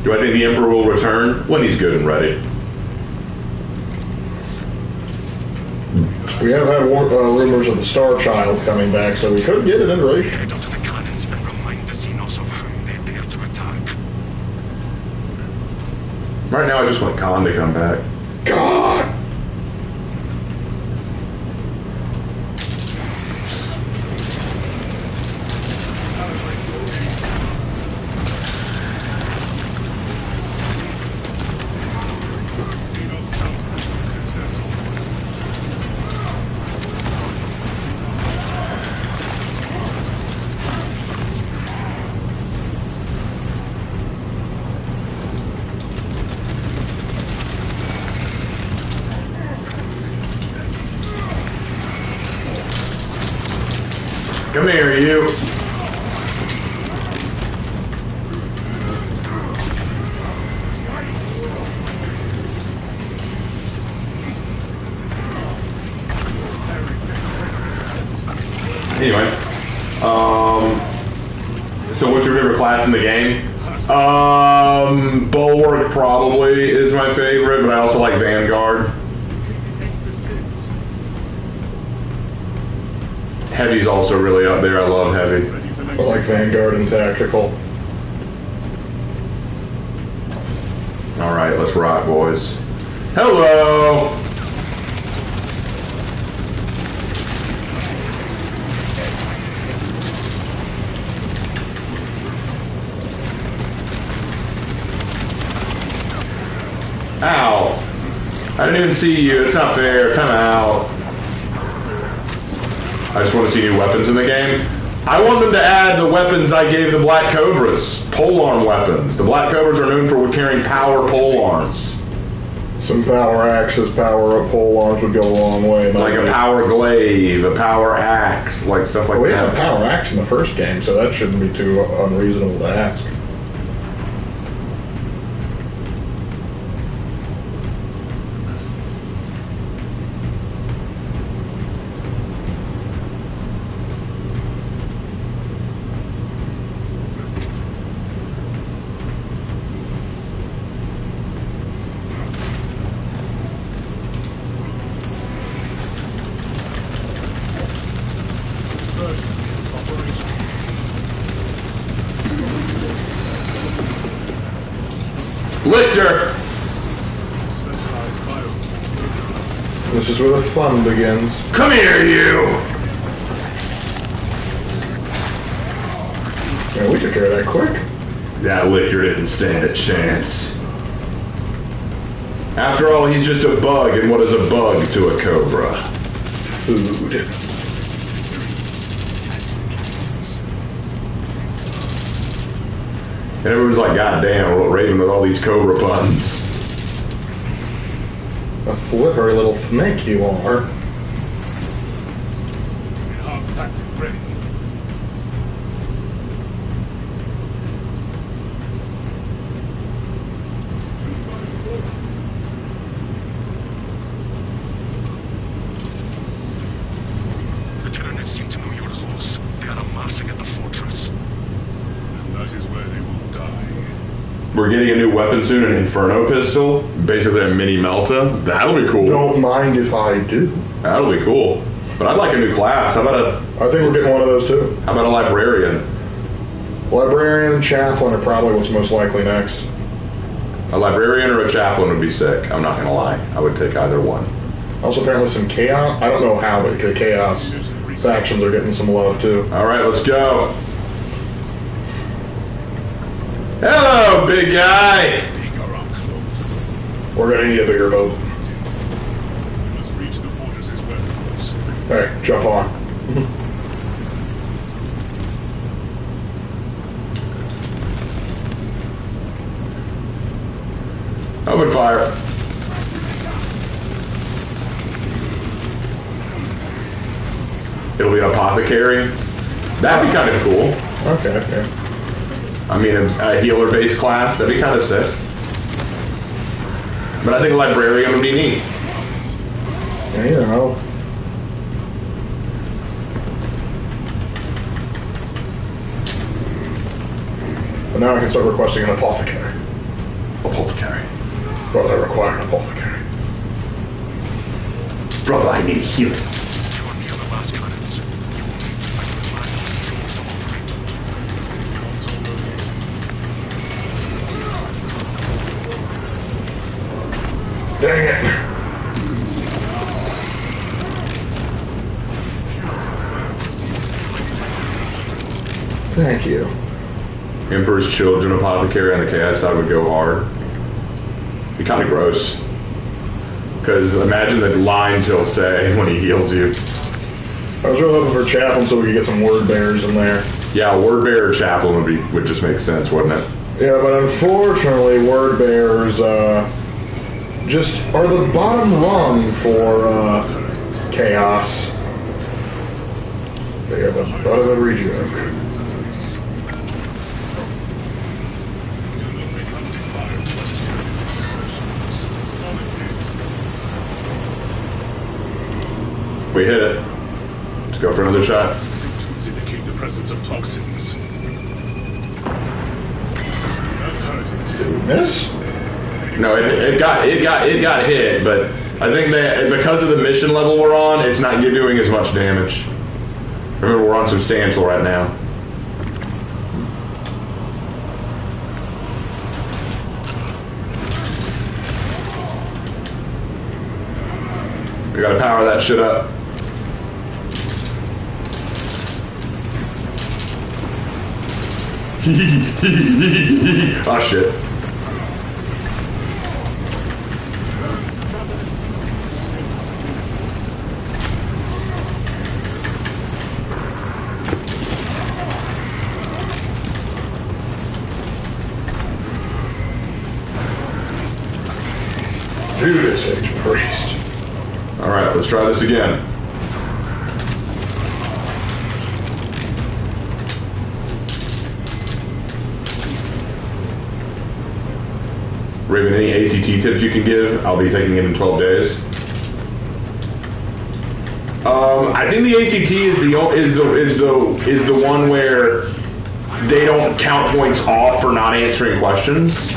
Do I think the Emperor will return? When he's good and ready. We have had rumors of the Star Child coming back, so we could get an iteration. Head onto the cannons and remind the Xenos of whom they dare to attack. Right now I just want Khan to come back. God! Xenos counter successful. Come here, you. Anyway, so what's your favorite class in the game? Bulwark probably is my favorite, but I also like Vanguard. Heavy's also really up there. I love Heavy. I like Vanguard and Tactical. All right, let's rock, boys. Hello. Ow. I didn't even see you. It's not fair. Come out. I just want to see new weapons in the game. I want them to add the weapons I gave the Black Cobras. Polearm weapons. The Black Cobras are known for carrying power polearms. Some power axes, power up pole arms would go a long way. Like a power glaive, a power axe, like stuff like We that. had a power axe in the first game, so that shouldn't be too unreasonable to ask. Lictor! This is where the fun begins. Come here, you! Yeah, we took care of that quick. That Lictor didn't stand a chance. After all, he's just a bug, and what is a bug to a cobra? Food. And everyone's like, God damn, Raven with all these Cobra puns. A flippery little snake you are. Enhanced tactic ready. Lieutenant, it seemed to know your laws. They are amassing at the fortress. And that is where they will die. We're getting a new weapon soon, an Inferno pistol. Basically a mini Melta. That'll be cool. Don't mind if I do. That'll be cool. But I'd like a new class. How about I think we're getting one of those too. a librarian? Librarian, chaplain are probably what's most likely next. A librarian or a chaplain would be sick. I'm not gonna lie. I would take either one. Also, apparently some chaos. I don't know how, but the chaos factions are getting some love too. All right, let's go. Hello, big guy. Digger up close. We're gonna need a bigger boat. We must reach the fortress's weapons. Hey, jump on. Open fire. It'll be an apothecary. That'd be kind of cool. Okay, yeah. I mean, a healer-based class. That'd be kind of sick. But I think a librarian would be neat. Yeah, you know. But now I can start requesting an apothecary. Apothecary. Well, I require an apothecary. Brother, I need healing. You and me are the last cannons. You will need to fight with my controls to operate. Console located. Dang it. Thank you. Emperor's Children apothecary on the chaos side would go hard. Be kind of gross. Because imagine the lines he'll say when he heals you. I was really looking for chaplain so we could get some word bearers in there. Yeah, word bearer chaplain would just make sense, wouldn't it? Yeah, but unfortunately, word bearers just are the bottom rung for chaos. They are the butt of every joke. We hit it. Let's go for another shot. Symptoms indicate the presence of toxins. That hurt it. Did we miss? No, it got hit, but I think that because of the mission level we're on, it's not doing as much damage. Remember, we're on substantial right now. We gotta power that shit up. Oh shit. Judas H. Priest. Alright, let's try this again. Raven, any ACT tips you can give? I'll be taking it in 12 days. I think the ACT is the one where they don't count points off for not answering questions.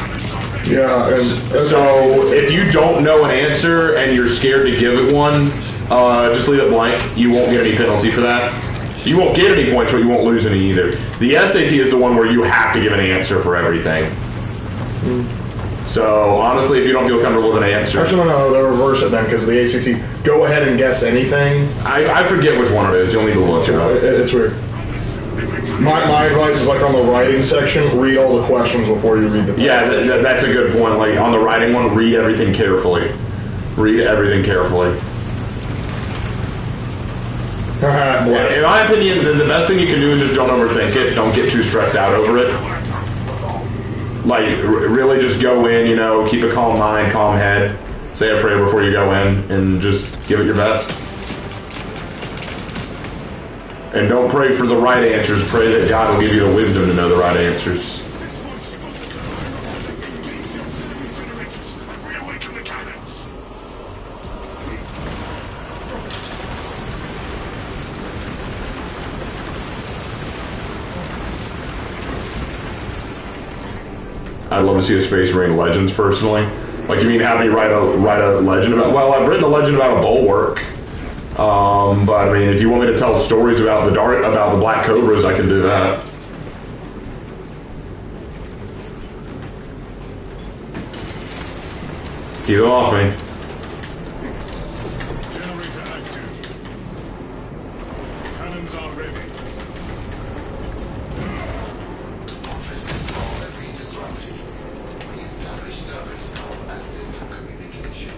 Yeah, and So if you don't know an answer and you're scared to give it one, just leave it blank. You won't get any penalty for that. You won't get any points, but you won't lose any either. The SAT is the one where you have to give an answer for everything. So honestly, if you don't feel comfortable with an answer, actually, no, they'll reverse it then because the ACT go ahead and guess anything. I forget which one it is. You'll need to look it up. It's weird. My advice is like on the writing section, read all the questions before you read the passage. Yeah, that's a good point. Like on the writing one, read everything carefully. Read everything carefully. In my opinion, the best thing you can do is just don't overthink it. Don't get too stressed out over it. Like, really just go in, you know, keep a calm mind, calm head, say a prayer before you go in, and just give it your best. And don't pray for the right answers, pray that God will give you the wisdom to know the right answers. Reawaken the cannons. I'd love to see a Space Marine Legends personally. Like, you mean have me write a legend about? Well, I've written a legend about a bulwark. But I mean, if you want me to tell stories about the Black Cobras, I can do that. Keep it off me. Generator active. Cannons are ready. All systems have been disrupted. Re-establish servers called access to communication.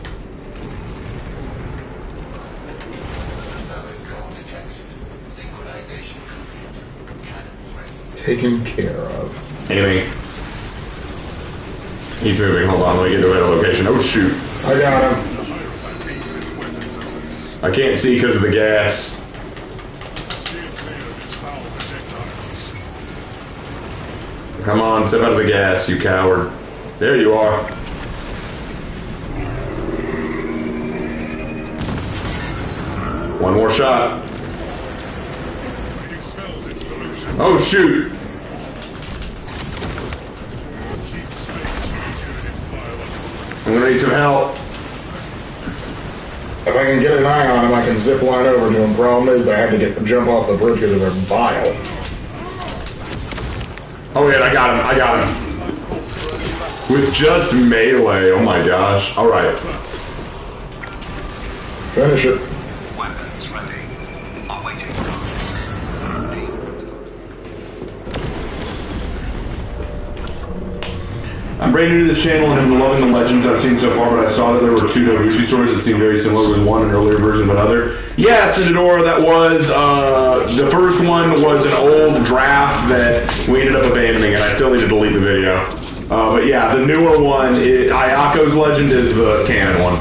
Servers call detected. Synchronization complete. Cannons ready. Taken care of. Amy. He's moving. Hold on. Let me get to a location. Oh, shoot. I got him. The Hierophant needs its weapons of I can't see because of the gas. Steer clear of its foul projectiles. Come on, step out of the gas, you coward. There you are. One more shot. It expels its pollution. Oh, shoot. Keep space from entering its biological. I'm gonna need some help. If I can get an eye on him, I can zip line over to him. Problem is, I had to jump off the bridge because of their bile. Oh, yeah, I got him. With just melee. Oh, my gosh. All right. Finish it. Weapons ready. Awaiting. I'm brand new to this channel and I'm loving the legends I've seen so far, but I saw that there were two Noguchi stories that seemed very similar with one, an earlier version of another. Yeah, Cinedora, that was, the first one was an old draft that we ended up abandoning, and I still need to delete the video. But yeah, the newer one, Ayako's legend is the canon one.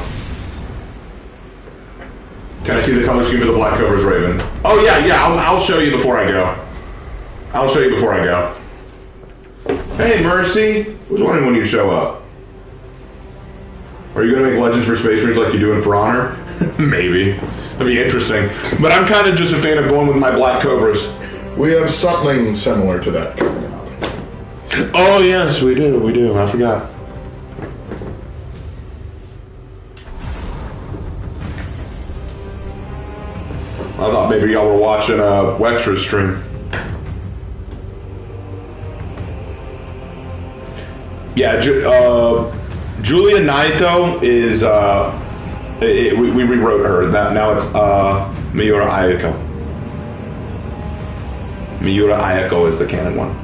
Can I see the color scheme of the Black Cobra's Raven? Oh yeah, I'll show you before I go. I'll show you before I go. Hey, Mercy. I was wondering when you show up. Are you going to make Legends for Space Marines like you do in For Honor? Maybe. That'd be interesting. But I'm kind of just a fan of going with my Black Cobras. We have something similar to that coming up. Oh, yes, we do. I forgot. I thought maybe y'all were watching a Wextra stream. Yeah, Julia Naito is, we rewrote her. Now it's Miura Ayako. Miura Ayako is the canon one.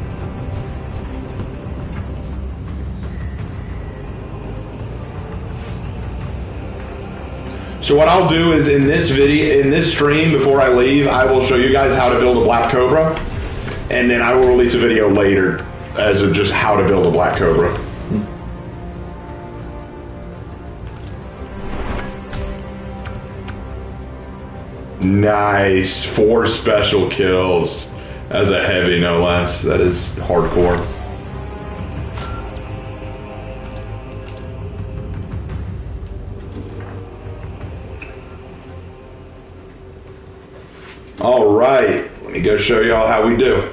So what I'll do is in this stream, before I leave, I will show you guys how to build a Black Cobra, and then I will release a video later as of just how to build a Black Cobra. Nice. 4 special kills as a heavy, no less. That is hardcore. All right. Let me go show y'all how we do.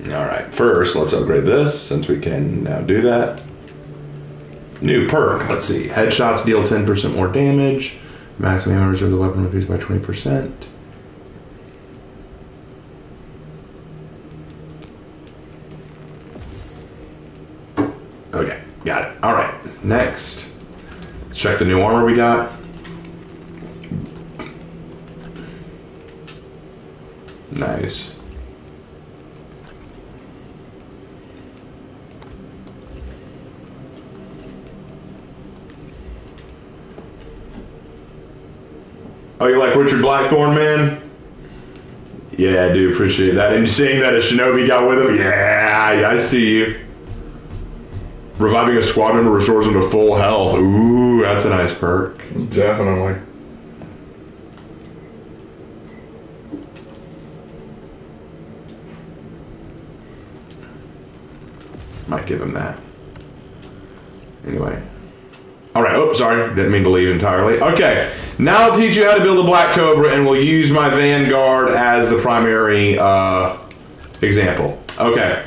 Alright, first let's upgrade this since we can now do that. New perk, let's see. Headshots deal 10% more damage. Maximum damage of the weapon reduced by 20%. Okay, got it. Alright, next. Let's check the new armor we got. Nice. Oh, you like Richard Blackthorne, man? Yeah, I do appreciate that. And seeing that a Shinobi got with him, yeah, I see you. Reviving a squad member restores him to full health. Ooh, that's a nice perk. Definitely. Might give him that. Anyway. Alright, oh, sorry. Didn't mean to leave entirely. Okay, now I'll teach you how to build a Black Cobra, and we'll use my Vanguard as the primary example. Okay,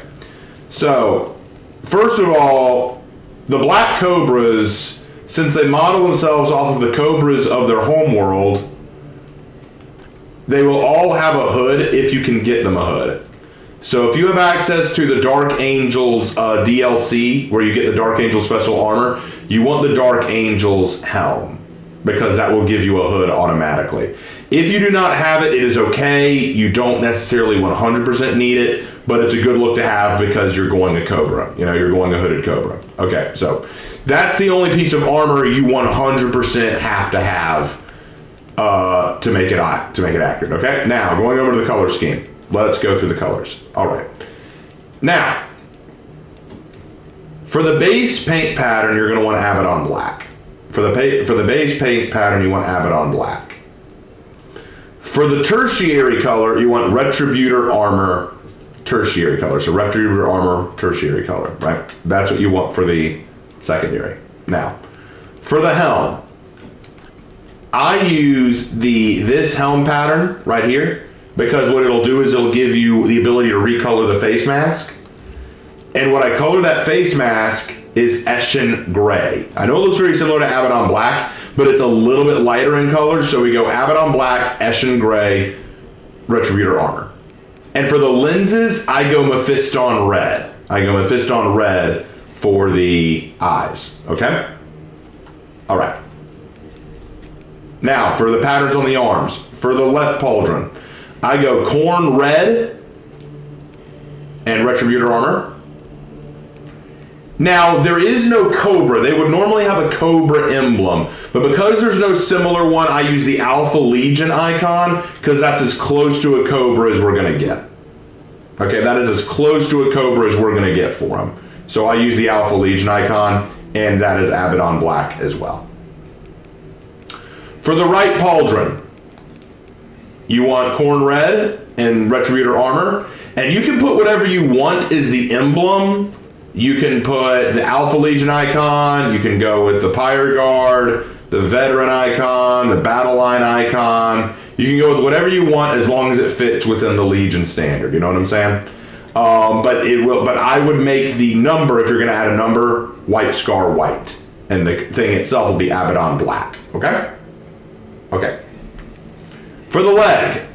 so, first of all, the Black Cobras, since they model themselves off of the Cobras of their homeworld, they will all have a hood if you can get them a hood. So if you have access to the Dark Angels DLC, where you get the Dark Angel special armor, you want the Dark Angel's helm, because that will give you a hood automatically. If you do not have it, it is okay. You don't necessarily 100% need it, but it's a good look to have because you're going a Cobra. You know, you're going a hooded Cobra. Okay, so that's the only piece of armor you 100% have to have to make it accurate. Okay, now going over to the color scheme. Let's go through the colors. All right. Now, for the base paint pattern, you're going to want to have it on black. For the base paint pattern, you want Abaddon black. For the tertiary color, you want Retributor armor tertiary color. So Retributor armor tertiary color, right? That's what you want for the secondary. Now, for the helm, I use this helm pattern right here, because what it'll do is it'll give you the ability to recolor the face mask. And what I color that face mask is Eshin Gray. I know it looks very similar to Abaddon Black, but it's a little bit lighter in color, so we go Abaddon Black, Eshin Gray, Retributor armor. And for the lenses, I go Mephiston Red. I go Mephiston Red for the eyes, okay? All right. Now, for the patterns on the arms. For the left pauldron, I go Corn Red and Retributor armor. Now, there is no Cobra. They would normally have a Cobra emblem, but because there's no similar one, I use the Alpha Legion icon, because that's as close to a Cobra as we're going to get. Okay, that is as close to a Cobra as we're going to get for them. So I use the Alpha Legion icon, and that is Abaddon Black as well. For the right pauldron, you want Corn Red and Retributor armor, and you can put whatever you want as the emblem. You can put the Alpha Legion icon, you can go with the Pyre Guard, the Veteran icon, the Battle Line icon. You can go with whatever you want as long as it fits within the Legion standard, you know what I'm saying? But I would make the number, if you're going to add a number, White Scar White, and the thing itself will be Abaddon Black, okay? Okay. For the leg,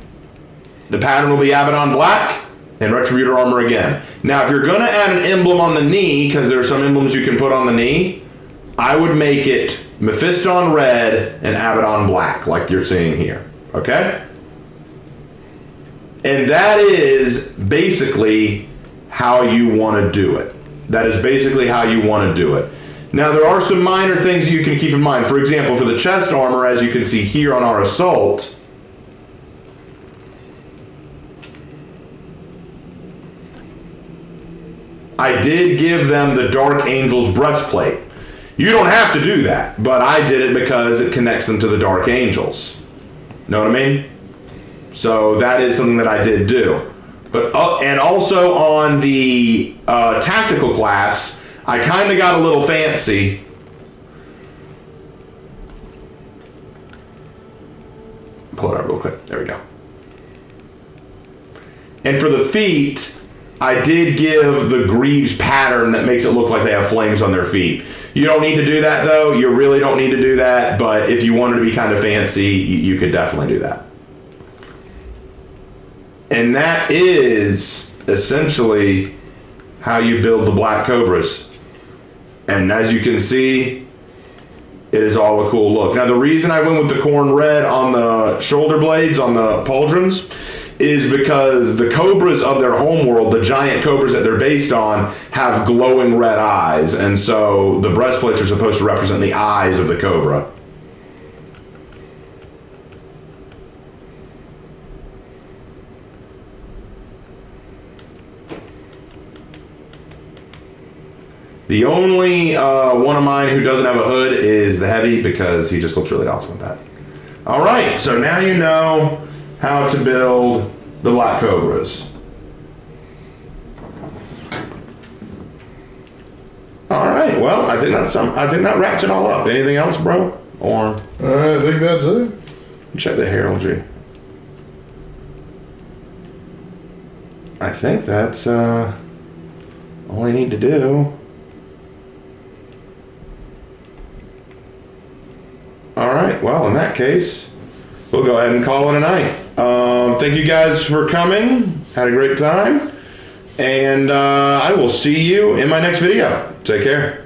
the pattern will be Abaddon Black and Retributor armor again. Now, if you're going to add an emblem on the knee, because there are some emblems you can put on the knee, I would make it Mephiston Red and Abaddon Black, like you're seeing here. Okay? And that is basically how you want to do it. That is basically how you want to do it. Now, there are some minor things you can keep in mind. For example, for the chest armor, as you can see here on our assault, I did give them the Dark Angel's breastplate. You don't have to do that, but I did it because it connects them to the Dark Angels. Know what I mean? So that is something that I did do. But and also on the tactical class, I kind of got a little fancy. Pull it up real quick. There we go. And for the feet, I did give the Greaves pattern that makes it look like they have flames on their feet. You don't need to do that, though. You really don't need to do that. But if you wanted to be kind of fancy, you could definitely do that. And that is essentially how you build the Black Cobras. And as you can see, it is all a cool look. Now, the reason I went with the Corn Red on the shoulder blades, on the pauldrons, is because the Cobras of their homeworld, the giant Cobras that they're based on, have glowing red eyes. And so the breastplates are supposed to represent the eyes of the Cobra. The only one of mine who doesn't have a hood is the heavy because he just looks really awesome with that. All right, so now you know how to build the Black Cobras. All right, well, I think that wraps it all up. Anything else, bro? Or I think that's it. check the heraldry. I think that's all I need to do. All right, well, in that case, we'll go ahead and call it a night. Thank you guys for coming. Had a great time. And I will see you in my next video. Take care.